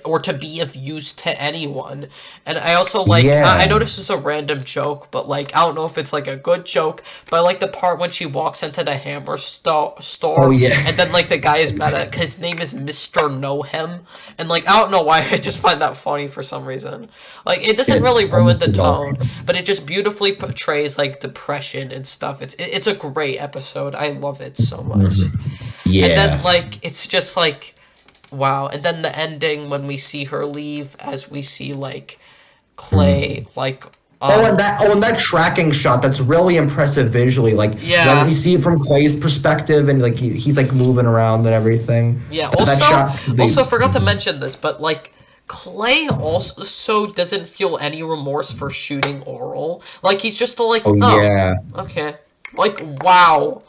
S2: or to be of use to anyone. And I also like
S1: Yeah.
S2: I know this is a random joke, but like I don't know if it's like a good joke, but I like the part when she walks into the hammer store
S1: Oh, yeah.
S2: and then like the guy is mad at his name is Mr. Know Him, and like I don't know why I just find that funny for some reason. Like it doesn't
S1: Yeah,
S2: really ruin the
S1: Mr. Know
S2: tone, but it just beautifully portrays like depression and stuff. It's a great episode. I love it so much.
S1: yeah.
S2: And then like it's just like wow. And then the ending when we see her leave, as we see like Clay like
S1: and that tracking shot, that's really impressive visually. Like
S2: Yeah.
S1: when you see it from Clay's perspective and like he's like moving around and everything.
S2: yeah.
S1: That
S2: Also
S1: shot,
S2: also forgot to mention this, but like Clay also doesn't feel any remorse for shooting Oral. Like he's just like
S1: Oh
S2: oh
S1: yeah.
S2: okay. Like, wow.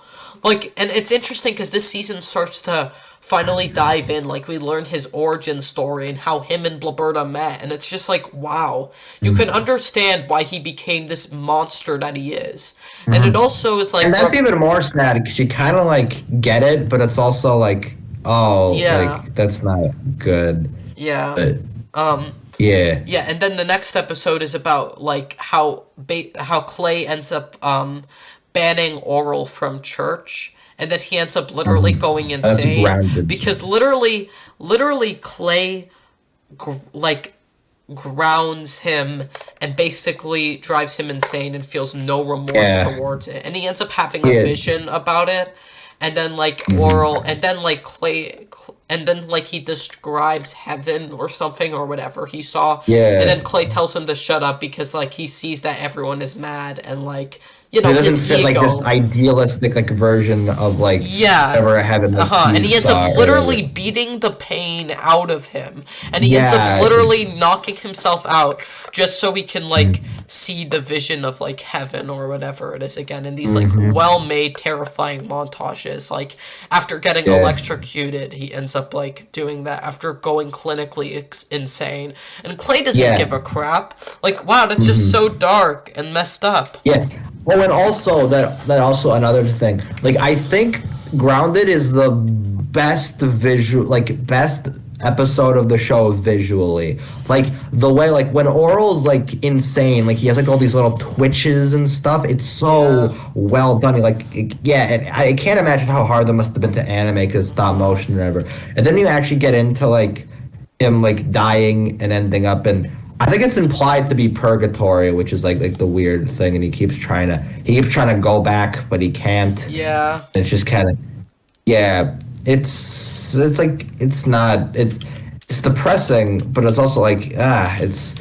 S2: Like, and it's interesting because this season starts to finally dive in. Like, we learned his origin story and how him and Blaberta met. And it's just like, wow. You can understand why he became this monster that he is. And it also is like...
S1: And that's even more sad because you kind of like get it, but it's also like, oh,
S2: Yeah.
S1: like that's not good.
S2: yeah.
S1: But yeah.
S2: Yeah, and then the next episode is about, like, how Clay ends up, banning Oral from church. and then he ends up literally going
S1: That's
S2: insane
S1: grounded.
S2: because literally Clay like grounds him and basically drives him insane and feels no remorse towards it, and he ends up having a vision about it, and then like Orel, and then like Clay, and then like he describes heaven or something or whatever he saw, and then Clay tells him to shut up because like he sees that everyone is mad, and like, you know,
S1: It doesn't
S2: his
S1: fit
S2: ego.
S1: like this idealistic like version of like whatever heaven. Like,
S2: And he ends up literally
S1: or,
S2: beating the pain out of him, and he ends up literally knocking himself out just so he can like see the vision of like heaven or whatever it is again in these like well-made terrifying montages. Like after getting electrocuted, he ends up like doing that after going clinically insane, and Clay doesn't give a crap. Like, wow, that's just so dark and messed up.
S1: Well, and also that also another thing. Like, I think Grounded is the best best episode of the show visually. Like the way like when Orel's like insane, like he has like all these little twitches and stuff. It's so well done. Like I can't imagine how hard that must have been to animate because stop motion or whatever. And then you actually get into like him like dying and ending up in. I think it's implied to be purgatory, which is like the weird thing, and he keeps trying to go back, but he can't.
S2: Yeah.
S1: And it's just kind of, it's like it's depressing, but it's also like it's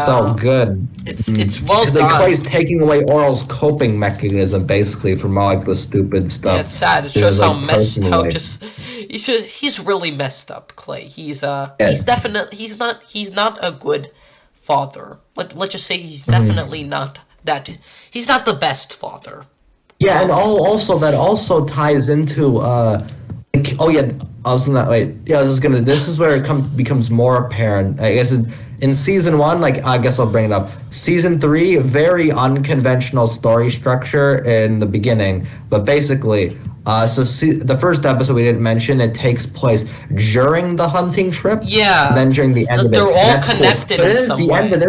S1: so good.
S2: It's well done.
S1: Because like Clay's taking away Orel's coping mechanism basically from all like the stupid stuff.
S2: Yeah, it's sad. It shows how he's really messed up, Clay. He's definitely he's not a good father. Let's just say he's definitely not that. He's not the best father.
S1: Yeah, and also that also ties into this is where it becomes more apparent. I guess in season 1, like I guess I'll bring it up. Season 3, very unconventional story structure in the beginning, but basically the first episode we didn't mention, it takes place during the hunting trip.
S2: Yeah.
S1: And then during the end of it.
S2: They're all connected
S1: cool.
S2: in some way.
S1: But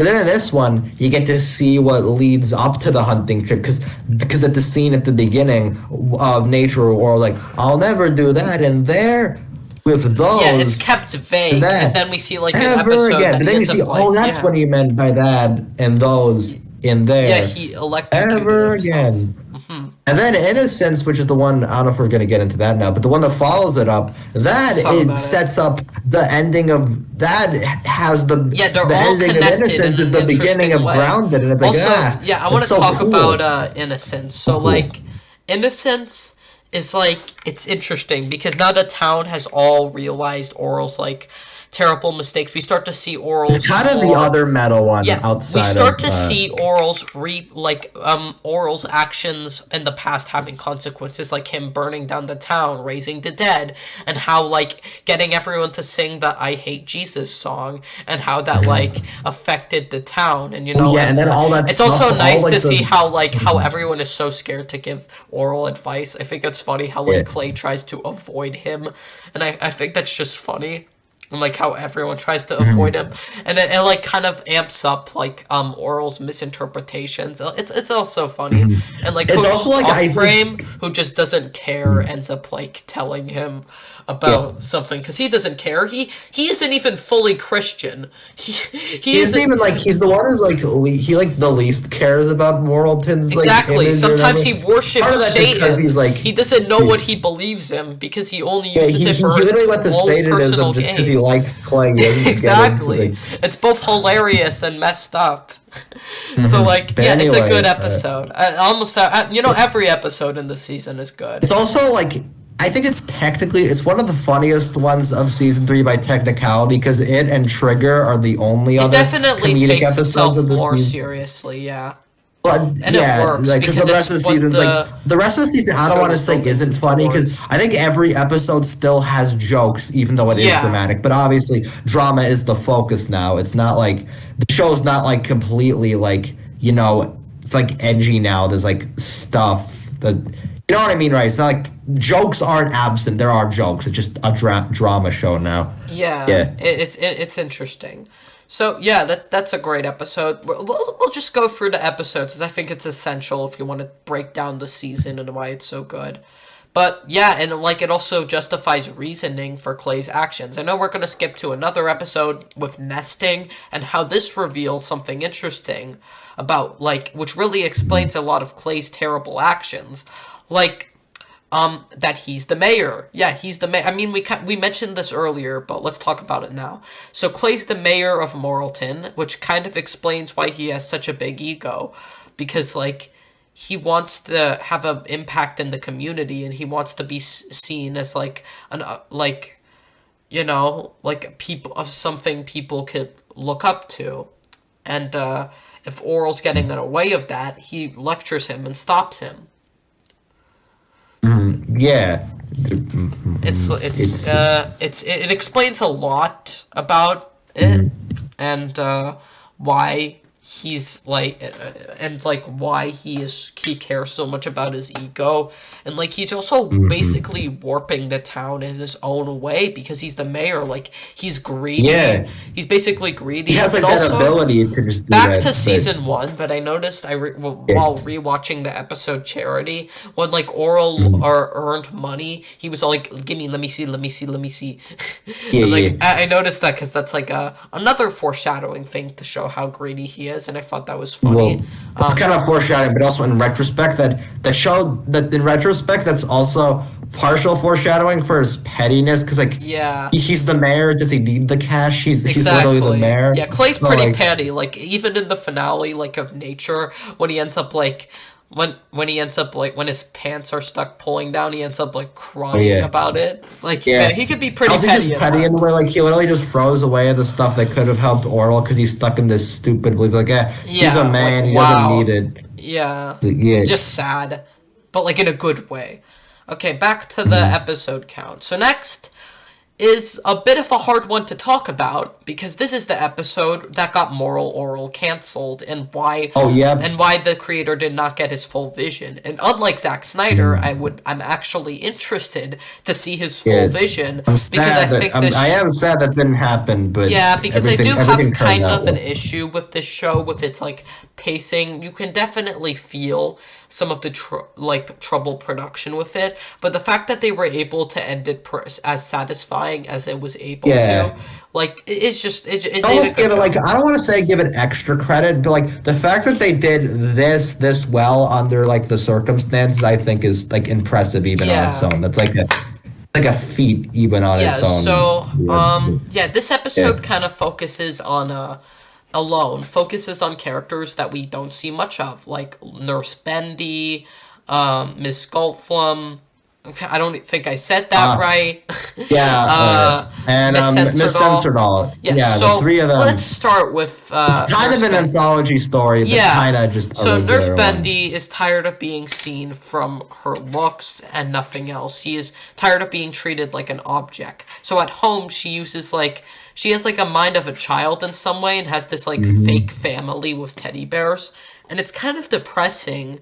S1: then in this one, you get to see what leads up to the hunting trip. Because at the scene at the beginning of Nature or like, I'll never do that. And there, with those.
S2: Yeah, it's kept vague. And then we see like an episode
S1: again.
S2: that
S1: But then you see, that's what he meant by that. And those in there.
S2: Yeah, he electrocuted
S1: Ever
S2: himself.
S1: again. And then Innocence, which is the one, I don't know if we're going to get into that now, but the one that follows it up, sets up the ending of, that has the ending of Innocence is the beginning of Grounded, and it's
S2: also,
S1: like,
S2: I want to talk about Innocence. So, like, Innocence is, like, it's interesting, because now the town has all realized Orel's, like, terrible mistakes. We start to see Orel's
S1: kind of the other metal one outside.
S2: We start to see Orel's Orel's actions in the past having consequences, like him burning down the town, raising the dead, and how like getting everyone to sing the "I Hate Jesus" song, and how that like affected the town, and
S1: and then all that.
S2: It's also nice to see how everyone is so scared to give Orel advice. I think it's funny how like Clay tries to avoid him, and I think that's just funny. And like how everyone tries to avoid him, and it like kind of amps up like Orel's misinterpretations. It's also funny, and like Coach Frame, who just doesn't care, ends up like telling him about something because he doesn't care. He isn't even fully Christian. He isn't even like, he's the one who's like he like the least cares about Moralton's exactly. Sometimes he worships Satan. He's like, he doesn't know what he believes in because he only uses it for his own personal gain.
S1: Because he likes Clay.
S2: Exactly. It's both hilarious and messed up. So like, anyway, it's a good episode. Every episode in the season is good.
S1: It's also like, I think it's one of the funniest ones of season 3 by technicality because it and Trigger are the only other
S2: definitely
S1: comedic
S2: takes
S1: episodes
S2: itself
S1: of this
S2: more
S1: season.
S2: seriously,
S1: And
S2: it works because
S1: the rest of the season, the rest of the season, I don't want to say isn't funny because I think every episode still has jokes, even though it is dramatic. But obviously, drama is the focus now. It's not like the show's not like completely like it's like edgy now. There's like stuff that you know what I mean, right? It's not like jokes aren't absent. There are jokes. It's just a drama show now.
S2: Yeah. It's interesting. So yeah, that's a great episode. We'll just go through the episodes, because I think it's essential if you want to break down the season and why it's so good. But yeah, and like it also justifies reasoning for Clay's actions. I know we're gonna skip to another episode with nesting and how this reveals something interesting about like which really explains a lot of Clay's terrible actions, like that he's the mayor. Yeah, he's the mayor. I mean, we mentioned this earlier, but let's talk about it now. So Clay's the mayor of Moralton, which kind of explains why he has such a big ego, because like he wants to have an impact in the community, and he wants to be seen as like an like like a people of something people could look up to, and if Orel's getting in the way of that, he lectures him and stops him.
S1: Yeah.
S2: It explains a lot about it, and why he's like and like why he cares so much about his ego, and like he's also basically warping the town in his own way because he's the mayor. Like he's greedy.
S1: Yeah.
S2: He's basically greedy.
S1: He has like
S2: and
S1: that
S2: also,
S1: ability to just do
S2: back
S1: that,
S2: to
S1: but-
S2: season one, but I noticed while rewatching the episode Charity, when like Orel earned money, he was all like, "Give me, let me see."
S1: Yeah,
S2: And, like
S1: yeah.
S2: I noticed that because that's like another foreshadowing thing to show how greedy he is, and I thought that was funny.
S1: Well, it's kind of foreshadowing, but also in retrospect in retrospect that's also partial foreshadowing for his pettiness, because like
S2: Yeah.
S1: he's the mayor. Does he need the cash? He's
S2: Exactly.
S1: literally the mayor.
S2: Yeah, Clay's
S1: So,
S2: pretty
S1: like,
S2: petty. Like even in the finale, like of Nature, when he ends up like when he ends up like when his pants are stuck pulling down, he ends up like crying
S1: yeah.
S2: about it. Like
S1: Yeah.
S2: man, he could be pretty
S1: Also
S2: petty.
S1: just
S2: at
S1: petty in the
S2: times.
S1: way like he literally just throws away the stuff that could have helped Orel because he's stuck in this stupid belief. Like, he's
S2: Yeah,
S1: a man.
S2: like,
S1: He
S2: wow.
S1: doesn't need it.
S2: Yeah.
S1: Yeah.
S2: Just sad, but like in a good way. Okay, back to the episode count. So next is a bit of a hard one to talk about because this is the episode that got Moral Orel canceled, and why
S1: Oh, yeah.
S2: and why the creator did not get his full vision. And unlike Zack Snyder, I'm actually interested to see his full
S1: Yeah.
S2: vision
S1: I'm
S2: because
S1: sad
S2: I think
S1: that,
S2: this
S1: I am sad that didn't happen, but
S2: yeah, because I do have
S1: everything turned
S2: kind
S1: out
S2: of an
S1: well.
S2: issue with this show with its like pacing. You can definitely feel some of the trouble production with it, but the fact that they were able to end it as satisfying as it was able
S1: Yeah.
S2: to, like, it's just it did a
S1: Almost
S2: good
S1: give it
S2: job.
S1: like I don't want to say give it extra credit, but like the fact that they did this well under like the circumstances, I think is like impressive even on its
S2: Yeah.
S1: own. That's like a feat even on
S2: Yeah,
S1: its own.
S2: so yeah, this episode kind of focuses on focuses on characters that we don't see much of, like Nurse Bendy, Miss Goldflum. I don't think I said that right.
S1: Yeah, and
S2: Miss
S1: Miss
S2: Sensordoll.
S1: Sensordoll.
S2: Yeah,
S1: the
S2: so
S1: three of them.
S2: let's start with
S1: kind
S2: Nurse
S1: of an
S2: Bendy.
S1: anthology story, but
S2: Yeah.
S1: kind of just.
S2: So
S1: a
S2: Nurse
S1: regular one.
S2: Bendy is tired of being seen from her looks and nothing else. She is tired of being treated like an object. So at home, she has like a mind of a child in some way and has this like fake family with teddy bears, and it's kind of depressing.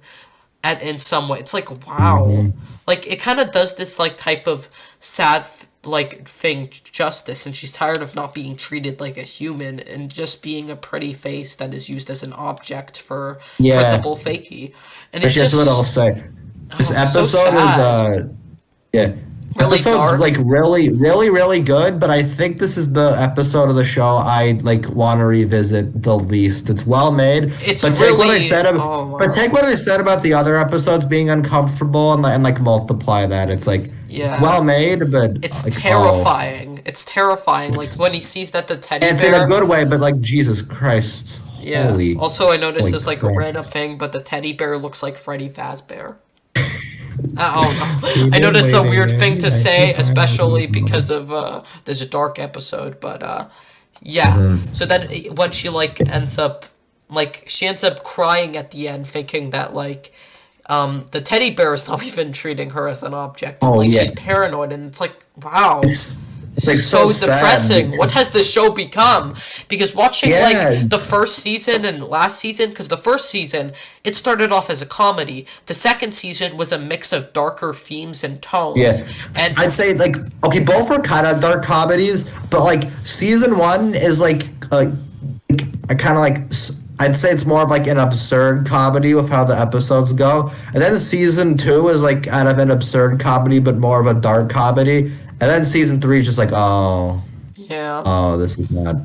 S2: In some way, it's like wow, like it kind of does this like type of sad like thing justice, and she's tired of not being treated like a human and just being a pretty face that is used as an object for
S1: Yeah.
S2: Principal Fakey. And it's
S1: That's
S2: just
S1: what I'll say. This
S2: Oh, it's so
S1: episode
S2: sad.
S1: is yeah.
S2: Really
S1: Episode's
S2: dark.
S1: like really good, but I think this is the episode of the show I like want to revisit the least. It's well made.
S2: It's
S1: but take what I
S2: really-
S1: said
S2: oh, wow.
S1: but take what I said about the other episodes being uncomfortable and like multiply that. It's like
S2: Yeah.
S1: well made, but
S2: it's
S1: like,
S2: terrifying. It's terrifying. Like when he sees that the teddy
S1: and in
S2: bear.
S1: a good way, but like Jesus Christ.
S2: Yeah.
S1: Holy.
S2: Also, I noticed
S1: holy
S2: this like
S1: crap.
S2: a random thing, but the teddy bear looks like Freddy Fazbear. I know that's a weird thing to say, especially because of this dark episode, but yeah. So then when she like ends up crying at the end, thinking that like the teddy bear is not even treating her as an object, and
S1: Oh,
S2: like
S1: yeah.
S2: she's paranoid, and it's like wow. This
S1: like,
S2: is so
S1: so sad
S2: depressing.
S1: because-
S2: What has this show become? Because watching
S1: Yeah.
S2: like the first season and last season, because the first season it started off as a comedy. The second season was a mix of darker themes and tones.
S1: Yes,
S2: And
S1: I'd say like okay, both are kind of dark comedies, but like season one is like I kind of like. I'd say it's more of like an absurd comedy with how the episodes go, and then season 2 is like kind of an absurd comedy, but more of a dark comedy, and then season 3 is just like,
S2: Yeah.
S1: this is not.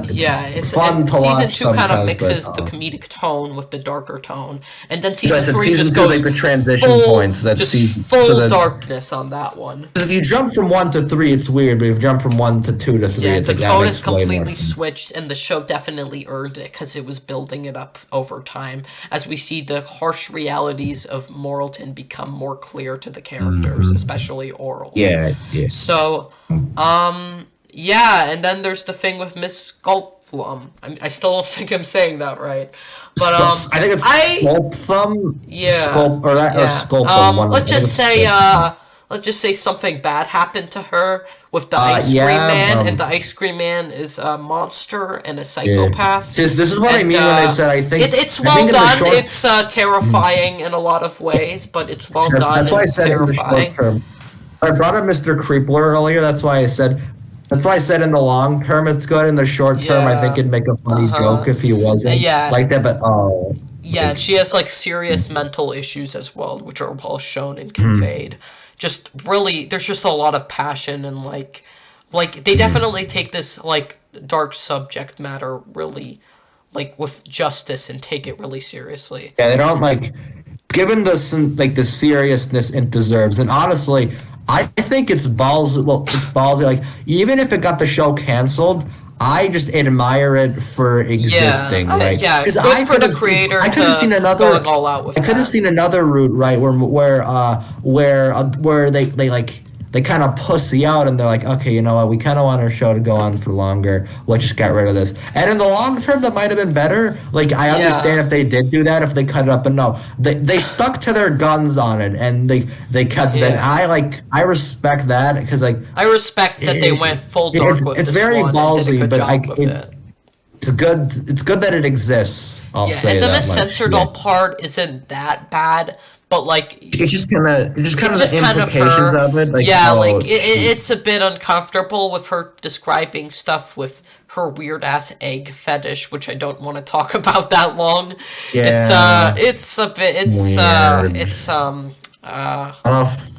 S2: Yeah,
S1: It's
S2: it's
S1: fun
S2: and
S1: to
S2: season
S1: watch
S2: two kind of
S1: sometimes, but
S2: mixes the comedic tone with the darker tone, and then
S1: so I
S2: season
S1: said
S2: three
S1: season
S2: just
S1: 2 is
S2: goes
S1: like the transition
S2: full,
S1: point. So that's
S2: just
S1: season. So
S2: full
S1: that
S2: darkness on that one.
S1: if you jump from 1 to 3, it's weird. But if you jump from 1 to 2 to 3,
S2: Yeah,
S1: it's
S2: the
S1: like that
S2: tone is
S1: makes way more
S2: completely
S1: sense.
S2: switched, and the show definitely earned it because it was building it up over time as we see the harsh realities of Moralton become more clear to the characters, especially Oral.
S1: Yeah, yeah.
S2: So, yeah, and then there's the thing with Miss Sculpflum. I still don't think I'm saying that right, but
S1: I think it's Sculpthum,
S2: yeah,
S1: or
S2: yeah.
S1: Sculpthum. One. I think it's Sculpthum.
S2: Let's just say something bad happened to her with the ice cream
S1: Yeah.
S2: man, and the ice cream man is a monster and a
S1: Yeah.
S2: psychopath.
S1: See, this is what I
S2: And
S1: mean when I said I think
S2: it's
S1: I
S2: well
S1: think in the
S2: done.
S1: short-
S2: It's terrifying in a lot of ways, but it's well done
S1: That's why
S2: and
S1: I
S2: it's
S1: said in the
S2: terrifying.
S1: short term. I brought up Mr. Creepler earlier. That's why I said. That's why I said in the long term it's good. In the short term, I think
S2: Yeah.
S1: it'd make a funny
S2: Uh-huh.
S1: joke if he wasn't
S2: Yeah.
S1: like that. But
S2: Yeah, and she has like serious mental issues as well, which are well shown and conveyed. Just really, there's just a lot of passion and like they definitely take this like dark subject matter really like with justice and take it really seriously.
S1: yeah, they don't like given the seriousness it deserves. And honestly, I think it's balls. Well, it's ballsy. Like even if it got the show canceled, I just admire it for existing, right?
S2: Yeah,
S1: 'Cause
S2: good for the
S1: could've
S2: creator
S1: I could have seen
S2: to
S1: another.
S2: going all out with
S1: I could have
S2: that.
S1: seen another route, right? Where they kind of pussy out and they're like, okay, you know what? We kind of want our show to go on for longer. Let's just get rid of this. And in the long term, that might have been better. Like I understand if they did do that, if they cut it up, but no, they stuck to their guns on it and they kept that. I respect that because like
S2: I respect that they went full dark with
S1: it's
S2: this
S1: very
S2: one and
S1: ballsy,
S2: did a good
S1: but
S2: job with it.
S1: it's good. It's good that it exists. I'll
S2: Yeah,
S1: say
S2: and the
S1: that
S2: Miss
S1: much.
S2: Censored
S1: Yeah.
S2: part isn't that bad, but like
S1: It's just kind of
S2: it's
S1: the
S2: just kind of
S1: implications
S2: her.
S1: of it. Like,
S2: Yeah,
S1: oh,
S2: like
S1: shoot.
S2: it's a bit uncomfortable with her describing stuff with her weird ass egg fetish, which I don't want to talk about that long.
S1: Yeah.
S2: It's a bit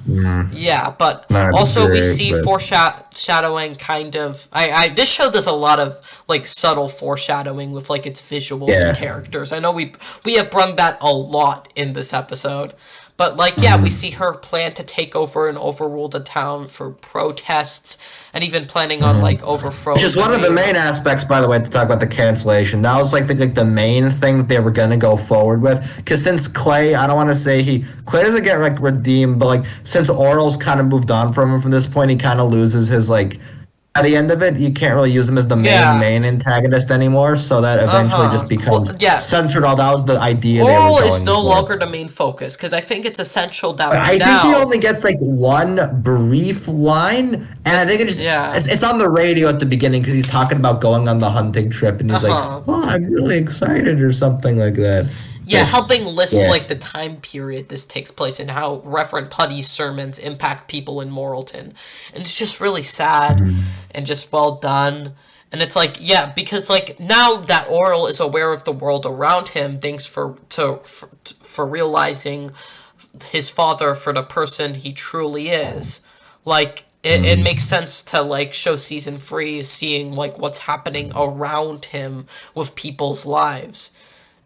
S1: Weird.
S2: yeah, but
S1: Not
S2: also we
S1: great,
S2: see
S1: but-
S2: foreshadowing kind of this show does a lot of like subtle foreshadowing with like its visuals
S1: Yeah.
S2: and characters. I know we have brung that a lot in this episode. But like yeah, we see her plan to take over and overrule the town for protests and even planning on like overthrowing
S1: Which is one of the
S2: mayor.
S1: main aspects, by the way, to talk about the cancellation. That was like the main thing that they were gonna go forward with. Because since Clay, I don't want to say Clay doesn't get like redeemed, but like since Oral's kind of moved on from him from this point, he kind of loses his like. At the end of it, you can't really use him as the main antagonist anymore. So that eventually just becomes censored. All that was the idea.
S2: Oral
S1: they were
S2: is
S1: going
S2: no
S1: for.
S2: longer the main focus because I think it's essential that
S1: I
S2: now.
S1: think he only gets like one brief line, and I think it's on the radio at the beginning because he's talking about going on the hunting trip, and he's like, "Oh, I'm really excited" or something like that.
S2: Yeah, helping list like the time period this takes place and how Reverend Putty's sermons impact people in Moralton, and it's just really sad and just well done. And it's like because like now that Oral is aware of the world around him, thanks for realizing his father for the person he truly is. Like it makes sense to like show season 3 seeing like what's happening around him with people's lives,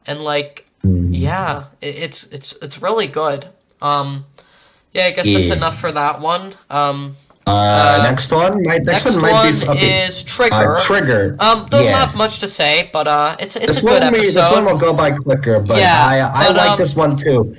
S2: and like. Yeah, it's really good. I guess that's enough for that one.
S1: Next one,
S2: Next one is Trigger.
S1: Trigger.
S2: Don't have much to say, but it's a good episode.
S1: This one will go by quicker, but I like this one too.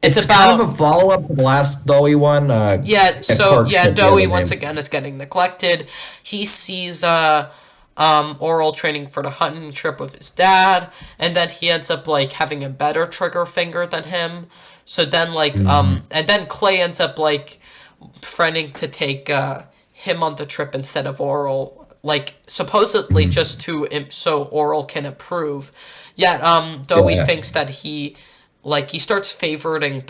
S1: It's
S2: about
S1: kind of a follow up to the last Dowie one.
S2: Dowie once again is getting neglected. He sees Oral training for the hunting trip with his dad, and then he ends up like having a better trigger finger than him. So then like and then Clay ends up like friending to take him on the trip instead of Oral, like supposedly just to so Oral can approve. Yet Dowie thinks that he starts favoriting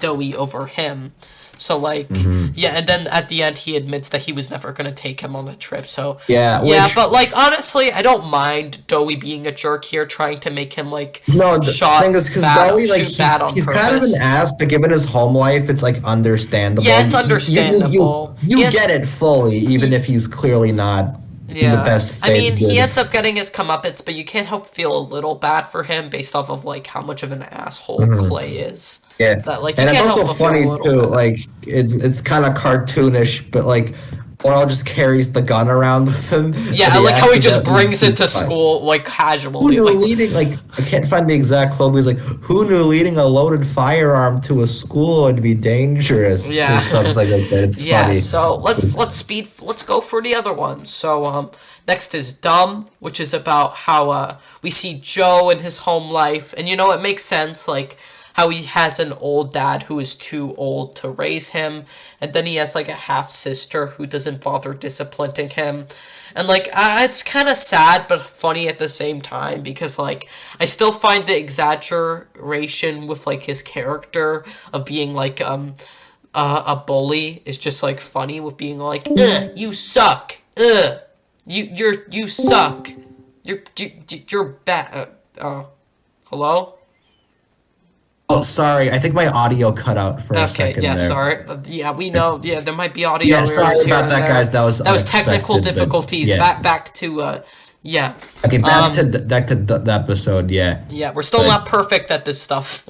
S2: Dowie over him. So like, yeah, and then at the end he admits that he was never gonna take him on the trip. So
S1: Yeah,
S2: yeah, but like honestly, I don't mind Dowie being a jerk here, trying to make him like
S1: no, the thing is, because Dowie, like,
S2: shoot bad on
S1: he's
S2: purpose.
S1: kind of an ass, but given his home life, it's like understandable.
S2: Yeah, it's understandable.
S1: You get it fully, even if he's clearly not in the best
S2: I mean,
S1: faith.
S2: he ends up getting his comeuppance, but you can't help feel a little bad for him based off of like how much of an asshole Clay is.
S1: Yeah,
S2: That like you
S1: and it's
S2: can't
S1: also
S2: help but feel a
S1: funny
S2: little
S1: too.
S2: bad.
S1: Like it's kind of cartoonish, but like Orel just carries the gun around with him.
S2: Yeah, I like how he just brings it to school like
S1: Who
S2: casually.
S1: knew
S2: Like,
S1: leading? Like, I can't find the exact quote. But he's like, "Who knew leading a loaded firearm to a school would be dangerous?"
S2: Yeah.
S1: or something like that. It's
S2: yeah,
S1: funny.
S2: so let's go for the other one. So next is Dumb, which is about how we see Joe in his home life, and it makes sense, like how he has an old dad who is too old to raise him, and then he has like a half sister who doesn't bother disciplining him. And like it's kind of sad but funny at the same time, because like I still find the exaggeration with like his character of being like a bully is just like funny, with being like, ugh, you suck, ugh, you suck, you're bad. Hello?
S1: Oh, sorry. I think my audio cut out for a
S2: Okay,
S1: second
S2: yeah,
S1: there.
S2: sorry. Yeah, we know. Yeah, there might be audio
S1: Yeah,
S2: errors
S1: sorry
S2: here
S1: about
S2: and
S1: that,
S2: there.
S1: guys. That was
S2: technical
S1: unexpected, but
S2: difficulties.
S1: yeah.
S2: Back to yeah.
S1: Okay, back to the episode. Yeah.
S2: Yeah, we're still
S1: But-
S2: not perfect at this stuff.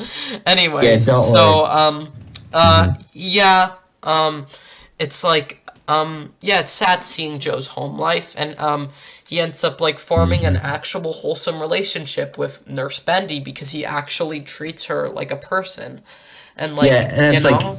S2: Anyways,
S1: Yeah, don't
S2: so
S1: worry.
S2: yeah, it's like yeah, it's sad seeing Joe's home life, and he ends up like forming an actual wholesome relationship with Nurse Bendy, because he actually treats her like a person, and like
S1: Yeah, and it's like-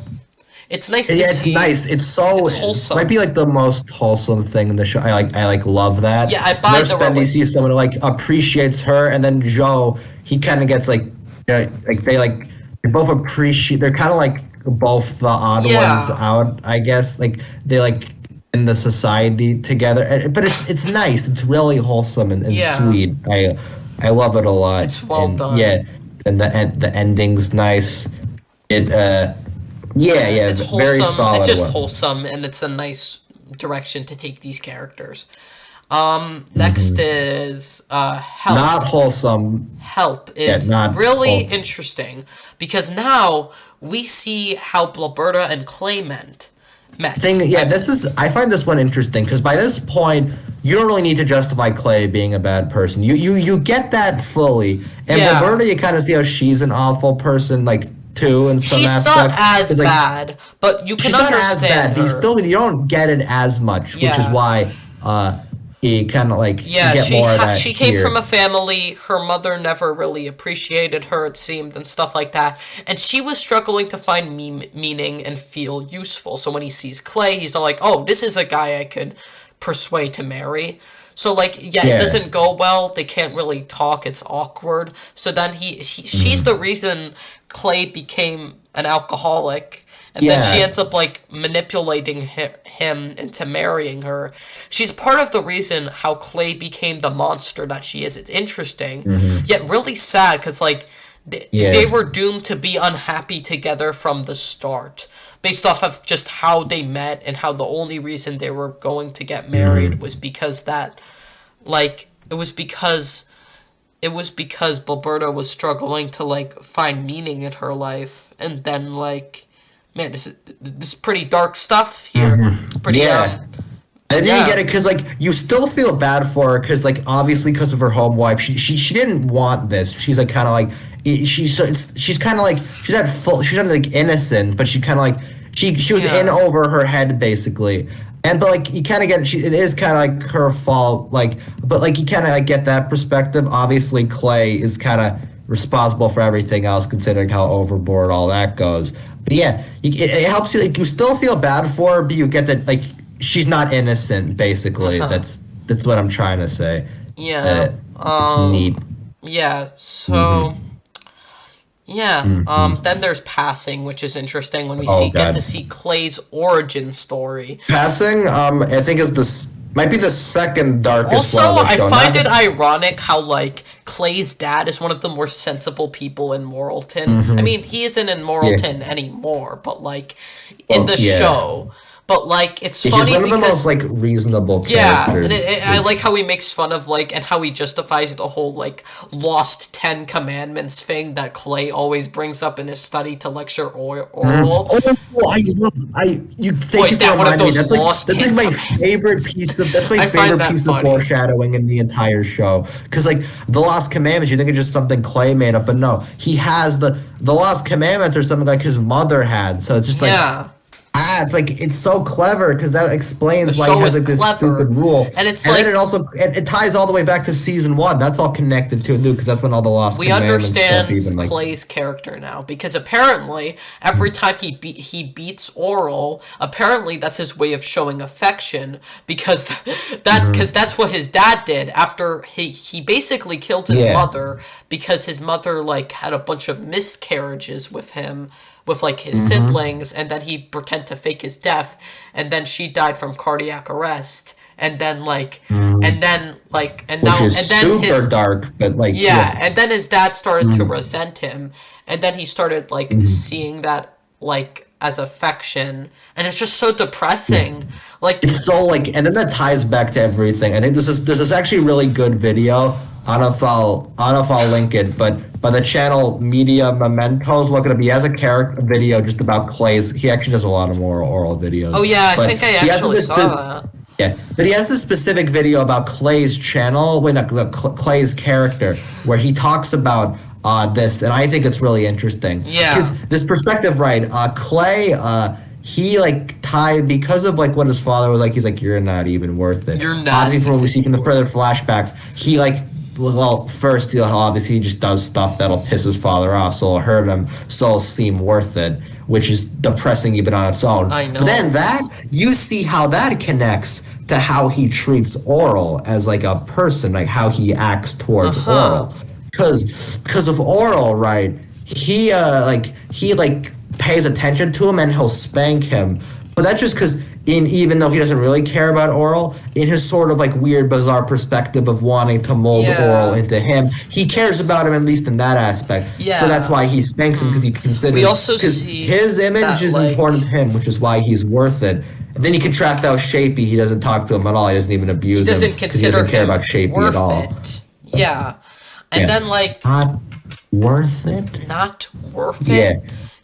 S2: it's nice to
S1: Yeah, it's
S2: see.
S1: nice. It's so
S2: It's wholesome.
S1: Might be like the most wholesome thing in the show. I love that.
S2: Yeah, I buy
S1: Nurse
S2: the
S1: Bendy
S2: rela-
S1: sees someone who like appreciates her, and then Joe, he kind of gets like, they both appreciate. They're kind of like both the odd
S2: Yeah.
S1: ones out, I guess. Like they like in the society together, but it's nice. It's really wholesome and
S2: Yeah.
S1: sweet. I love it a lot.
S2: It's well
S1: And,
S2: done.
S1: Yeah, and the ending's nice. It yeah,
S2: It's
S1: very
S2: wholesome.
S1: solid
S2: It's just
S1: one.
S2: wholesome, and it's a nice direction to take these characters. Next is Help.
S1: Not wholesome.
S2: Help is
S1: not
S2: really
S1: wholesome.
S2: interesting, because now we see how Blaberta and Clay met.
S1: I find this one interesting because by this point you don't really need to justify Clay being a bad person. You get that fully, and
S2: Yeah.
S1: Roberta, you kind of see how she's an awful person, like too, in some
S2: She's
S1: aspects.
S2: not as
S1: 'Cause, like,
S2: bad, but you can
S1: she's not as
S2: understand
S1: bad, but you don't get it as much, which is
S2: Yeah.
S1: why he kind of like
S2: Yeah,
S1: you get more of that
S2: she came
S1: here.
S2: from a family, her mother never really appreciated her, it seemed, and stuff like that. And she was struggling to find meaning and feel useful. So when he sees Clay, he's like, oh, this is a guy I could persuade to marry. So, like, yeah,
S1: Yeah.
S2: it doesn't go well. They can't really talk. It's awkward. So then she's the reason Clay became an alcoholic. And then she
S1: Yeah.
S2: ends up, like, manipulating him into marrying her. She's part of the reason how Clay became the monster that she is. It's interesting, yet really sad, because, like, they were doomed to be unhappy together from the start, based off of just how they met and how the only reason they were going to get married was because that, like, it was because Blaberta was struggling to, like, find meaning in her life, and then, like, man, this is pretty dark stuff here. Pretty
S1: Yeah. And then
S2: Yeah.
S1: you get it because like you still feel bad for her because like obviously because of her home life she didn't want this. She's like kind of like she's kind of like she's not like innocent, but she kind of like she was
S2: Yeah.
S1: in over her head basically. And but like you kind of get it is kind of like her fault, like but like you kind of like get that perspective. Obviously Clay is kind of responsible for everything else considering how overboard all that goes. But yeah, it helps you. Like you still feel bad for her, but you get that like she's not innocent. Basically, that's what I'm trying to say.
S2: Yeah.
S1: It's neat.
S2: Yeah. So. Yeah. Then there's Passing, which is interesting when we get
S1: God.
S2: to see Clay's origin story.
S1: Passing, I think is might be the second darkest
S2: Also,
S1: one of the
S2: I
S1: show.
S2: find
S1: Not
S2: it ironic how, like, Clay's dad is one of the more sensible people in Moralton. I mean, he isn't in Moralton anymore, but like in the show. But like it's funny
S1: one of the
S2: because
S1: most like reasonable
S2: yeah, and
S1: characters.
S2: I like how he makes fun of like and how he justifies the whole like lost 10 commandments thing that Clay always brings up in his study to lecture Oral.
S1: Oh, you think
S2: Is that one of those
S1: that's
S2: lost
S1: like, that's like my
S2: 10
S1: favorite piece of
S2: I find that funny.
S1: foreshadowing in the entire show. Because like the Lost Commandments, you think it's just something Clay made up, but no, he has the Lost Commandments or something like his mother had. So it's just like it's like it's so clever because that explains
S2: The
S1: why
S2: show
S1: he has
S2: is
S1: like this
S2: clever,
S1: stupid rule,
S2: and it's
S1: then
S2: like
S1: it also it ties all the way back to season 1. That's all connected to it too because that's when all the Lost
S2: we
S1: Commandments
S2: understand
S1: stuff even like
S2: Clay's character now because apparently every time he beats Oral, apparently that's his way of showing affection because that's what his dad did after he basically killed his mother because his mother like had a bunch of miscarriages with him with like his siblings, and then he pretended to fake his death, and then she died from cardiac arrest, and then and then
S1: super
S2: his
S1: dark, but like
S2: and then his dad started to resent him, and then he started like seeing that like as affection, and it's just so depressing. Like
S1: it's so like, and then that ties back to everything. I think this is actually really good video. I don't know if I'll link it, but by the channel Media Mementos, look it up. He has a video just about Clay's. He actually does a lot of Moral Orel videos.
S2: Oh yeah, I think I actually saw that.
S1: Yeah, but he has this specific video about Clay's channel, Clay's character, where he talks about this, and I think it's really interesting.
S2: Yeah.
S1: Because this perspective, right? Clay, he like tied because of like what his father was like. He's like, you're not even worth it.
S2: You're not.
S1: Obviously, from what we see from the further flashbacks, he like. Well, first, obviously, he just does stuff that'll piss his father off, so it'll hurt him, so it'll seem worth it, which is depressing even on its own.
S2: I know.
S1: But then you see how that connects to how he treats Oral as like a person, like how he acts towards Oral. Because of Oral, right? He pays attention to him and he'll spank him, but that's just because. Even though he doesn't really care about Oral, in his sort of like weird, bizarre perspective of wanting to mold Oral into him, he cares about him at least in that aspect.
S2: Yeah.
S1: So that's why he spanks him because he considers.
S2: We also see
S1: his image
S2: that,
S1: is
S2: like,
S1: important to him, which is why he's worth it. And then you contrast how Shapey. He doesn't talk to him at all. He doesn't even abuse him.
S2: He doesn't consider
S1: he doesn't care
S2: him
S1: about Shapey
S2: worth
S1: at all.
S2: it. Yeah, and then like
S1: not worth it.
S2: Not worth it.
S1: Yeah.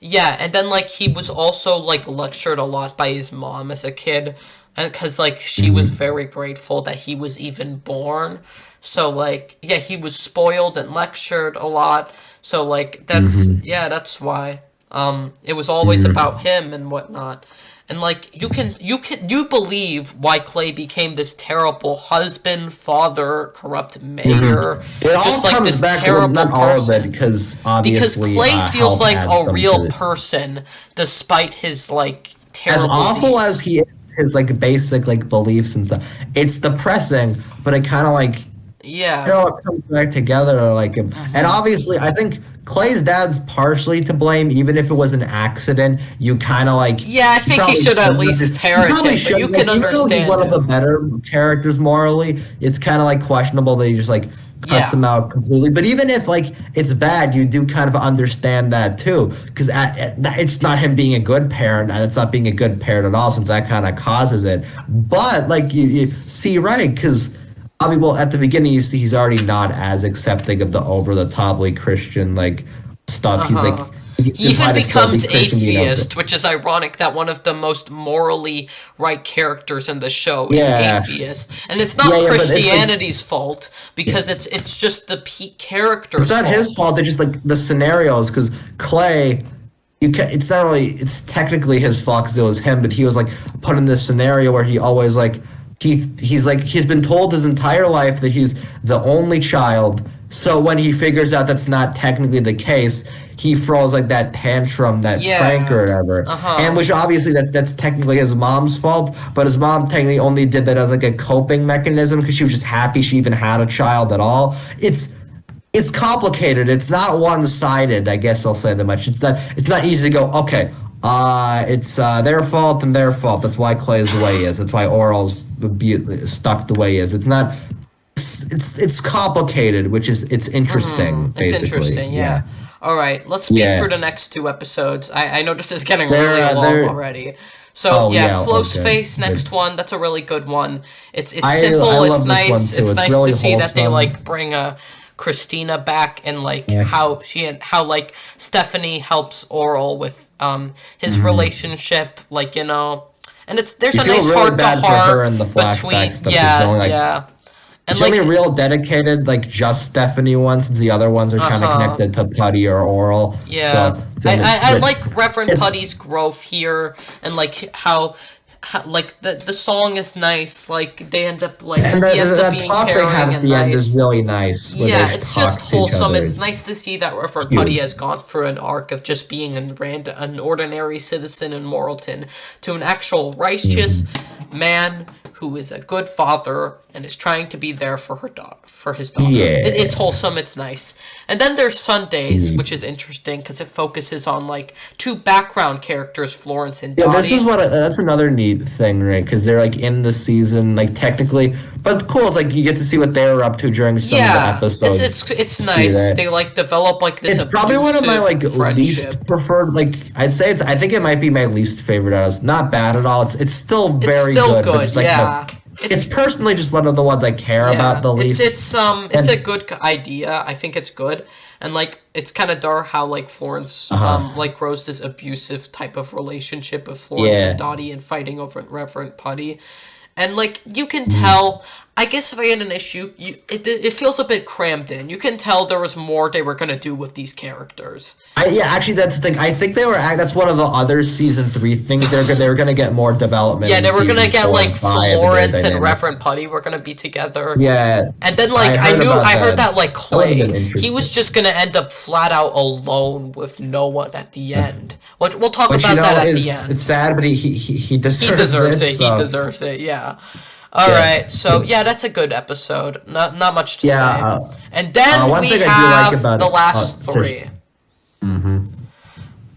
S2: Yeah, and then like he was also like lectured a lot by his mom as a kid, and because like she was very grateful that he was even born. So like he was spoiled and lectured a lot. So like that's why it was always about him and whatnot. And like you believe why Clay became this terrible husband, father, corrupt mayor,
S1: It
S2: just
S1: all
S2: like
S1: comes
S2: this
S1: back
S2: terrible
S1: to not
S2: person.
S1: all of it because obviously
S2: Clay feels like a real
S1: person.
S2: person despite his like terrible
S1: As awful
S2: deeds.
S1: as he is, his like basic like beliefs and stuff, it's depressing, but it kind of like
S2: Yeah.
S1: it comes back together like him. And obviously, I think Clay's dad's partially to blame, even if it was an accident. You kind of like
S2: I think he should at least parent him, but you can understand
S1: he's one of the
S2: him.
S1: better characters morally. It's kind of like questionable that he just like cuts him out completely. But even if like it's bad, you do kind of understand that too, because it's not him being a good parent, and it's not being a good parent at all, since that kind of causes it. But like you see, right? Because I mean, well, at the beginning, you see he's already not as accepting of the over-the-top like Christian like stuff. He's like
S2: He even becomes atheist, which is ironic that one of the most morally right characters in the show is atheist, and it's not Christianity's fault because it's just the character's fault.
S1: It's not his fault. It's just like the scenarios, because Clay. It's not really. It's technically his fault because it was him, but he was like put in this scenario where he always like. He's been told his entire life that he's the only child. So when he figures out that's not technically the case, he throws like that tantrum, that prank or whatever. And which obviously that's technically his mom's fault, but his mom technically only did that as like a coping mechanism because she was just happy she even had a child at all. It's complicated. It's not one-sided, I guess I'll say that much. It's not easy to go, okay, it's their fault and their fault. That's why Clay's the way he is. That's why Oral's stuck the way he is. It's not. it's complicated, which is it's interesting.
S2: It's
S1: Basically,
S2: interesting, yeah. All right, let's speak
S1: yeah.
S2: for the next two episodes. I know this is getting
S1: They're,
S2: really long
S1: they're
S2: already. So
S1: oh
S2: yeah,
S1: yeah,
S2: Close
S1: okay.
S2: Face, next one. That's a really good one. It's
S1: I
S2: simple. It's
S1: love this one
S2: nice.
S1: too.
S2: It's
S1: It's
S2: nice
S1: really
S2: to see that they
S1: wholesome.
S2: bring Christina back and
S1: Yeah.
S2: how Stephanie helps Oral with his
S1: Mhm.
S2: relationship. And there's
S1: You
S2: a
S1: feel
S2: nice
S1: really
S2: heart to
S1: bad for her
S2: heart
S1: in the
S2: between
S1: flashback stuff she's going like.
S2: and
S1: She's only real dedicated, like just Stephanie ones. The other ones are kind of
S2: uh-huh.
S1: connected to Putty or Oral.
S2: Yeah, I
S1: But
S2: like Reverend
S1: it's
S2: Putty's growth here, and like how like the song is nice. Like they end up like
S1: and
S2: he ends up
S1: that
S2: being
S1: talk they have
S2: caring
S1: at
S2: and
S1: the end is
S2: nice.
S1: really nice, where they
S2: Yeah, it's just
S1: talk to each
S2: wholesome.
S1: other.
S2: It's
S1: It's
S2: nice to see that Reverend Putty
S1: cute.
S2: has gone through an arc of just being an ordinary citizen in Moralton to an actual righteous
S1: Hmm.
S2: man who is a good father and is trying to be there for his daughter. It's
S1: Yeah.
S2: wholesome. It's nice. And then there's Sundays,
S1: Mhm.
S2: which is interesting because it focuses on like two background characters, Florence and
S1: Yeah, this is
S2: Dottie.
S1: that's another neat thing, right? Because they're like in the season, like technically, but cool. It's like you get to see what they were up to during some of the
S2: Yeah,
S1: episodes.
S2: it's
S1: See
S2: nice.
S1: that.
S2: They like develop like this
S1: It's probably one of my
S2: abusive
S1: like
S2: friendship.
S1: least preferred. Like I'd say it's. I think it might be my least favorite. It's not bad at all. It's still
S2: It's
S1: very
S2: still
S1: good, but
S2: good,
S1: just like
S2: yeah.
S1: it's personally just one of the ones I care about
S2: Yeah,
S1: the least.
S2: it's a
S1: And
S2: good idea. I think it's good, and like it's kind of dark how like Florence
S1: uh
S2: like grows this abusive type of relationship with Florence and
S1: yeah.
S2: Dottie and fighting over Reverend Putty, and like you can
S1: Mhm.
S2: tell. I guess if I had an issue, it feels a bit crammed in. You can tell there was more they were gonna do with these characters.
S1: Yeah, actually, that's the thing. I think they were. That's one of the other season three things. They were gonna get more development
S2: Yeah,
S1: in
S2: they were gonna
S1: seasons
S2: get
S1: four
S2: like
S1: and five, and their
S2: Florence and
S1: dynamic.
S2: Reverend Putty were gonna be together.
S1: Yeah,
S2: And then
S1: I
S2: like
S1: heard about
S2: I heard
S1: that.
S2: that like
S1: That would have
S2: Clay,
S1: been
S2: he was
S1: interesting.
S2: just gonna end up flat out alone with no one at the end. Which we'll talk
S1: Which you
S2: about that
S1: know
S2: at the
S1: is it's
S2: end.
S1: sad, but he
S2: He
S1: deserves
S2: deserves
S1: it.
S2: it. He
S1: So
S2: deserves it. Yeah. All
S1: yeah,
S2: right. So yeah, that's a good episode. Not much to
S1: yeah.
S2: say. And then
S1: One
S2: we
S1: thing I do like
S2: have
S1: about
S2: the
S1: it.
S2: last three.
S1: Mm-hmm.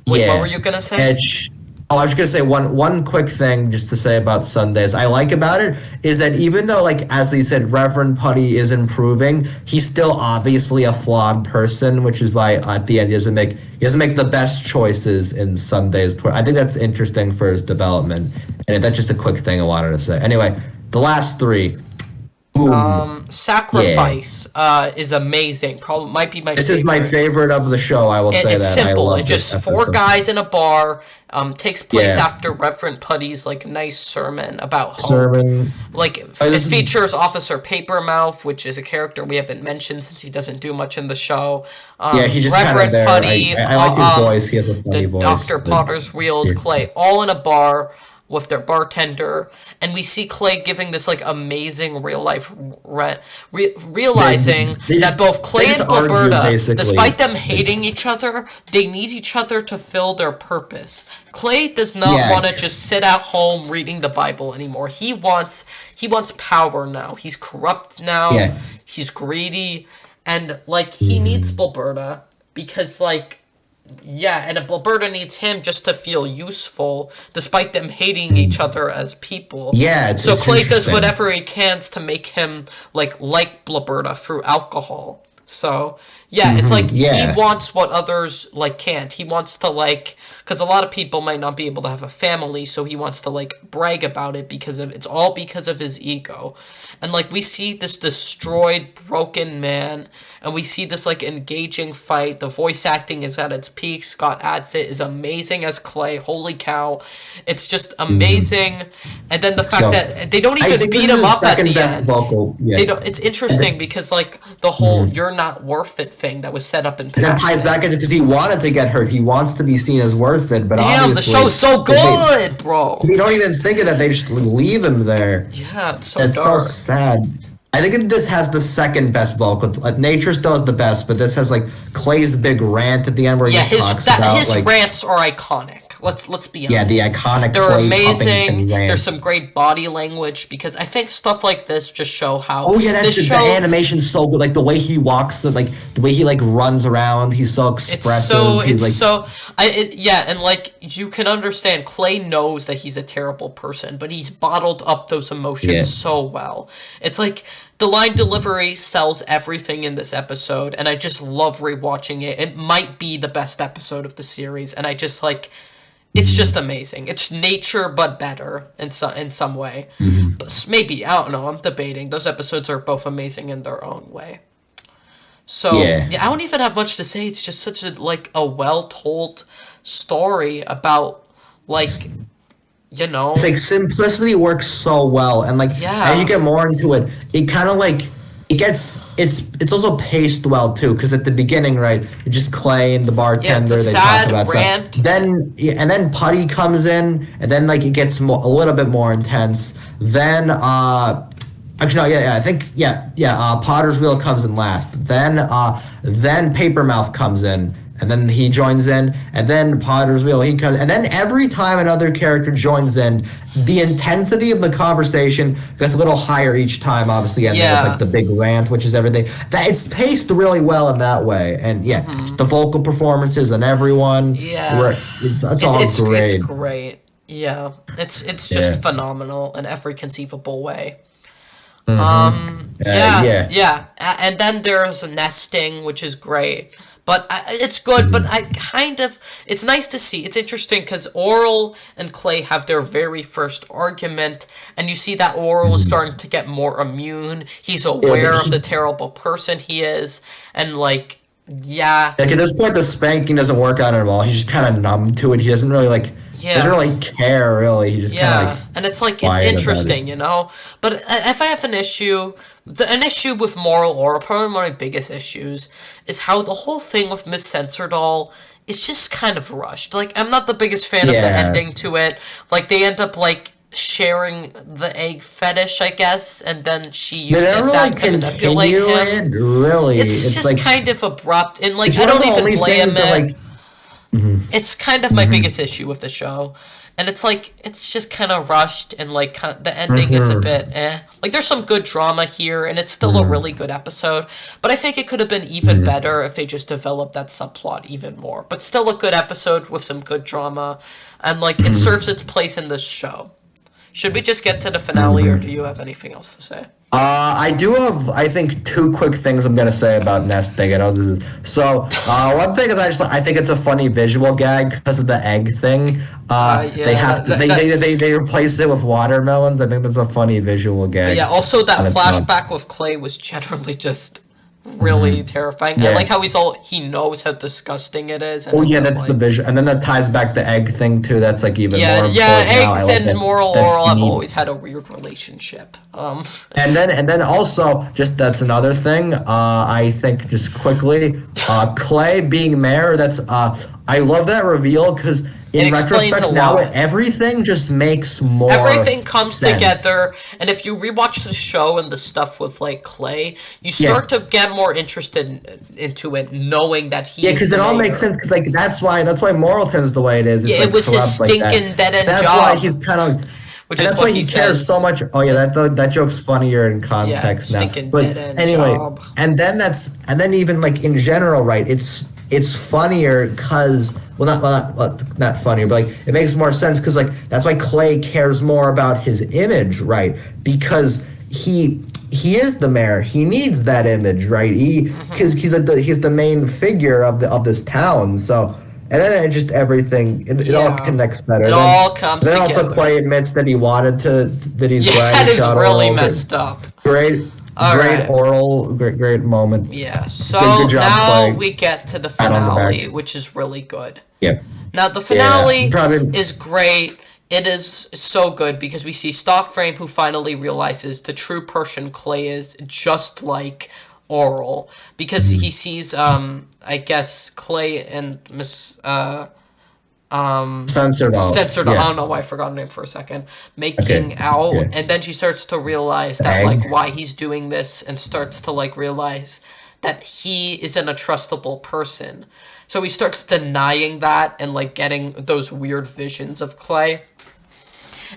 S2: Wait, what were
S1: Yeah.
S2: you gonna say?
S1: Edge. Oh, I was just gonna say one quick thing just to say about Sundays. I like about it is that even though, like as they said, Reverend Putty is improving, he's still obviously a flawed person, which is why at the end he doesn't make the best choices in Sundays. I think that's interesting for his development, and that's just a quick thing I wanted to say. Anyway, the last three, boom, yeah.
S2: Sacrifice is amazing. Probably might be my
S1: This is my
S2: favorite.
S1: favorite of the show. I will say
S2: It's
S1: that I
S2: simple.
S1: love
S2: It
S1: this
S2: just four
S1: episode.
S2: guys in a bar. Takes place
S1: Yeah,
S2: after Reverend Putty's like nice sermon about hope.
S1: sermon.
S2: Like
S1: Oh,
S2: it
S1: this is
S2: features Officer Papermouth, which is a character we haven't mentioned since he doesn't do much in the show.
S1: yeah. He just kind of
S2: Reverend
S1: there.
S2: Putty,
S1: I like his voice. He has a
S2: the
S1: funny voice.
S2: Dr. Potter's wheeled Clay, all in a bar with their bartender, and we see Clay giving this like amazing real life
S1: They,
S2: realizing
S1: they
S2: that
S1: just
S2: both
S1: they
S2: Clay
S1: just
S2: and
S1: argue
S2: Gilberta,
S1: basically.
S2: despite them hating each other, they need each other to fill their purpose. Clay does not
S1: Yeah,
S2: want to just sit at home reading the Bible anymore. He wants power now. He's corrupt now.
S1: yeah.
S2: He's greedy, and like he needs
S1: Mhm.
S2: Gilberta because like yeah, and Alberta needs him just to feel useful, despite them hating each other as people.
S1: Yeah,
S2: So
S1: it's
S2: Clay does
S1: interesting.
S2: whatever he can to make him like Blubberta through alcohol. So yeah, it's like he
S1: Yeah,
S2: wants what others like can't. He wants to like because a lot of people might not be able to have a family, so he wants to like brag about it because of it's all because of his ego. And like we see this destroyed, broken man, and we see this like engaging fight. The voice acting is at its peak. Scott Adsit is amazing as Clay. Holy cow, it's just amazing. And then the fact
S1: so
S2: that they don't
S1: I
S2: even
S1: think this
S2: beat
S1: is
S2: him
S1: his
S2: up at
S1: second
S2: the
S1: best
S2: end.
S1: vocal. Yeah,
S2: They don't. It's
S1: and
S2: interesting because like the whole "you're not worth it" thing that was set up in
S1: that ties
S2: passing.
S1: back into because he wanted to get hurt. He wants to be seen as worth it, but
S2: Damn, the
S1: obviously
S2: show's so
S1: they
S2: good, bro.
S1: we don't even think of that. They just leave him there.
S2: Yeah, it's so
S1: It's so
S2: dark.
S1: sad. I think this has the second best vocal. Nature still is the best, but this has like Clay's big rant at the end where he
S2: Yeah,
S1: just talks about
S2: his
S1: like
S2: rants are iconic. Let's be
S1: yeah, the
S2: honest.
S1: iconic
S2: They're
S1: Clay
S2: amazing.
S1: Puffington rant.
S2: There's some great body language because I think stuff like this just show how
S1: Oh yeah, that's
S2: this
S1: the
S2: show
S1: animation's so good. Like the way he walks, like the way he like runs around. He's so expressive. He's
S2: it's
S1: like
S2: so yeah, and like you can understand Clay knows that he's a terrible person, but he's bottled up those emotions
S1: yeah,
S2: so well. It's like the line delivery sells everything in this episode, and I just love rewatching it. It might be the best episode of the series, and I just like it's just amazing. It's nature but better in some way. But maybe, I don't know, I'm debating. Those episodes are both amazing in their own way. So yeah, I don't even have much to say. It's just such a well told story about like, you know,
S1: It's like simplicity works so well, and like as you get more into it, it kind of like it's also paced well too, because at the beginning, right, it's just Clay and the bartender.
S2: it's a
S1: they
S2: sad
S1: talk about
S2: rant.
S1: stuff. Then Putty comes in, and then like it gets a little bit more intense. Then actually, no, I think Potter's Wheel comes in last. Then Paper Mouth comes in, and then he joins in, and then Potter's Wheel, he comes, and then every time another character joins in, the intensity of the conversation gets a little higher each time, obviously, and there's like the big rant, which is everything. That it's paced really well in that way, and just the vocal performances and everyone. It's all great.
S2: It's great. Yeah, it's just phenomenal in every conceivable way. And then there's nesting, which is great. But it's good, but it's nice to see. It's interesting because Orel and Clay have their very first argument, and you see that Orel is starting to get more immune. He's aware of the terrible person he is, and like at
S1: this point, the spanking doesn't work out at all. He's just kind of numb to it. He doesn't really doesn't really care, really. He just kind of
S2: and it's like, it's interesting, you know? But if I have an issue with Moral Orel, probably one of my biggest issues, is how the whole thing with Miss Censordoll is just kind of rushed. Like, I'm not the biggest fan of the ending to it. Like, they end up, like, sharing the egg fetish, I guess, and then she uses that to manipulate him.
S1: Really.
S2: It's just like, kind of abrupt, and, like, I don't even blame it. It's kind of my biggest issue with the show, and it's like it's just kind of rushed, and like the ending is a bit like there's some good drama here, and it's still a really good episode, but I think it could have been even better if they just developed that subplot even more. But still a good episode with some good drama, and like it serves its place in this show. Should we just get to the finale, or do you have anything else to say?
S1: I do have, I think, two quick things I'm gonna say about nesting. I know this is one thing is I think it's a funny visual gag because of the egg thing. They replace it with watermelons. I think that's a funny visual gag.
S2: Yeah. Also, that flashback with Clay was generally just really terrifying. I like how he knows how disgusting it is. And
S1: that's the visual, and then that ties back the egg thing too. That's like even more important.
S2: Eggs and Moral Orel have always had a weird relationship.
S1: And then also, just that's another thing. I think just quickly, Clay being mayor. That's I love that reveal because in retrospect now everything just makes more.
S2: Everything comes
S1: sense
S2: together, and if you rewatch the show and the stuff with like Clay, you start to get more interested into it, knowing that he.
S1: Because it all makes sense. Because like that's why Moral turns the way it is.
S2: It was his stinking dead end job.
S1: That's why he's kind of. That's why he cares so much. Oh yeah, that joke's funnier in context now. But dead end anyway, job. and then even like in general, right? It's funnier because not funnier, but like it makes more sense because like that's why Clay cares more about his image, right? Because he is the mayor. He needs that image, right? Because he's the main figure of this town. So. And then it just everything, it all connects better.
S2: It all comes together.
S1: Then also Clay admits that he wanted to, that he's glad
S2: that
S1: he
S2: is really messed up.
S1: Great Orel, great moment.
S2: Yeah, so
S1: good job,
S2: now
S1: Clay.
S2: We get to the finale, which is really good.
S1: Yep.
S2: Now the finale is great. It is so good because we see Stock Frame, who finally realizes the true person Clay is, just like Orel, because he sees I guess Clay and Miss
S1: Censordoll.
S2: I don't know why I forgot her name for a second. Making out, and then she starts to realize that like why he's doing this, and starts to like realize that he isn't a trustable person. So he starts denying that and like getting those weird visions of Clay.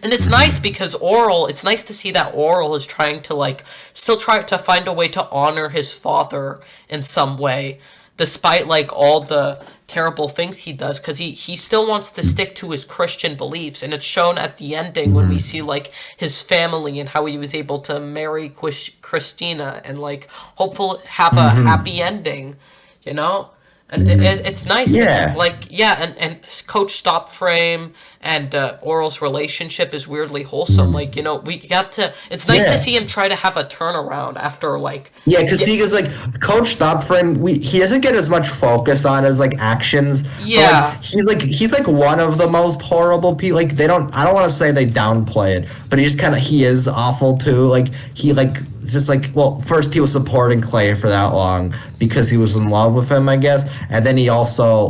S2: And it's nice because it's nice to see that Orel is trying to like still try to find a way to honor his father in some way, despite like all the terrible things he does, because he still wants to stick to his Christian beliefs, and it's shown at the ending when we see like his family and how he was able to marry Christina and like hopefully have a happy ending, you know. And it's nice.
S1: Yeah.
S2: And, like, yeah, and Coach Stop Frame and Orel's relationship is weirdly wholesome. Like, you know, we got to. It's nice to see him try to have a turnaround after like.
S1: Yeah, because like Coach Stop Frame, he doesn't get as much focus on his like actions.
S2: Yeah.
S1: But, he's like one of the most horrible people. Like I don't want to say they downplay it, but he is awful too. Like he like. Just like, well, first he was supporting Clay for that long because he was in love with him, I guess, and then he also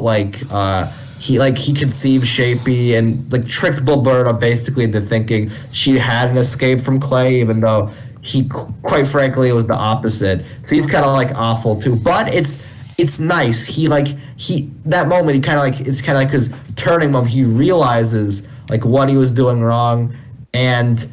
S1: he conceived Shapey and like tricked Gilberta basically into thinking she had an escape from Clay, even though he, quite frankly, it was the opposite. So he's kind of like awful too, but it's nice. That moment it's kind of like his turning moment. He realizes like what he was doing wrong, and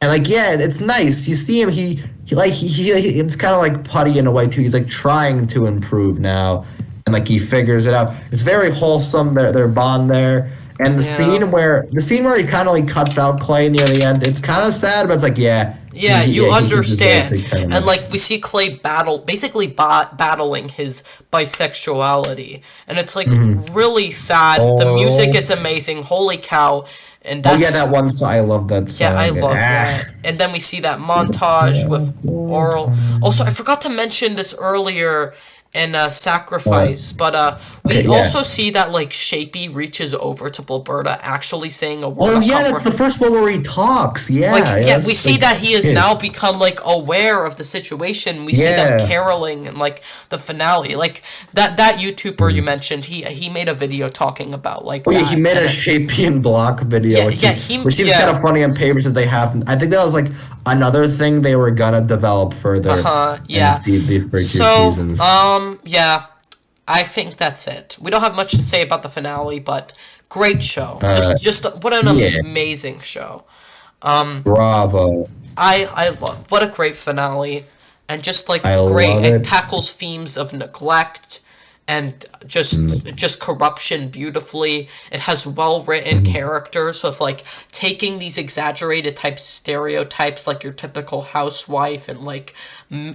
S1: like yeah, it's nice. You see him. He it's kind of like Putty in a way too. He's like trying to improve now, and like he figures it out. It's very wholesome. Their bond there, and the scene where he kind of like cuts out Clay near the end. It's kind of sad, but it's like
S2: you understand. And like we see Clay basically battling his bisexuality, and it's like really sad. The music is amazing. Holy cow. And that's,
S1: that one song. I love that song.
S2: Yeah, I love that. And then we see that montage with Orel. Also, I forgot to mention this earlier in Sacrifice, but we also see that like Shapey reaches over to Gilberta, actually saying a word of comfort.
S1: That's the first one where he talks. We
S2: see that he has now become like aware of the situation. We see them caroling and like the finale, like that YouTuber you mentioned. He made a video talking about like.
S1: He made a Shapey and Block video, which seems kind of funny on paper since they haven't. I think that was like another thing they were gonna develop further. Seasons.
S2: I think that's it. We don't have much to say about the finale, but great show. Just what an amazing show.
S1: Bravo.
S2: I love what a great finale, and just like great. It tackles themes of neglect and just corruption beautifully. It has well written characters with like taking these exaggerated stereotypes like your typical housewife and like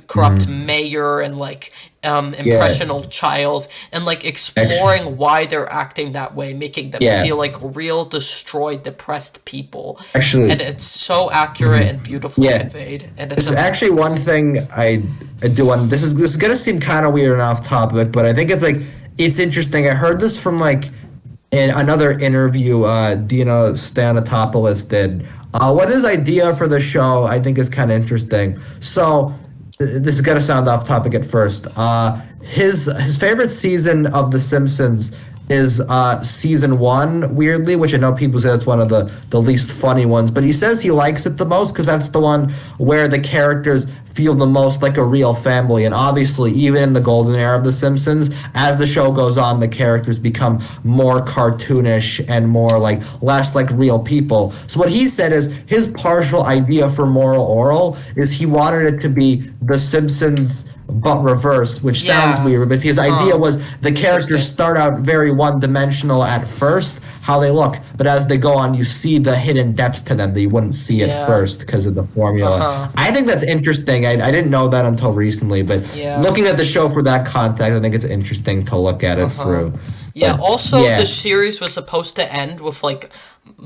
S2: corrupt mayor and like impressionable child, and like exploring why they're acting that way, making them feel like real destroyed, depressed people.
S1: Actually,
S2: and it's so accurate and beautifully conveyed. And it's
S1: actually one thing I do want. This is gonna seem kind of weird and off topic, but I think it's interesting. I heard this from like in another interview Dino Stanatopoulos did. What his idea for the show I think is kind of interesting. So this is gonna sound off topic at first. His favorite season of The Simpsons is season 1, weirdly, which I know people say that's one of the least funny ones, but he says he likes it the most because that's the one where the characters feel the most like a real family. And obviously, even in the golden era of The Simpsons, as the show goes on, the characters become more cartoonish and more like less like real people. So what he said is his partial idea for Moral Orel is he wanted it to be The Simpsons but reverse, which sounds weird, but his idea was the characters start out very one-dimensional at first, how they look, but as they go on, you see the hidden depths to them that you wouldn't see at first because of the formula. I think that's interesting. I didn't know that until recently, but looking at the show for that context, I think it's interesting to look at it through.
S2: Yeah, also, the series was supposed to end with, like,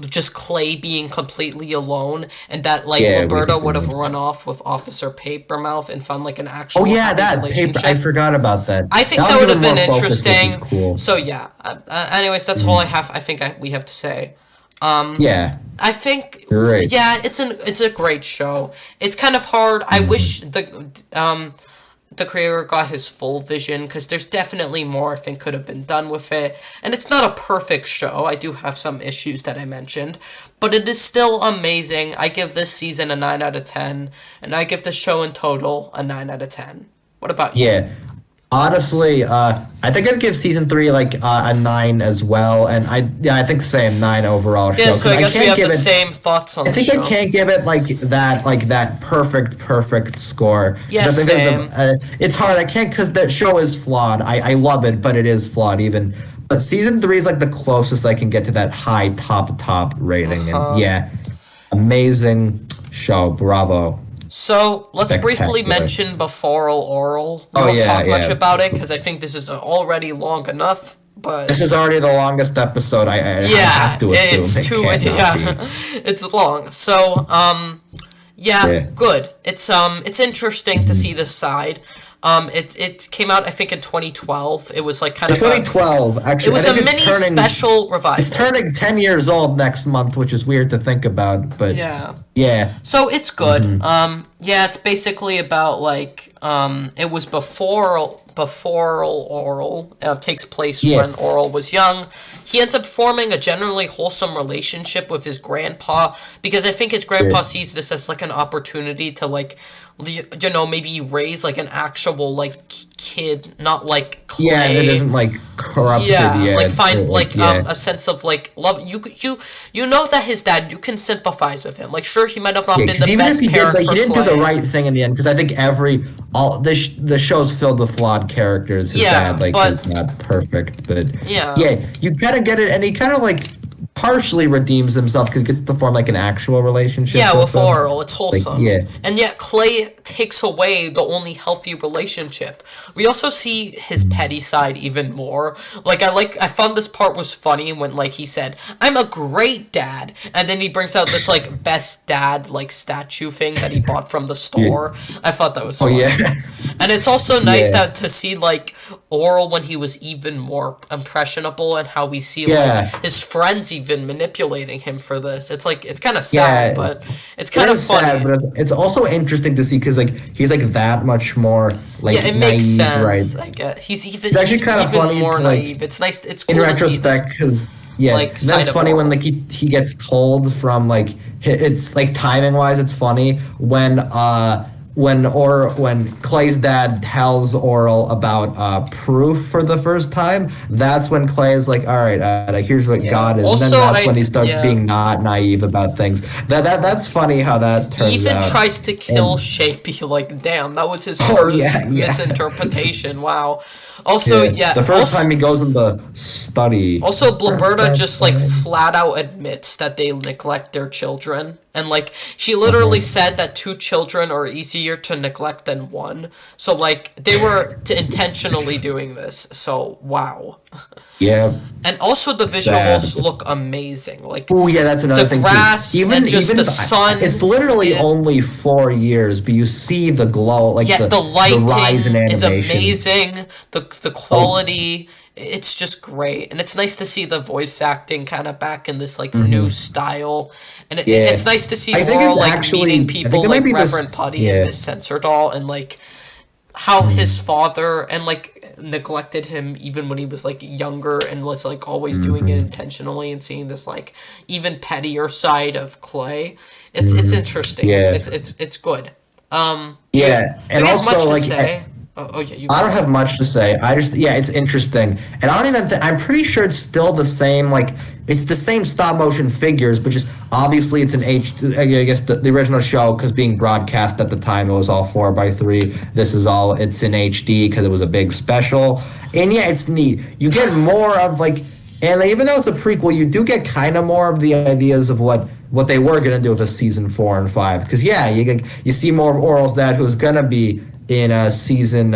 S2: just Clay being completely alone, and that, like, Roberta would have run off with Officer Papermouth and found, like, an actual relationship.
S1: I forgot about that.
S2: I think that would have been interesting. Cool. So, anyways, that's all I have. I think we have to say. I think, it's a great show. It's kind of hard. I wish the creator got his full vision, because there's definitely more I think could have been done with it. And it's not a perfect show. I do have some issues that I mentioned, but it is still amazing. I give this season a 9 out of 10, and I give the show in total a 9 out of 10. What about you?
S1: Yeah. Honestly, I think I'd give season 3 like a 9 as well, and I think same 9 overall.
S2: Yeah, so I guess we have the same thoughts on the show.
S1: I think I can't give it like that perfect score.
S2: Yeah, same.
S1: It's hard. I can't because that show is flawed. I love it, but it is flawed even. But season 3 is like the closest I can get to that high top rating, and yeah, amazing show. Bravo.
S2: So let's briefly
S1: Spectacular.
S2: mention Beforel Orel. We
S1: Oh,
S2: won't
S1: yeah,
S2: talk much
S1: yeah.
S2: about it because I think this is already long enough. But
S1: This is already the longest episode. I
S2: yeah,
S1: have to assume
S2: it's too
S1: cannot
S2: yeah,
S1: be.
S2: it's long. So yeah,
S1: Yeah.
S2: good. It's interesting to see this side. It came out I think in 2012. It was like kind
S1: In
S2: of a
S1: 2012, actually.
S2: it was
S1: I
S2: a
S1: think
S2: mini
S1: it's turning,
S2: special
S1: It's
S2: revival.
S1: turning 10 years old next month, which is weird to think about, but
S2: Yeah.
S1: yeah.
S2: So it's good. Yeah, it's basically about like it was before Oral takes place
S1: Yeah.
S2: when Oral was young. He ends up forming a generally wholesome relationship with his grandpa because I think his grandpa
S1: Yeah.
S2: sees this as like an opportunity to like maybe raise like an actual like kid, not like clay.
S1: Yeah, that isn't like corrupted
S2: Yeah,
S1: yet.
S2: like find
S1: or,
S2: like
S1: yeah.
S2: a sense of like love. You know that his dad. You can sympathize with him. Like sure, he might have not
S1: Yeah,
S2: been
S1: 'cause
S2: the
S1: even if
S2: best
S1: he did,
S2: parent
S1: like,
S2: for
S1: he didn't do the
S2: Clay.
S1: right thing in the end, because I think the show's filled with flawed characters. His
S2: Yeah,
S1: dad, like,
S2: but-
S1: is not perfect, but
S2: Yeah.
S1: you kind of get it, and he kind of like partially redeems himself because he gets to form like an actual relationship.
S2: Yeah, with
S1: them.
S2: Oral, it's wholesome.
S1: yeah.
S2: And yet Clay takes away the only healthy relationship. We also see his petty side even more. I found this part was funny when like he said, "I'm a great dad," and then he brings out this like best dad like statue thing that he bought from the store. I thought that was
S1: Oh
S2: funny.
S1: yeah.
S2: And it's also nice
S1: Yeah.
S2: that to see like Oral when he was even more impressionable and how we see
S1: Yeah.
S2: like his friends even manipulating him for this. It's like it's kind of sad,
S1: Yeah.
S2: but it's kind of
S1: It is
S2: funny.
S1: sad, but it's also interesting to see because like he's like that much more like
S2: Yeah, it makes
S1: naive,
S2: sense.
S1: right?
S2: I get he's
S1: actually
S2: he's
S1: kinda
S2: even
S1: funny
S2: more
S1: to, like,
S2: naive. It's nice. It's cool
S1: In
S2: to see this.
S1: retrospect, because yeah,
S2: like, side
S1: that's
S2: of
S1: funny when
S2: Oral.
S1: like he gets told from like it's like timing wise, it's funny when Clay's dad tells Oral about proof for the first time. That's when Clay is like, all right, like, here's what God is.
S2: Also,
S1: and then that's when he starts
S2: yeah.
S1: being not naive about things. That's funny how that turns
S2: He even
S1: out.
S2: tries to kill
S1: And-
S2: Shapey. Like, damn, that was his
S1: Oh,
S2: first
S1: yeah.
S2: misinterpretation. Wow. Also, yeah.
S1: the first
S2: also,
S1: time he goes in the study.
S2: Also, Blaberta just like flat out admits that they neglect their children, and like she literally said that 2 children are easier to neglect than 1. So like they were intentionally doing this. So wow.
S1: Yeah.
S2: And also the
S1: Sad.
S2: visuals look amazing. Like
S1: Oh yeah, that's another
S2: the
S1: thing
S2: grass
S1: too.
S2: and just the sun.
S1: It's literally
S2: Yeah.
S1: only 4 years, but you see the glow, like
S2: yeah, the
S1: the
S2: lighting
S1: rise in
S2: is
S1: animation.
S2: amazing. The quality, it's just great, and it's nice to see the voice acting kind of back in this like new style, and
S1: Yeah.
S2: it's nice to see
S1: I think
S2: Oral
S1: it's
S2: like
S1: actually-
S2: meeting
S1: I think
S2: people
S1: it might
S2: like
S1: be this-
S2: Reverend Putty
S1: yeah.
S2: and Miss Censor Doll, and like how his father and like neglected him even when he was like younger and was like always doing it intentionally, and seeing this like even pettier side of Clay. It's interesting.
S1: Yeah.
S2: It's good.
S1: Yeah,
S2: do
S1: and
S2: you have
S1: also
S2: much to
S1: like
S2: say? Oh yeah, you.
S1: I don't have much to say. I just it's interesting, and I don't even. I'm pretty sure it's still the same. Like it's the same stop motion figures, but just obviously it's an H. I guess the original show, because being broadcast at the time, it was all 4:3. This is all it's in HD because it was a big special, and yeah, it's neat. You get more of like, and even though it's a prequel, you do get kind of more of the ideas of what they were gonna do with a season 4 and 5. Because yeah, you see more of Oral's dad, who's gonna be in season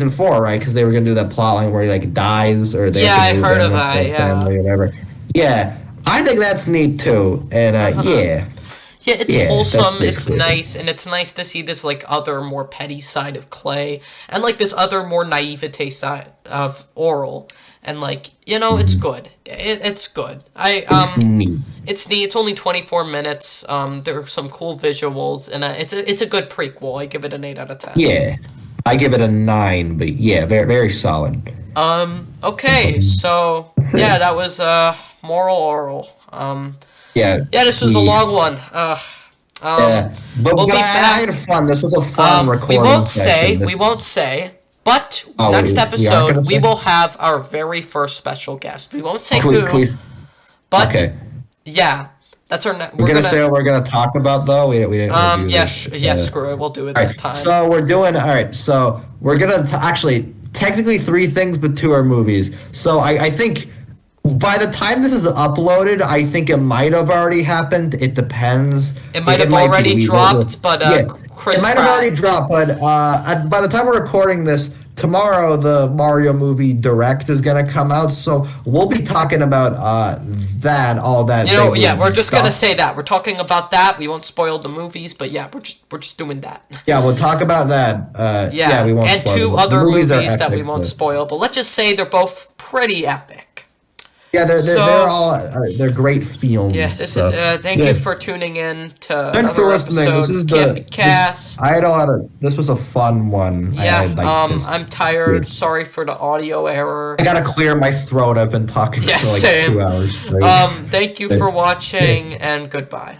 S1: 4, right? Because they were gonna do that plot line where he like dies, or they have to
S2: Yeah, I
S1: move
S2: heard
S1: in
S2: of
S1: with
S2: that,
S1: their
S2: yeah.
S1: family or whatever. Yeah, I think that's neat too, and yeah,
S2: Yeah, it's
S1: Yeah,
S2: wholesome,
S1: that's
S2: it's
S1: pretty cool.
S2: nice, and it's nice to see this, like, other more petty side of Clay, and, like, this other more naivete side of Oral, and, like, it's good. It's good.
S1: it's neat.
S2: It's neat, it's only 24 minutes, there are some cool visuals, and it's a good prequel. I give it an 8 out of 10.
S1: Yeah, I give it a 9, but yeah, very very solid.
S2: Okay, so, yeah, that was, Moral Oral.
S1: Yeah,
S2: Yeah, this was a long one.
S1: Yeah, but
S2: we'll be
S1: I
S2: back.
S1: had fun. This was a fun recording.
S2: We won't
S1: session.
S2: but
S1: Oh,
S2: next
S1: we aren't
S2: episode
S1: gonna
S2: we
S1: say?
S2: will have our very first special guest. We won't say
S1: Please,
S2: who,
S1: please.
S2: but
S1: Okay,
S2: yeah, that's our.
S1: we're gonna say what we're gonna talk about though. We didn't. review
S2: yeah,
S1: this.
S2: yeah, screw it, we'll do it
S1: All
S2: this
S1: right,
S2: time.
S1: so we're doing. All right, so we're gonna actually technically 3 things, but 2 are movies. So I think by the time this is uploaded, I think it might have already happened. It depends.
S2: It might have already dropped, but Chris
S1: it might have already dropped. But by the time we're recording this, tomorrow the Mario movie Direct is gonna come out, so we'll be talking about all that.
S2: We're just gonna say that we're talking about that. We won't spoil the movies, but yeah, we're just doing that.
S1: Yeah, we'll talk about that. We won't.
S2: And
S1: spoil
S2: 2
S1: them.
S2: other movies
S1: epic,
S2: that we won't spoil, but let's just say they're both pretty epic.
S1: Yeah, they're they're great films.
S2: Yeah, thank you for tuning in to
S1: Thanks for listening. This is the
S2: cast.
S1: This was a fun one.
S2: Yeah, I'm tired.
S1: Good.
S2: Sorry for the audio error.
S1: I gotta clear my throat. I've been talking for like
S2: same.
S1: 2 hours straight.
S2: Thank you for watching, and goodbye.